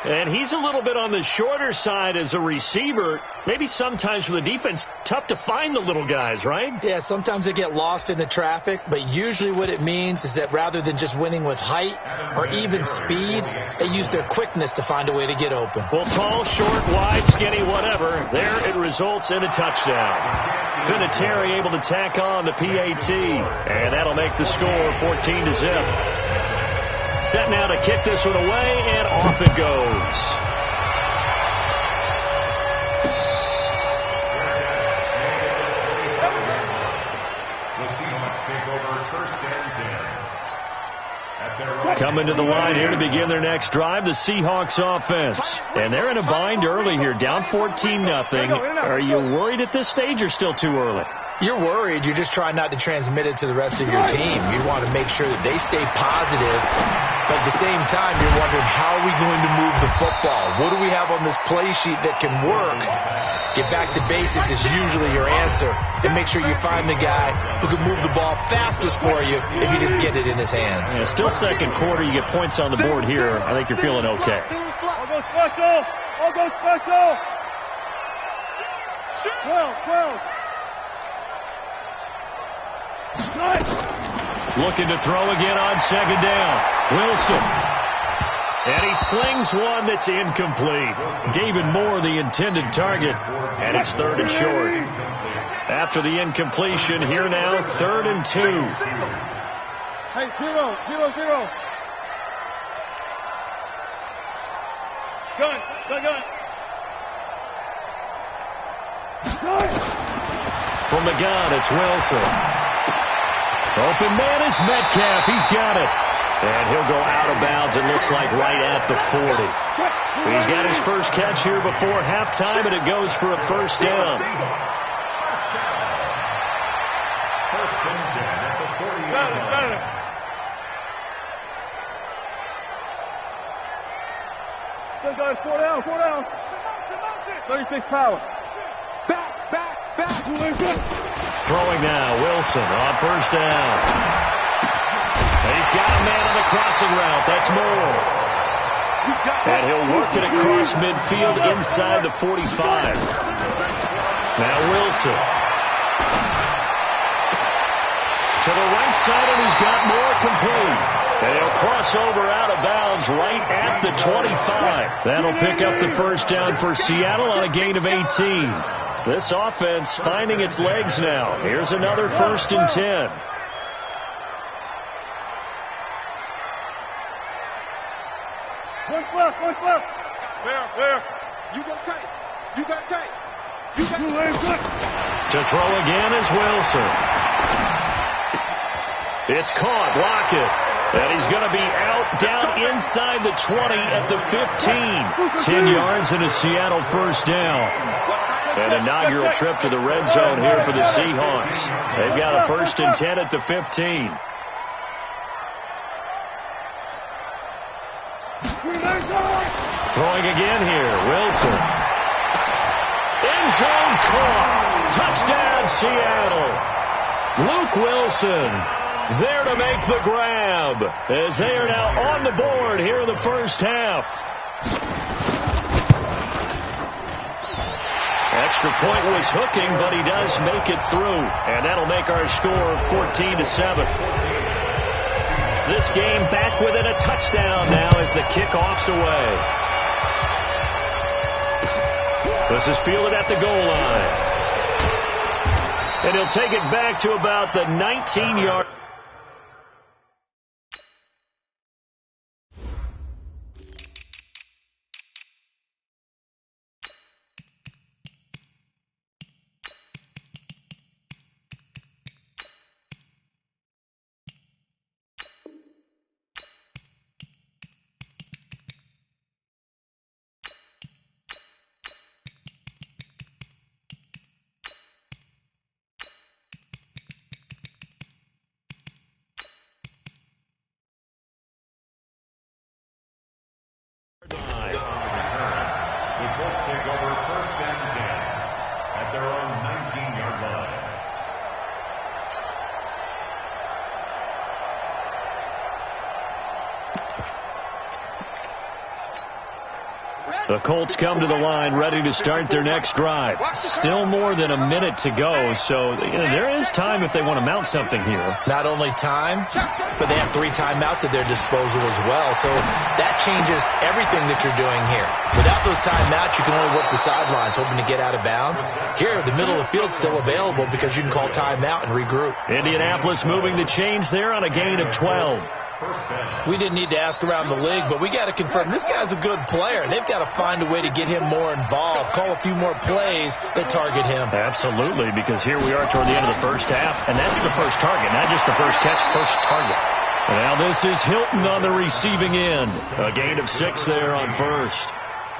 And he's a little bit on the shorter side as a receiver. Maybe sometimes for the defense, tough to find the little guys, right? Yeah, sometimes they get lost in the traffic, but usually what it means is that rather than just winning with height or even speed, they use their quickness to find a way to get open. Well, tall, short, wide, skinny, whatever, there it results in a touchdown. Vinatieri able to tack on the PAT, and that'll make the score 14-0. Set now to kick this one away, and off it goes. The Seahawks take over 1st and 10. Coming to the line here to begin their next drive, the Seahawks offense. And they're in a bind early here, down 14-0. Are you worried at this stage or still too early? You're worried. You're just trying not to transmit it to the rest of your team. You want to make sure that they stay positive. But at the same time, you're wondering, how are we going to move the football? What do we have on this play sheet that can work? Get back to basics is usually your answer. And make sure you find the guy who can move the ball fastest for you if you just get it in his hands. Yeah, still second quarter. You get points on the board here. I think you're feeling okay. All go special. 12. Looking to throw again on 2nd down. Wilson. And he slings one that's incomplete. David Moore, the intended target. And it's 3rd and short. After the incompletion, here now, 3rd and 2. Hey, 0. Gun. From the gun, it's Wilson. Open man is Metcalf. He's got it. And he'll go out of bounds, it looks like, right at the 40. He's got his first catch here before halftime, and it goes for a 1st down. 1st and 10 at the 40-yard line. Still got 4 down. 36 power. Back. Throwing now, Wilson on 1st down. And he's got a man on the crossing route. That's Moore. And he'll work it across midfield inside the 45. Now Wilson. To the right side, and he's got Moore complete. And he'll cross over out of bounds right at the 25. That'll pick up the 1st down for Seattle on a gain of 18. This offense finding its legs now. Here's another 1st and 10. One flip. Where? You got tight. To throw again is Wilson. It's caught. Lockett. And he's going to be out down inside the 20 at the 15. 10 yards and a Seattle 1st down. An inaugural trip to the red zone here for the Seahawks. They've got a 1st and 10 at the 15. again here. Wilson. End zone caught. Touchdown, Seattle. Luke Wilson there to make the grab as they are now on the board here in the first half. Extra point was hooking, but he does make it through. And that'll make our score 14-7. This game back within a touchdown now as the kickoff's away. This is fielded at the goal line. And he'll take it back to about the 19-yard. The Colts come to the line ready to start their next drive. Still more than a minute to go, so there is time if they want to mount something here. Not only time, but they have 3 timeouts at their disposal as well, so that changes everything that you're doing here. Without those timeouts, you can only work the sidelines, hoping to get out of bounds. Here, the middle of the field's still available because you can call timeout and regroup. Indianapolis moving the chains there on a gain of 12. We didn't need to ask around the league, but we got to confirm this guy's a good player. They've got to find a way to get him more involved, call a few more plays that target him. Absolutely, because here we are toward the end of the first half, and that's the first target, not just the first catch, first target. Now this is Hilton on the receiving end. A gain of 6 there on first.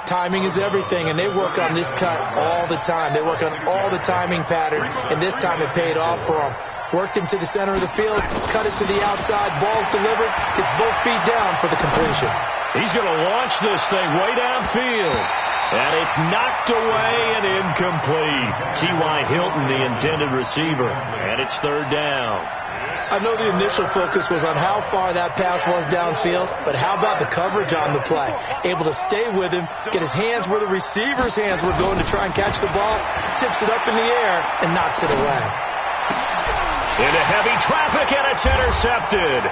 Timing is everything, and they work on this cut all the time. They work on all the timing patterns, and this time it paid off for them. Worked him to the center of the field, cut it to the outside, ball's delivered, gets both feet down for the completion. He's going to launch this thing way downfield. And it's knocked away and incomplete. T.Y. Hilton, the intended receiver. And it's 3rd down. I know the initial focus was on how far that pass was downfield, but how about the coverage on the play? Able to stay with him, get his hands where the receiver's hands were going to try and catch the ball, tips it up in the air, and knocks it away. Into heavy traffic, and it's intercepted.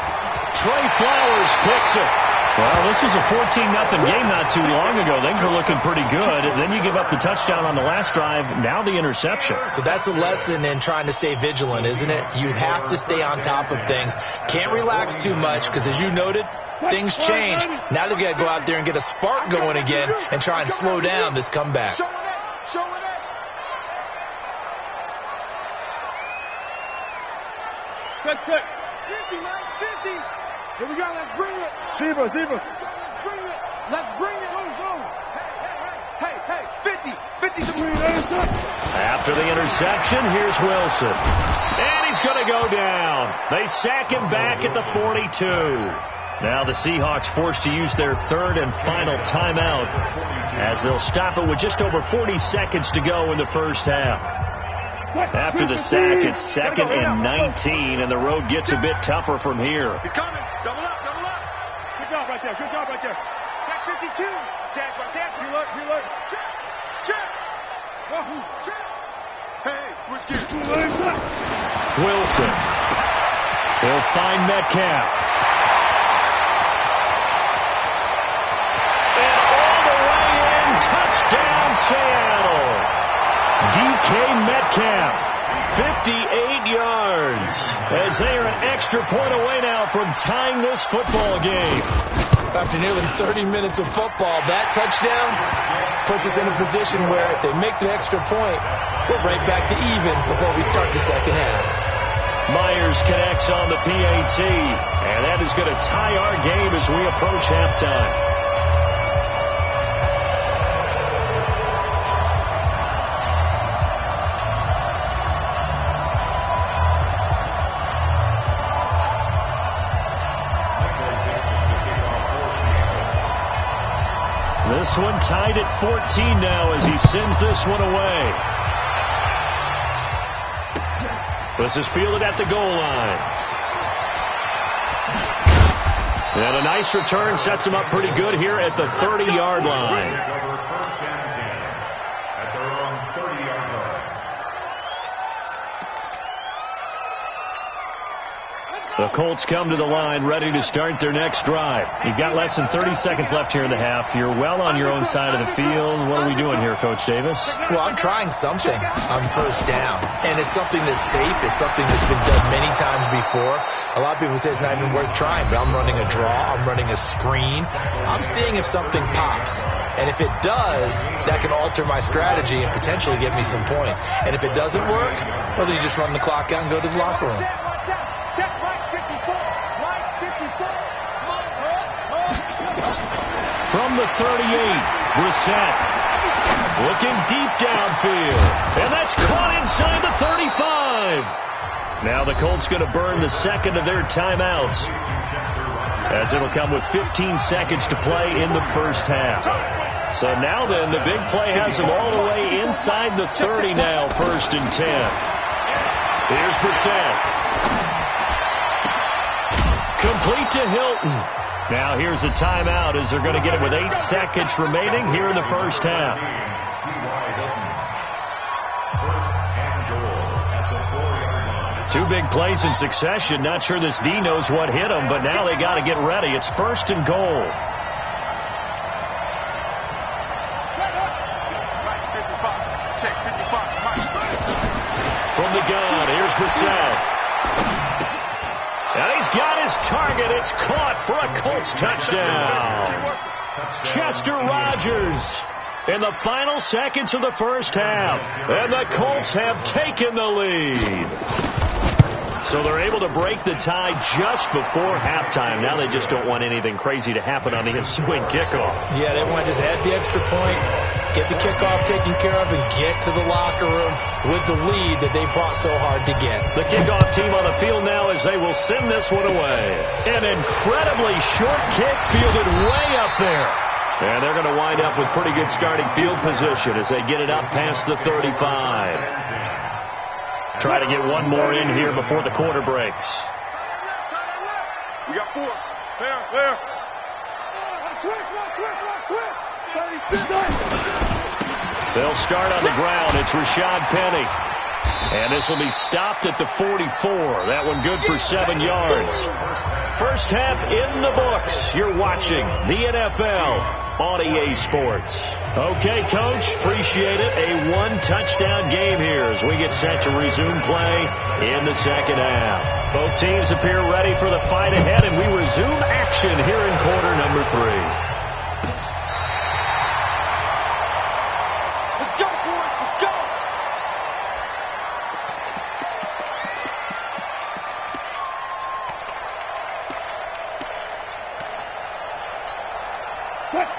Trey Flowers picks it. Well, this was a 14-0 game not too long ago. Things were looking pretty good. And then you give up the touchdown on the last drive. Now the interception. So that's a lesson in trying to stay vigilant, isn't it? You have to stay on top of things. Can't relax too much because, as you noted, things change. Now they've got to go out there and get a spark going again and try and slow down this comeback. Quick. 50, man. 50. Here we go. Let's bring it. Zebra. Let's bring it. Let's bring it. Go. Hey. 50. 50. After the interception, here's Wilson. And he's going to go down. They sack him back at the 42. Now the Seahawks forced to use their 3rd and final timeout as they'll stop it with just over 40 seconds to go in the first half. After the sack, it's 2nd and 19, and the road gets a bit tougher from here. He's coming. Double up. Good job right there. Check 52. Check. Reload. Check. Hey, switch gears. Wilson. He'll find Metcalf. And all the way in, touchdown Seattle. DK Metcalf, 58 yards, as they are an extra point away now from tying this football game. After nearly 30 minutes of football, that touchdown puts us in a position where if they make the extra point, we're right back to even before we start the second half. Myers connects on the PAT, and that is going to tie our game as we approach halftime. This one tied at 14 now as he sends this one away. This is fielded at the goal line. And a nice return sets him up pretty good here at the 30-yard line. First and 10 at their own 30-yard line. The Colts come to the line ready to start their next drive. You've got less than 30 seconds left here in the half. You're well on your own side of the field. What are we doing here, Coach Davis? Well, I'm trying something on first down, and it's something that's safe. It's something that's been done many times before. A lot of people say it's not even worth trying, but I'm running a draw. I'm running a screen. I'm seeing if something pops, and if it does, that can alter my strategy and potentially get me some points. And if it doesn't work, well, then you just run the clock out and go to the locker room. Check right 54. Right 54. From the 38, Brissett looking deep downfield. And that's caught inside the 35. Now the Colts going to burn the second of their timeouts, as it'll come with 15 seconds to play in the first half. So now then, the big play has them all the way inside the 30 now, 1st and 10. Here's Brissett. Complete to Hilton. Now here's a timeout as they're going to get it with 8 seconds remaining here in the first half. Two big plays in succession. Not sure this D knows what hit them, but now they got to get ready. It's 1st and goal. From the gun, here's Brissett. And he's got his target. It's caught for a Colts touchdown. Chester Rogers in the final seconds of the first half. And the Colts have taken the lead. So they're able to break the tie just before halftime. Now they just don't want anything crazy to happen on the ensuing kickoff. Yeah, they want to just add the extra point, get the kickoff taken care of, and get to the locker room with the lead that they fought so hard to get. The kickoff team on the field now as they will send this one away. An incredibly short kick fielded way up there. And they're going to wind up with pretty good starting field position as they get it up past the 35. Try to get one more in here before the quarter breaks. We got 4. There. They'll start on the ground. It's Rashad Penny. And this will be stopped at the 44. That one good for 7 yards. First half in the books. You're watching the NFL on EA Sports. Okay, Coach, appreciate it. A 1-touchdown game here as we get set to resume play in the second half. Both teams appear ready for the fight ahead, and we resume action here in quarter number 3. Let's go, boys. Let's go.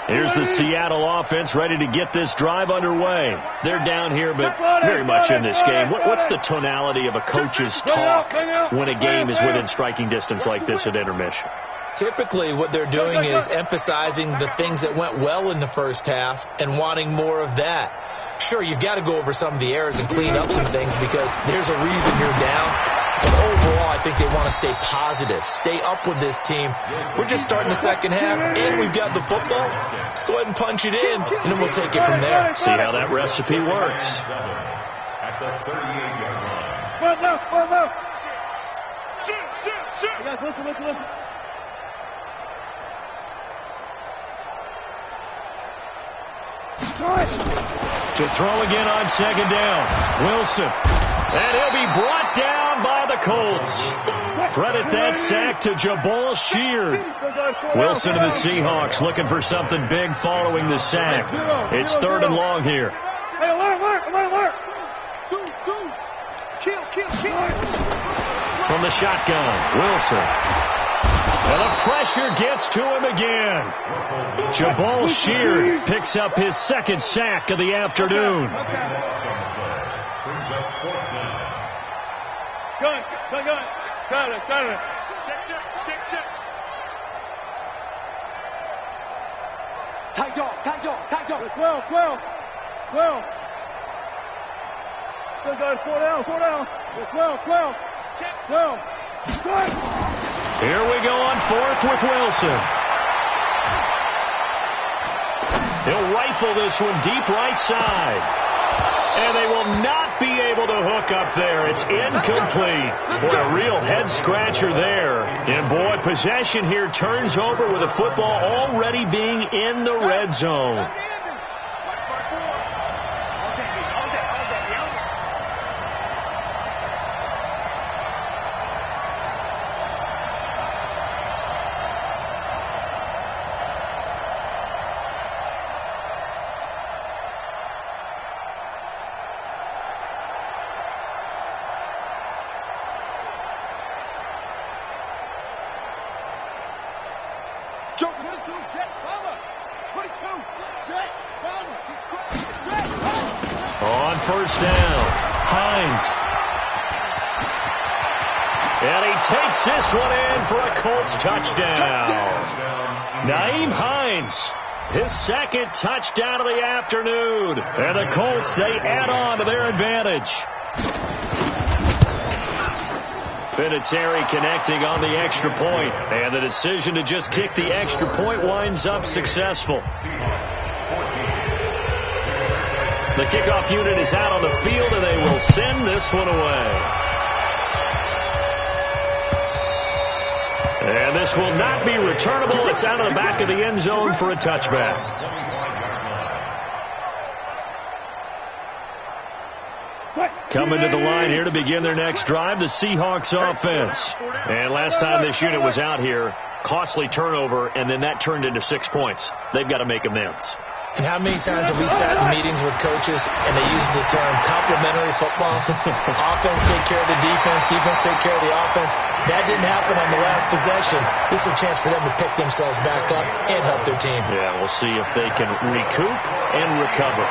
Here's the Seattle offense ready to get this drive underway. They're down here, but very much in this game. What's the tonality of a coach's talk when a game is within striking distance like this at intermission? Typically, what they're doing is emphasizing the things that went well in the first half and wanting more of that. Sure, you've got to go over some of the errors and clean up some things because there's a reason you're down. But overall, I think they want to stay positive, stay up with this team. We're just starting the second half, and we've got the football. Let's go ahead and punch it in, and then we'll take it from there. See how that recipe works. At the 38-yard line. Well, left. Shoot. You guys, listen. To throw again on second down. Wilson. And he'll be brought down by the Colts. Credit that sack to Jabal Sheard. Wilson and the Seahawks looking for something big following the sack. It's 3rd and long here. Hey, alert. Dudes. Kill. From the shotgun, Wilson. And the pressure gets to him again. Jabal Sheard picks up his 2nd sack of the afternoon. Gun. Got it. Check. Tight dog. Quill. Still good. 4 down. Quill. Good. Here we go on fourth with Wilson. He'll rifle this one deep right side. And they will not be able to hook up there. It's incomplete. Boy, a real head-scratcher there. And, boy, possession here turns over with the football already being in the red zone. On first down, Hines. And he takes this one in for a Colts touchdown. Nyheim Hines, his second touchdown of the afternoon. And the Colts, they add on to their advantage. Vinatieri connecting on the extra point. And the decision to just kick the extra point winds up successful. The kickoff unit is out on the field, and they will send this one away. And this will not be returnable. It's out of the back of the end zone for a touchback. Coming to the line here to begin their next drive, the Seahawks offense. And last time this unit was out here, costly turnover, and then that turned into 6 points. They've got to make amends. And how many times have we sat in meetings with coaches and they use the term complementary football? Offense take care of the defense take care of the offense. That didn't happen on the last possession. This is a chance for them to pick themselves back up and help their team. Yeah, we'll see if they can recoup and recover.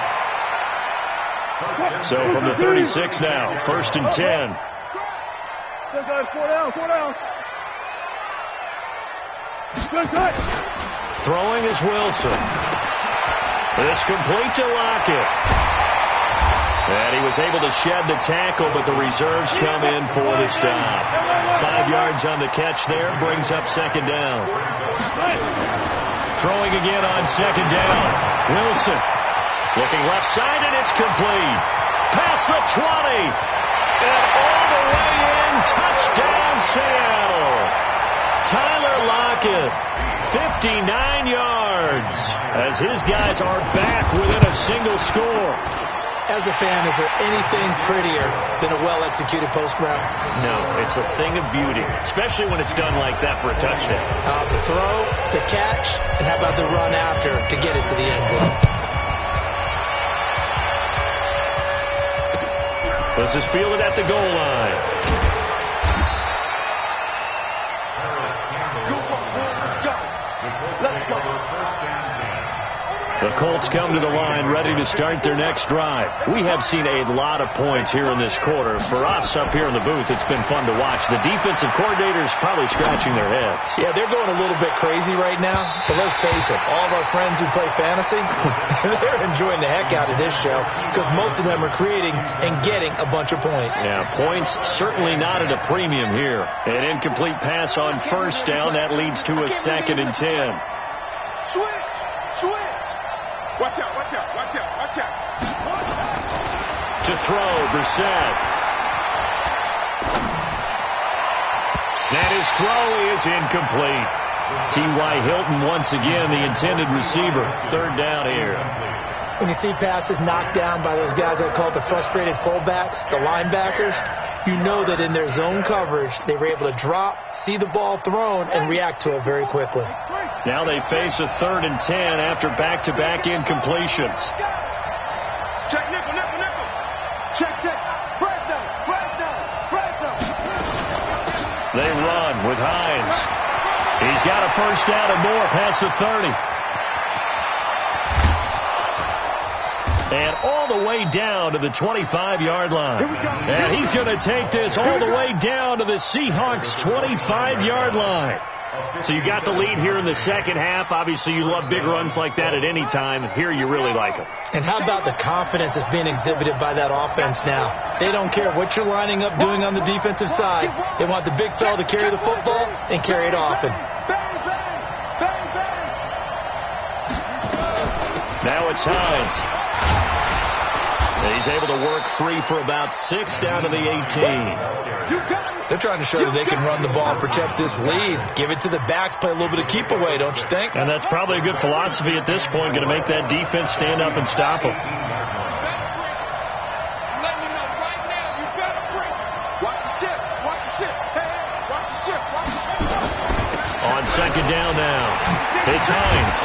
So from the 36 now, 1st and 10. Still good. 4 down. Good. Throwing is Wilson. It's complete to Lockett. And he was able to shed the tackle, but the reserves come in for the stop. 5 yards on the catch there, brings up second down. Throwing again on second down. Wilson looking left side, and it's complete. Past the 20. And all the way in, touchdown Seattle. Tyler Lockett, 59 yards, as his guys are back within a single score. As a fan, is there anything prettier than a well-executed post route? No, it's a thing of beauty, especially when it's done like that for a touchdown. The throw, the catch, and how about the run after to get it to the end zone? This is fielded at the goal line. Let's go. The Colts come to the line ready to start their next drive. We have seen a lot of points here in this quarter. For us up here in the booth, it's been fun to watch. The defensive coordinators probably scratching their heads. Yeah, they're going a little bit crazy right now. But let's face it, all of our friends who play fantasy, they're enjoying the heck out of this show because most of them are creating and getting a bunch of points. Yeah, points certainly not at a premium here. An incomplete pass on first down. That leads to a 2nd and 10. Switch. Watch out. To throw, Brissett. And his throw is incomplete. T.Y. Hilton once again the intended receiver. 3rd down here. When you see passes knocked down by those guys I call it the frustrated fullbacks, the linebackers, you know that in their zone coverage, they were able to drop, see the ball thrown, and react to it very quickly. Now they face a 3rd and 10 after back-to-back incompletions. Check, nickel. Check. Fresno. They run with Hines. He's got a first down and more past the 30. And all the way down to the 25-yard line. And he's going to take this all the way down to the Seahawks' 25-yard line. So you got the lead here in the second half. Obviously, you love big runs like that at any time. Here, you really like them. And how about the confidence that's being exhibited by that offense now? They don't care what you're lining up doing on the defensive side. They want the big fella to carry the football and carry it often. Now it's Hines. And he's able to work free for about 6 down to the 18. They're trying to show that they can run the ball and protect this lead. Give it to the backs, play a little bit of keep away, don't you think? And that's probably a good philosophy at this point, going to make that defense stand up and stop them. On second down now, it's Hines.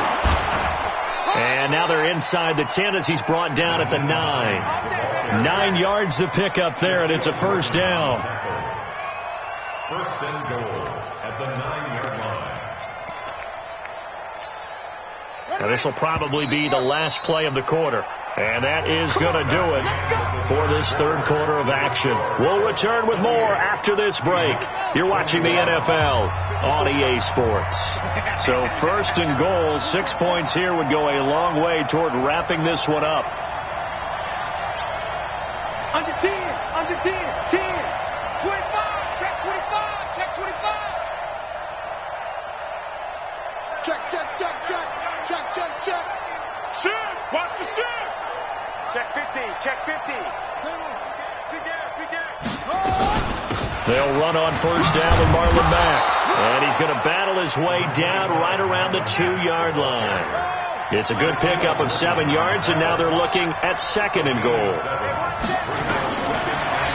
And now they're inside the 10 as he's brought down at the 9. 9 yards to pick up there, and it's a first down. First and goal at the 9-yard line. Now this will probably be the last play of the quarter. And that is going to do it for this third quarter of action. We'll return with more after this break. You're watching the NFL on EA Sports. So first and goal, 6 points here would go a long way toward wrapping this one up. Under 10, 10, 25, check 25, check 25. Check. Shift, watch the shift. Check 50, check 50. They'll run on first down with Marlon Mack. And he's going to battle his way down right around the 2-yard line. It's a good pickup of 7 yards, and now they're looking at second and goal.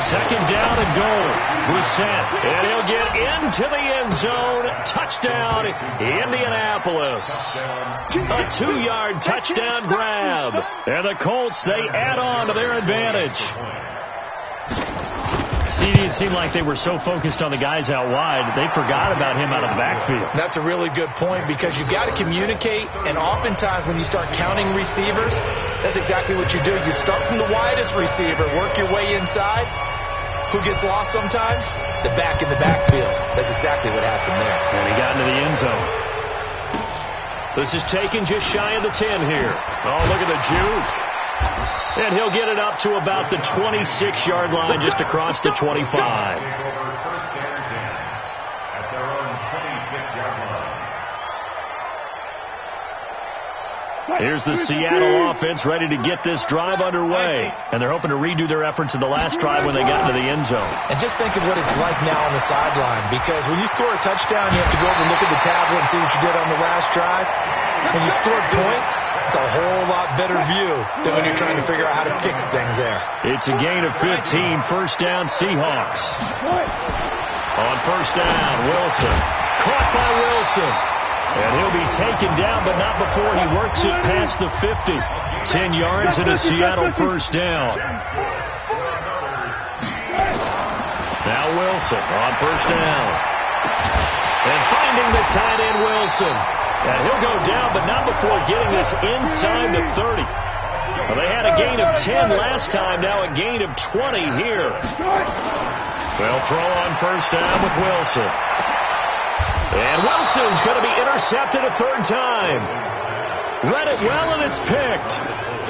Second down and goal. Brissett, and he'll get into the end zone. Touchdown, Indianapolis. A 2-yard touchdown grab. And the Colts, they add on to their advantage. It seemed like they were so focused on the guys out wide, they forgot about him out of the backfield. That's a really good point because you've got to communicate, and oftentimes when you start counting receivers, that's exactly what you do. You start from the widest receiver, work your way inside. Who gets lost sometimes? The back in the backfield. That's exactly what happened there. And he got into the end zone. This is taken just shy of the 10 here. Oh, look at the juke. And he'll get it up to about the 26-yard line, just across the 25. First and 10 at their own 26-yard line. Here's the Seattle offense ready to get this drive underway. And they're hoping to redo their efforts in the last drive when they got into the end zone. And just think of what it's like now on the sideline, because when you score a touchdown, you have to go over and look at the tablet and see what you did on the last drive. When you scored points, it's a whole lot better view than when you're trying to figure out how to fix things there. It's a gain of 15, first down Seahawks. On first down, Wilson. Caught by Wilson. And he'll be taken down, but not before he works it past the 50. 10 yards and a Seattle first down. Now Wilson on first down. And finding the tight end Wilson. And he'll go down, but not before getting this inside the 30. Well, they had a gain of 10 last time, now a gain of 20 here. They'll throw on first down with Wilson. And Wilson's going to be intercepted a third time. Read it well, and it's picked.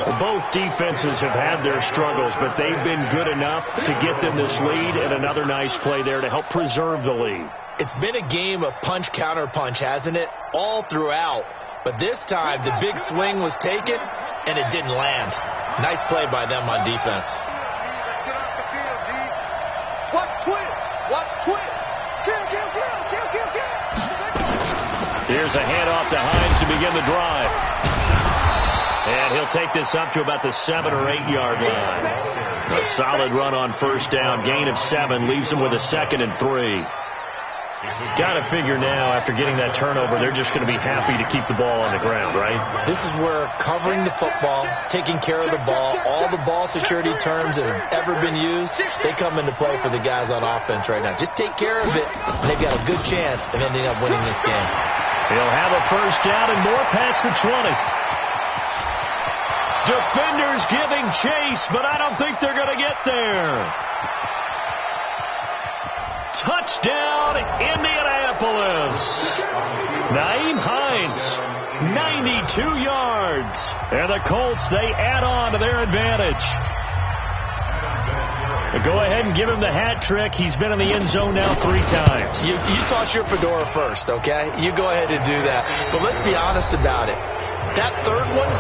Well, both defenses have had their struggles, but they've been good enough to get them this lead, and another nice play there to help preserve the lead. It's been a game of punch, counter punch, hasn't it? All throughout. But this time, the big swing was taken, and it didn't land. Nice play by them on defense. Let's get off the field, D. Watch twitch. Watch twitch. Kill. Here's a handoff to Hines to begin the drive. And he'll take this up to about the 7 or 8 yard line. A solid run on first down. Gain of 7 leaves him with a 2nd and 3. Got to figure now, after getting that turnover, they're just going to be happy to keep the ball on the ground, right? This is where covering the football, taking care of the ball, all the ball security terms that have ever been used, they come into play for the guys on offense right now. Just take care of it, and they've got a good chance of ending up winning this game. He'll have a first down and more past the 20. Defenders giving chase, but I don't think they're going to get there. Touchdown, Indianapolis. Nyheim Hines, 92 yards. And the Colts, they add on to their advantage. Go ahead and give him the hat trick. He's been in the end zone now 3 times. You toss your fedora first, okay? You go ahead and do that. But let's be honest about it. That third one,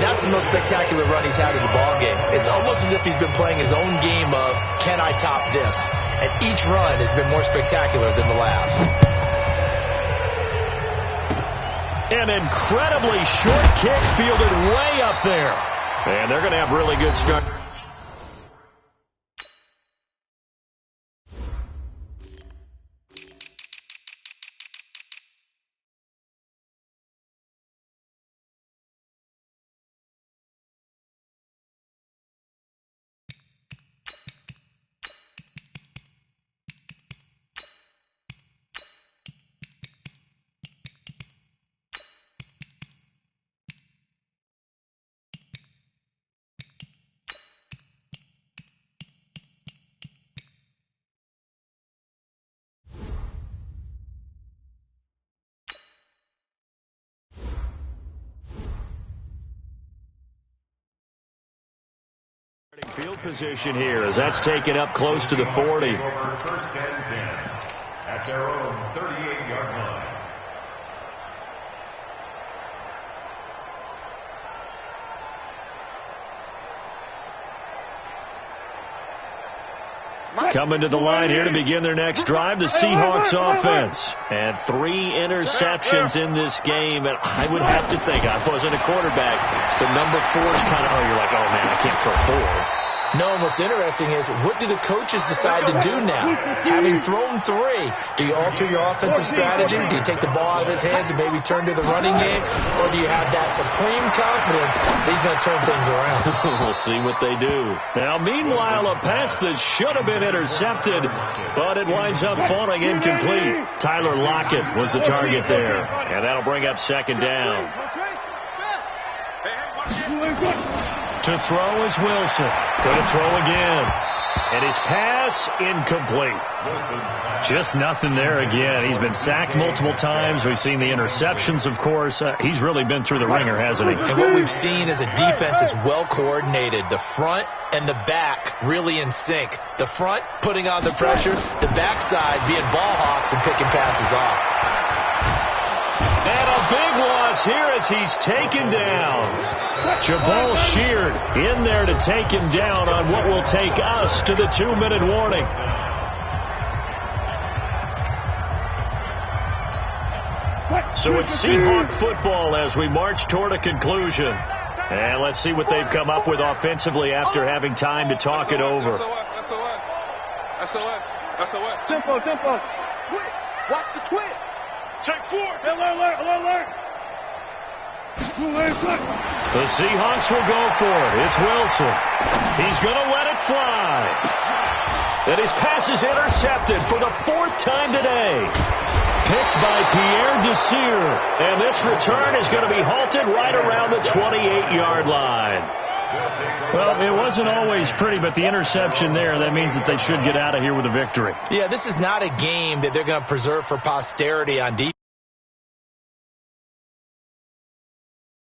that's the most spectacular run he's had in the ballgame. It's almost as if he's been playing his own game of, can I top this? And each run has been more spectacular than the last. An incredibly short kick fielded way up there. And they're going to have really good start. Field position here as that's taken up close to the 40. First and 10 at their own 38-yard line. Coming to the line here to begin their next drive, the Seahawks offense. And 3 interceptions in this game. And I would have to think, I wasn't a quarterback, but number 4 is kind of, you're like, oh, man, I can't throw 4. No, and what's interesting is, what do the coaches decide to do now? Having thrown 3, do you alter your offensive strategy? Do you take the ball out of his hands and maybe turn to the running game? Or do you have that supreme confidence that he's going to turn things around? We'll see what they do. Now, meanwhile, a pass that should have been intercepted, but it winds up falling incomplete. Tyler Lockett was the target there, and that'll bring up second down. To throw is Wilson. Going to throw again. And his pass incomplete. Just nothing there again. He's been sacked multiple times. We've seen the interceptions, of course. He's really been through the ringer, hasn't he? And what we've seen is a defense that's well coordinated. The front and the back really in sync. The front putting on the pressure. The backside being ball hawks and picking passes off. And a big loss here as he's taken down. Jabal Sheard in there to take him down on what will take us to the 2-minute warning. So it's Seahawk football as we march toward a conclusion. And let's see what they've come up with offensively after having time to talk it over. SOS. Tempo. Twitch. Watch the twitch. Check 4. Alert. The Seahawks will go for it. It's Wilson. He's going to let it fly. And his pass is intercepted for the 4th time today. Picked by Pierre Desir. And this return is going to be halted right around the 28-yard line. Well, it wasn't always pretty, but the interception there, that means that they should get out of here with a victory. Yeah, this is not a game that they're going to preserve for posterity on defense.